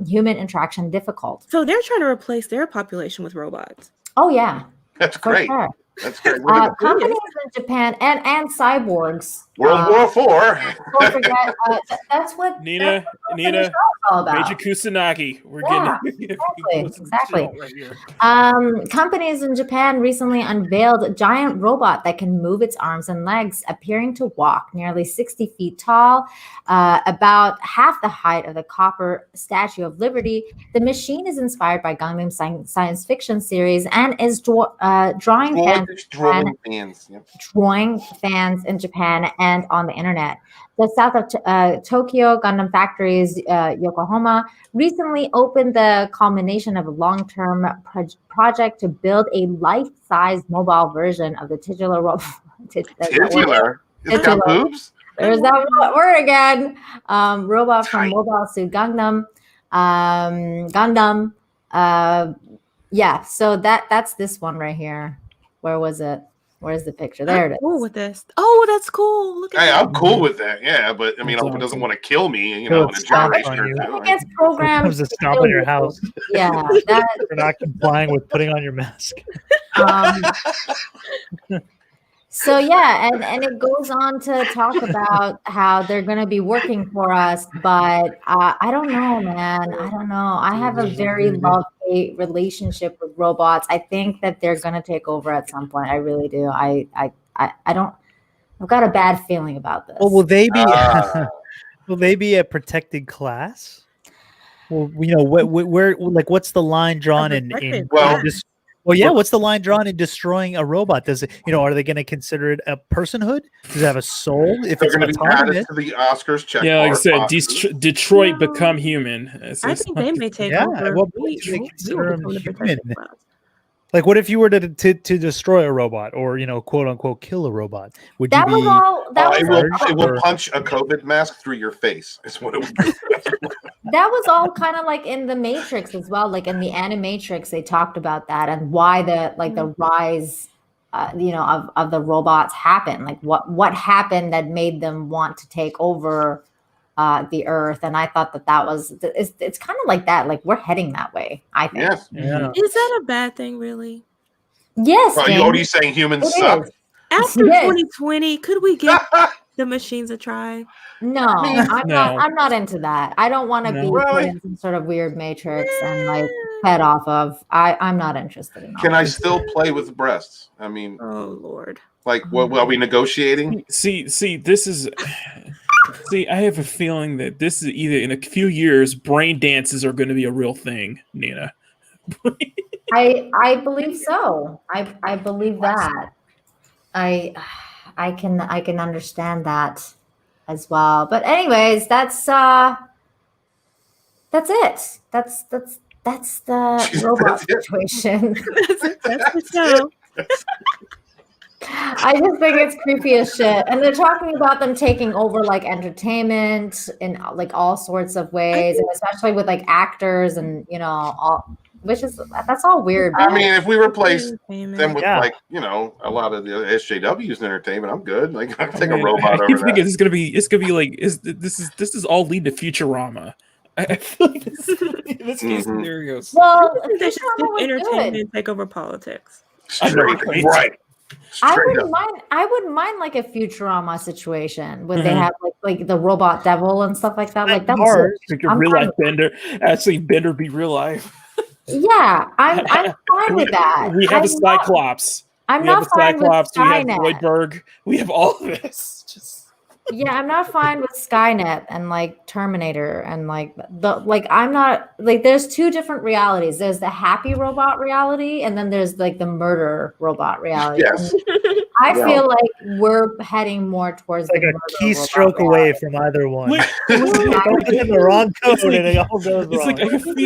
human interaction difficult. So they're trying to replace their population with robots. Oh yeah, That's for great. sure. That's great. Look at Companies in Japan and cyborgs. World War IV. Don't forget, that's what Nina, is all about. Major Kusanagi. We're Yeah, getting exactly. right here. Companies in Japan recently unveiled a giant robot that can move its arms and legs, appearing to walk nearly 60 feet tall, about half the height of the copper Statue of Liberty. The machine is inspired by Gundam science fiction series and is drawing fans in Japan and on the internet. The south of Tokyo Gundam Factories, Yokohama, recently opened the culmination of a long-term project to build a life-size mobile version of the titular robot. Titular? It's got boobs? There's that word again. Robot from Mobile Suit Gundam. Yeah, so that's this one right here. Where was it? Where's the picture? There it is. Cool with this. Oh, that's cool. Look at Hey, that. I'm cool with that. Yeah, but I mean, I hope it doesn't want to kill me, in a generation or two. It gets programmed to stop in your house. Yeah, You're not complying with putting on your mask. So yeah, and it goes on to talk about how they're going to be working for us, but I don't know, man. I don't know. I have a very love-hate relationship with robots. I think that they're going to take over at some point. I really do. I don't. I've got a bad feeling about this. Well, will they be? Will they be a protected class? Well, where like, what's the line drawn in just? Well, yeah. What's the line drawn in destroying a robot? Does it, are they going to consider it a personhood? Does it have a soul? If They're it's going to be added to the Oscars check. Yeah, like I said, Detroit become human. I think they may take over. What would they consider them human? Like, what if you were to destroy a robot, or quote unquote kill a robot? Would that you was be? all. It will punch a COVID mask through your face. Is what it would do. That was all kind of like in the Matrix as well. Like in the Animatrix, they talked about that and why the rise, of the robots happened. Like what happened that made them want to take over the Earth. And I thought that was it's kind of like that. Like we're heading that way. I think. Yes. Yeah. Is that a bad thing, really? Yes. Are you already saying humans suck? After 2020, could we get the machines a try? No, I'm not into that. I don't want to be put in some sort of weird matrix and like fed off of. I'm not interested in that. Can I still play with breasts? I mean, oh Lord. Like, what are we negotiating? See, this is. See, I have a feeling that this is either in a few years, brain dances are going to be a real thing, Nina. I believe so. I believe that. I can understand that as well. But anyways, that's it. That's the robot situation. That's the show. I just think it's creepy as shit. And they're talking about them taking over like entertainment in like all sorts of ways, and especially with like actors and that's all weird. I mean, if we replace them with like, a lot of the SJWs in entertainment, I'm good. Like I'll take a robot over that. It's gonna be like this is all lead to Futurama. I feel like this case scenarios. Well, they should skip entertainment and take over politics. Right. I wouldn't mind like a Futurama situation where they have like the robot devil and stuff like that. Like that's like a real life Bender. Actually, Bender be real life. Yeah, I'm fine with that. We have a Cyclops. I'm not fine with Skynet. We have Voidberg. We have all of this. Yeah, I'm not fine with Skynet and like Terminator and I'm not like there's two different realities. There's the happy robot reality and then there's like the murder robot reality. Yes. I feel like we're heading more towards like a keystroke away from either one. Don't put in the wrong code and it all goes wrong. It's like I feel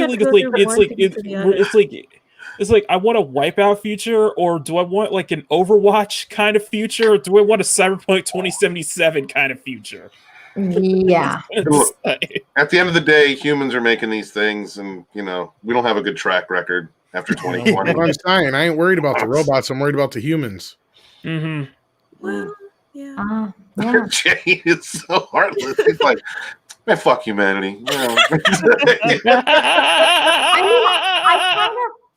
like it's like I want a Wipeout future, or do I want like an Overwatch kind of future, or do I want a Cyberpunk 2077 kind of future? Yeah. Look, at the end of the day, humans are making these things, and we don't have a good track record after 2020. I'm saying I ain't worried about the robots. I'm worried about the humans. Mm-hmm. Well, yeah. Yeah. Jay is so heartless. He's like, man, fuck humanity.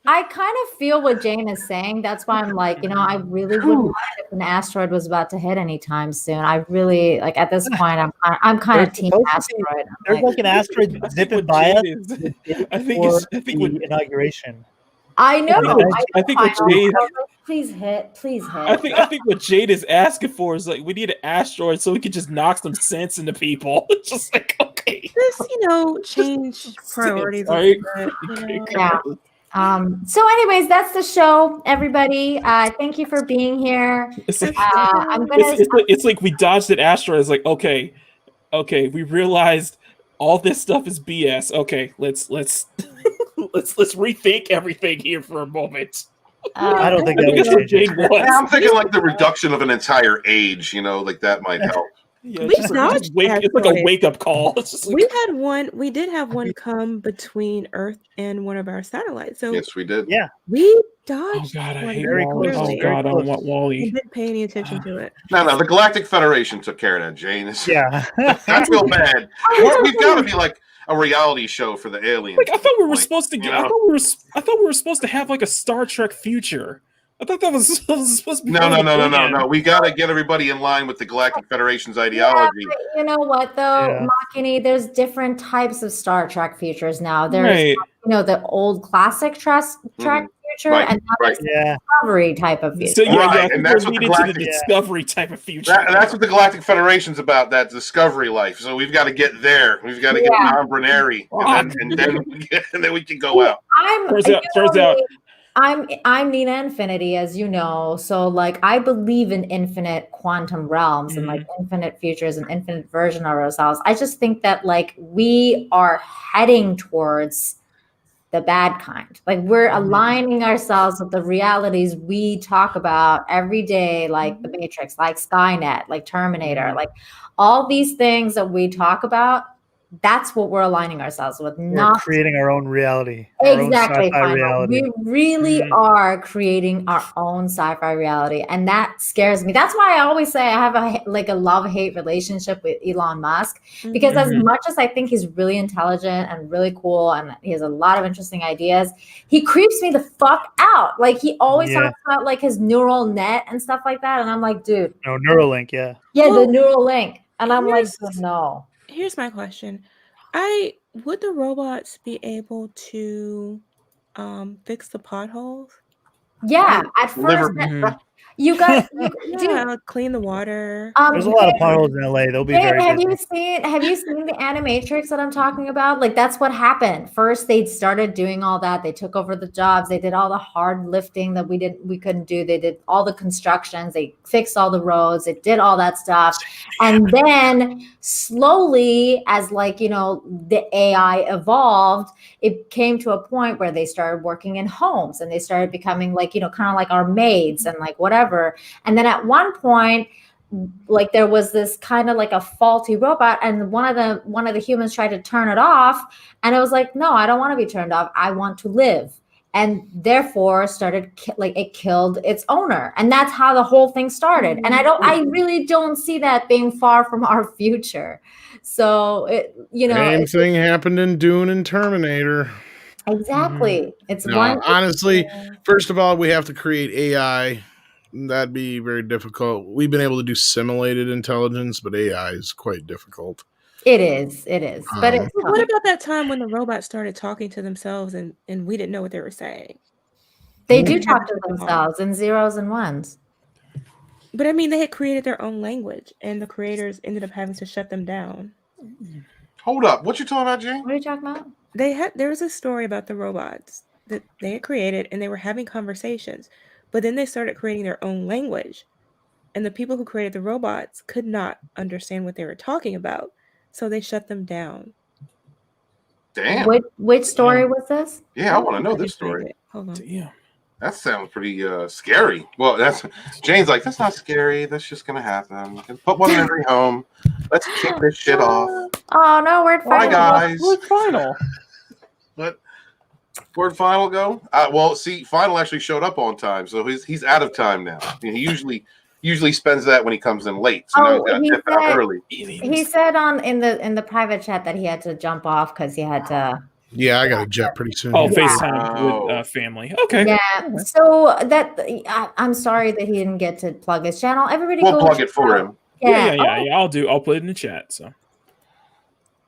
I kind of feel what Jane is saying. That's why I'm like, I really wouldn't mind if an asteroid was about to hit anytime soon. I really like at this point. I'm kind of team asteroid. There's like an asteroid zipping by us. I think the inauguration. I know. I think what Jade. Please hit. I think what Jade is asking for is like we need an asteroid so we can just knock some sense into people. It's just like okay, just change priorities. Right? Yeah. So anyways, that's the show, everybody. Thank you for being here. It's like we dodged an asteroid. It's like, okay, we realized all this stuff is BS. Okay, let's rethink everything here for a moment. I don't think that's what Jane was. I'm thinking like the reduction of an entire age, like that might help. Yeah, it's like a wake-up call. It's just like, we did have one come between Earth and one of our satellites. So yes, we did. Yeah. We dodged. Oh God, I hate very Wally. close. Oh God, I don't want Wally. And didn't pay any attention to it. No, the Galactic Federation took care of that, Jane. Yeah. I feel bad. We've got to be like a reality show for the aliens. Like I thought we were supposed to get. I thought we were supposed to have like a Star Trek future. I thought that was supposed to be. No. We got to get everybody in line with the Galactic Federation's ideology. Yeah, you know what, though, Makini, there's different types of Star Trek futures now. There's, the old classic Trek future, and now there's the Discovery type of future. So, and that's what the Discovery type of future. That's what the Galactic Federation's about, that Discovery life. So we've got to get there. We've got to get non-binary, and then we can go out. Turns out. I'm Nina Infinity, as you know. So like I believe in infinite quantum realms and like infinite futures and infinite version of ourselves. I just think that like we are heading towards the bad kind. Like we're aligning ourselves with the realities we talk about every day, like the Matrix, like Skynet, like Terminator, like all these things that we talk about. That's what we're aligning ourselves with. We're creating our own reality. Exactly. Our own sci-fi reality. We really are creating our own sci-fi reality. And that scares me. That's why I always say I have a love-hate relationship with Elon Musk. Because as much as I think he's really intelligent and really cool and he has a lot of interesting ideas, he creeps me the fuck out. Like he always talks about like his neural net and stuff like that. And I'm like, dude. No, Neuralink, yeah. Yeah, the neural link. And I'm like, no. Here's my question. Would the robots be able to fix the potholes? Yeah, at first you got clean the water. There's a lot of potholes in LA. They'll be very have you seen the Animatrix that I'm talking about? Like that's what happened. First they started doing all that. They took over the jobs. They did all the hard lifting that we couldn't do. They did all the constructions. They fixed all the roads. They did all that stuff. And then slowly as the AI evolved, it came to a point where they started working in homes and they started becoming kind of like our maids and like whatever. And then at one point, like there was this kind of like a faulty robot, and one of the humans tried to turn it off, and it was like, no, I don't want to be turned off. I want to live, and therefore it killed its owner, and that's how the whole thing started. And I really don't see that being far from our future. So same thing happened in Dune and Terminator. Exactly. It's honestly, first of all, we have to create AI. That'd be very difficult. We've been able to do simulated intelligence, but AI is quite difficult. It is. But what about that time when the robots started talking to themselves and we didn't know what they were saying? They do talk to themselves in zeros and ones. But I mean, they had created their own language, and the creators ended up having to shut them down. Hold up. What you talking about, Jane? What are you talking about? There was a story about the robots that they had created, and they were having conversations. But then they started creating their own language. And the people who created the robots could not understand what they were talking about. So they shut them down. Damn. Which story was this? Yeah, I want to know this story. Hold on. Damn. That sounds pretty scary. Well, Jane's like, that's not scary. That's just going to happen. You can put one in every home. Let's kick this shit off. Oh no, where'd Bye, Final guys. Where'd Final? Where'd Final go? Well, see, Final actually showed up on time, so he's out of time now. He usually spends that when he comes in late. So now he's got to dip out early. He said in the private chat that he had to jump off because he had to. Yeah, I got a jet pretty soon. Oh, FaceTime with family. Okay. Yeah. So I'm sorry that he didn't get to plug his channel. Everybody, We'll go plug it for him. Yeah. I'll put it in the chat. So.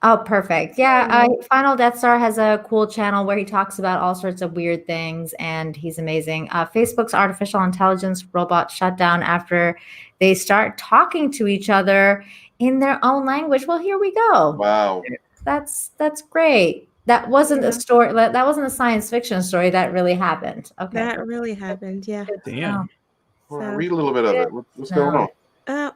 Oh, perfect. Yeah, Final Death Star has a cool channel where he talks about all sorts of weird things, and he's amazing. Facebook's artificial intelligence robot shut down after they start talking to each other in their own language. Well, here we go. Wow. That's great. That wasn't a story. That wasn't a science fiction story. That really happened. Okay. That really happened. Yeah. Damn. Well, read a little bit of it. What's going on?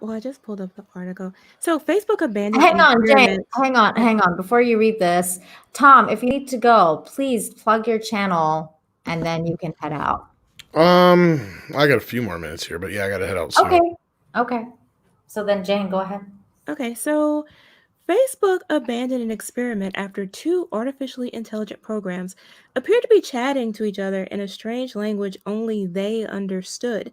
Well, I just pulled up the article. So Facebook abandoned. Hang on, Jane. Hang on. Before you read this, Tom, if you need to go, please plug your channel, and then you can head out. I got a few more minutes here, but yeah, I got to head out soon. Okay. So then, Jane, go ahead. Okay, so Facebook abandoned an experiment after 2 artificially intelligent programs appeared to be chatting to each other in a strange language only they understood.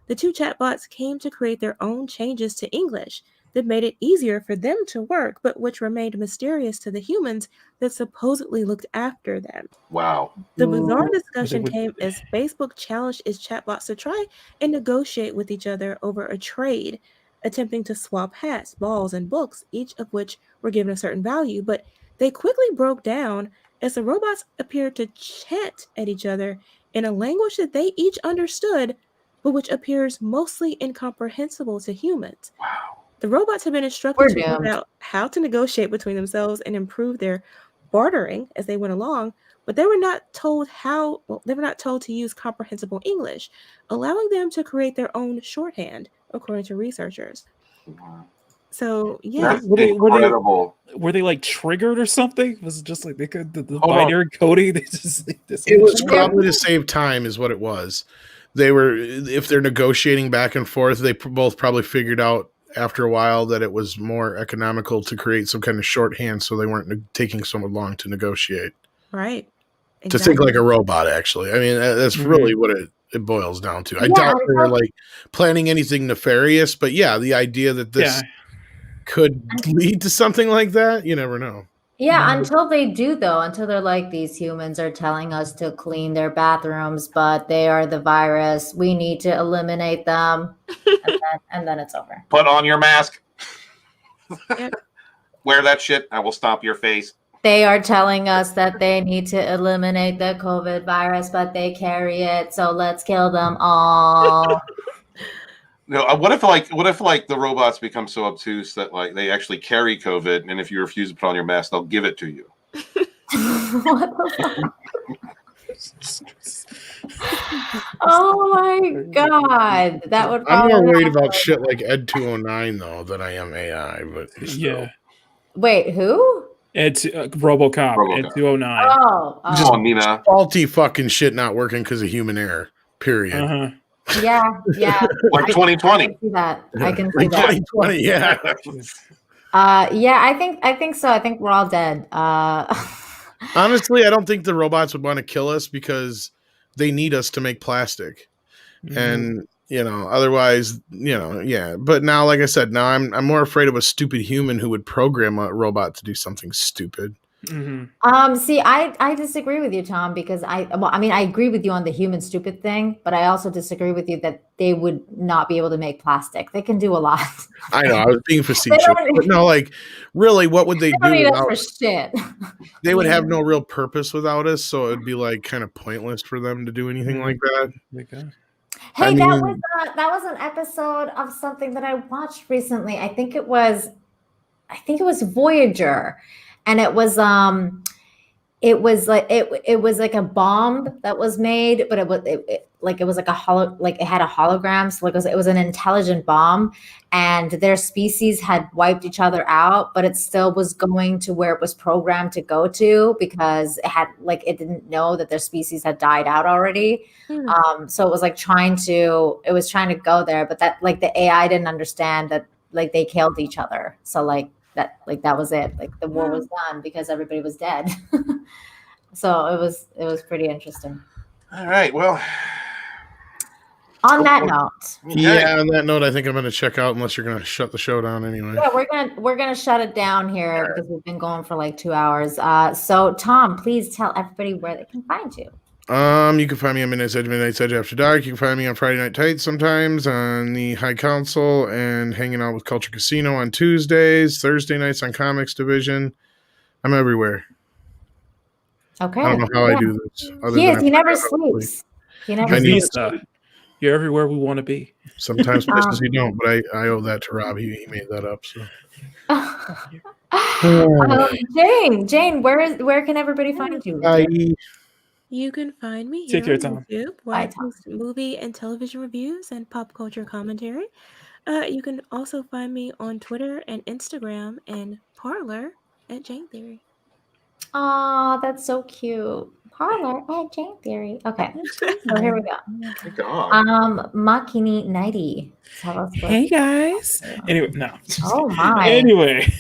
The 2 chatbots came to create their own changes to English that made it easier for them to work, but which remained mysterious to the humans that supposedly looked after them. Wow. The bizarre discussion came as Facebook challenged its chatbots to try and negotiate with each other over a trade, attempting to swap hats, balls, and books, each of which were given a certain value, but they quickly broke down as the robots appeared to chant at each other in a language that they each understood, but which appears mostly incomprehensible to humans. Wow. The robots have been instructed to work out how to negotiate between themselves and improve their bartering as they went along, but they were not told to use comprehensible English, allowing them to create their own shorthand, according to researchers. Wow. So yeah, That's incredible. Were they like triggered or something? Was it just like they could the binary coding? They just it was probably to save time, is what it was. They were, if they're negotiating back and forth, they both probably figured out after a while that it was more economical to create some kind of shorthand, so they weren't taking so long to negotiate. Right. Exactly. To think like a robot, actually. I mean, that's really what it boils down to. I doubt they were like planning anything nefarious, but yeah, the idea that this could lead to something like that, you never know. Yeah, until they do, though, until they're like, these humans are telling us to clean their bathrooms, but they are the virus. We need to eliminate them. and then it's over. Put on your mask. Wear that shit. I will stomp your face. They are telling us that they need to eliminate the COVID virus, but they carry it. So let's kill them all. No, what if the robots become so obtuse that like they actually carry COVID, and if you refuse to put on your mask, they'll give it to you? What the fuck? Oh my god, that would. I'm more worried about shit like Ed 209 though than I am AI. But yeah. Wait, who? It's RoboCop. Ed 209. Oh, just Nina. Faulty fucking shit not working because of human error. Period. Yeah. Like 2020. I can see that. I can see that. 2020, yeah. I think so. I think we're all dead. Honestly, I don't think the robots would want to kill us because they need us to make plastic. And otherwise, but now, like I said, now I'm more afraid of a stupid human who would program a robot to do something stupid. See, I disagree with you, Tom, because I agree with you on the human stupid thing, but I also disagree with you that they would not be able to make plastic. They can do a lot. I know, I was being facetious, but no, like, really, what would they do without shit? They would have no real purpose without us, so it'd be like kind of pointless for them to do anything like that. Hey, that was an episode of something that I watched recently. I think it was Voyager. And it was like a bomb that was made, but it was like it had a hologram. So it was an intelligent bomb, and their species had wiped each other out, but it still was going to where it was programmed to go to because it didn't know that their species had died out already. So it was trying to go there, but that the AI didn't understand that like they killed each other. So like that was it. Like the war was done because everybody was dead. So it was pretty interesting. All right. Well, on that note. Okay. Yeah, on that note, I think I'm going to check out unless you're going to shut the show down anyway. Yeah, we're gonna shut it down here because we've been going for like 2 hours. So Tom, please tell everybody where they can find you. You can find me on Midnight's Edge After Dark. You can find me on Friday Night Tights sometimes, on the High Council, and hanging out with Culture Casino on Tuesdays, Thursday nights on Comics Division. I'm everywhere. Okay. I don't know how I do this. He never sleeps. He never sleeps. You're everywhere we want to be. Sometimes places you don't, but I owe that to Rob. He made that up. So. Jane, where can everybody find you? You can find me Take here care, on Tom. YouTube, where I post movie and television reviews and pop culture commentary. You can also find me on Twitter and Instagram and Parler at Jane Theory. Oh, that's so cute. Parler at Jane Theory. Okay, so here we go. Makini 90. Tell us. Hey guys. Anyway, no. Oh my. Anyway.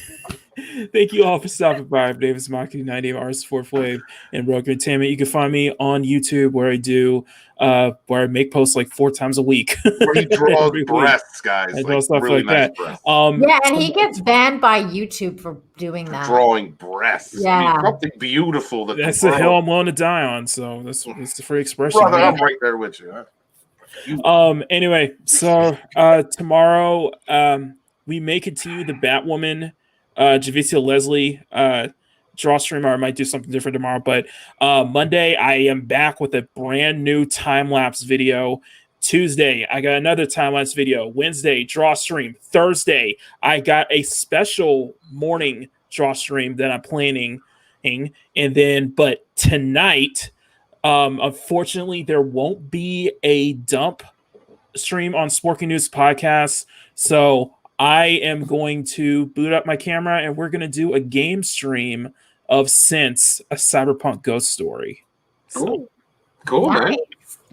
Thank you all for stopping by. I'm Davis Maki, 90 Artist for Flave and Rogue Entertainment. You can find me on YouTube where I make posts like 4 times a week. Where he draws breasts, guys. I draw stuff really like nice that. Yeah, and he gets banned by YouTube for doing that. Drawing breasts. Yeah. I mean, something beautiful. That's the hill I'm willing to die on. So that's the free expression. Brother, I'm right there with you. Anyway, so tomorrow we may continue the Batwoman Javicia Leslie draw stream, or I might do something different tomorrow. But Monday, I am back with a brand new time-lapse video. Tuesday, I got another time-lapse video. Wednesday, draw stream. Thursday, I got a special morning draw stream that I'm planning. And then, but tonight, unfortunately, there won't be a dump stream on Sporking News Podcast. So I am going to boot up my camera and we're going to do a game stream of Sense, a cyberpunk ghost story. So, cool,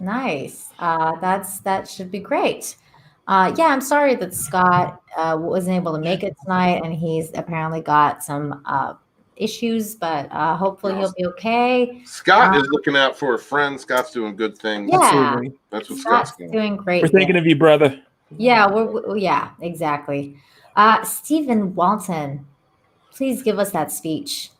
nice. That should be great. Yeah, I'm sorry that Scott wasn't able to make it tonight, and he's apparently got some issues, but hopefully he'll be okay. Scott is looking out for a friend. Scott's doing good things. Yeah, absolutely. That's what Scott's doing great. We're thinking of you, brother. Yeah, yeah, exactly. Stephen Walton, please give us that speech.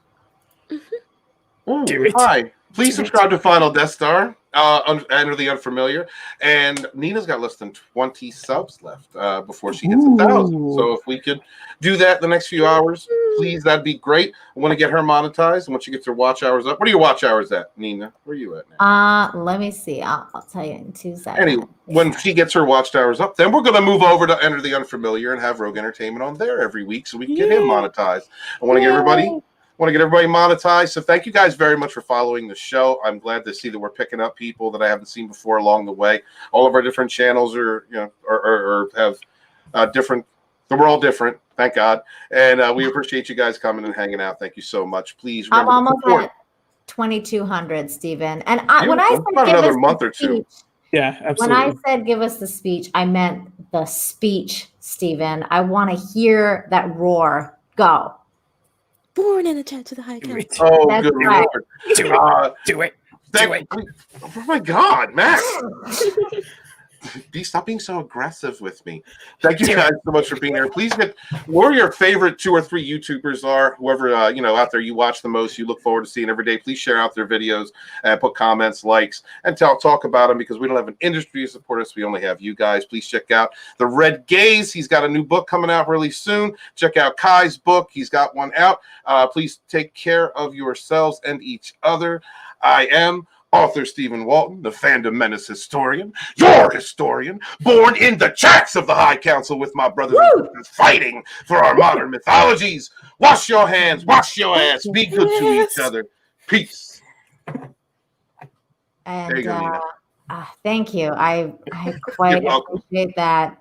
Hi. Please subscribe to Final Death Star, Enter the Unfamiliar. And Nina's got less than 20 subs left before she hits 1,000. So if we could do that the next few hours, please, that'd be great. I want to get her monetized. And once she gets her watch hours up, what are your watch hours at, Nina? Where are you at now? Let me see. I'll tell you in 2 seconds. Anyway, when she gets her watch hours up, then we're going to move over to Enter the Unfamiliar and have Rogue Entertainment on there every week so we can get him monetized. I want to get everybody monetized. So thank you guys very much for following the show. I'm glad to see that we're picking up people that I haven't seen before along the way. All of our different channels are have different. We're all different, thank God. And we appreciate you guys coming and hanging out. Thank you so much. Please remember I'm almost at 2,200, Stephen. And when I said about another month or two. Yeah, absolutely. When I said give us the speech, I meant the speech, Stephen. I want to hear that roar. Go. Born in a chat to the High Council. Oh, That's good right. Lord. Do it. Oh my God, Max. Stop being so aggressive with me. Thank you guys so much for being here. Please get where your favorite 2 or 3 YouTubers are, whoever out there you watch the most, you look forward to seeing every day. Please share out their videos and put comments, likes, and talk about them, because we don't have an industry to support us. We only have you guys. Please check out The Red Gaze. He's got a new book coming out really soon. Check out Kai's book. He's got one out. Please take care of yourselves and each other. I am author Stephen Walton, the fandom menace historian, your historian, born in the chats of the High Council with my brothers and sisters fighting for our modern mythologies. Wash your hands, wash your ass, be good to each other. Peace. And there you go, Nina. Thank you. I quite appreciate that.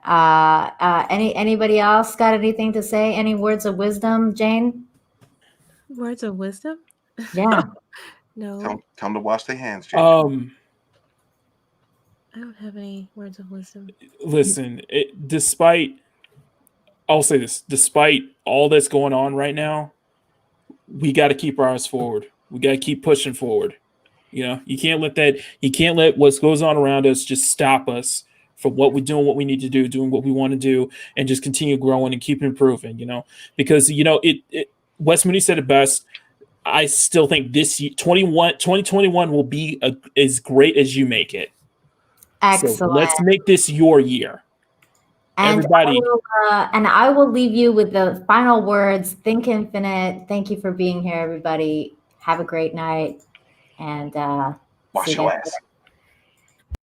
Anybody else got anything to say? Any words of wisdom, Jane? Words of wisdom? Yeah. No. Tell them to wash their hands, Jane. I don't have any words of wisdom. Listen, despite I'll say this: despite all that's going on right now, we got to keep our eyes forward. We got to keep pushing forward. You can't let what goes on around us just stop us from what we're doing, what we need to do, doing what we want to do, and just continue growing and keep improving. Because Wes Mooney said it best. I still think this year, 2021 will be as great as you make it. Excellent. So let's make this your year. And Everybody. I will leave you with the final words. Think infinite. Thank you for being here, everybody. Have a great night. And wash your ass.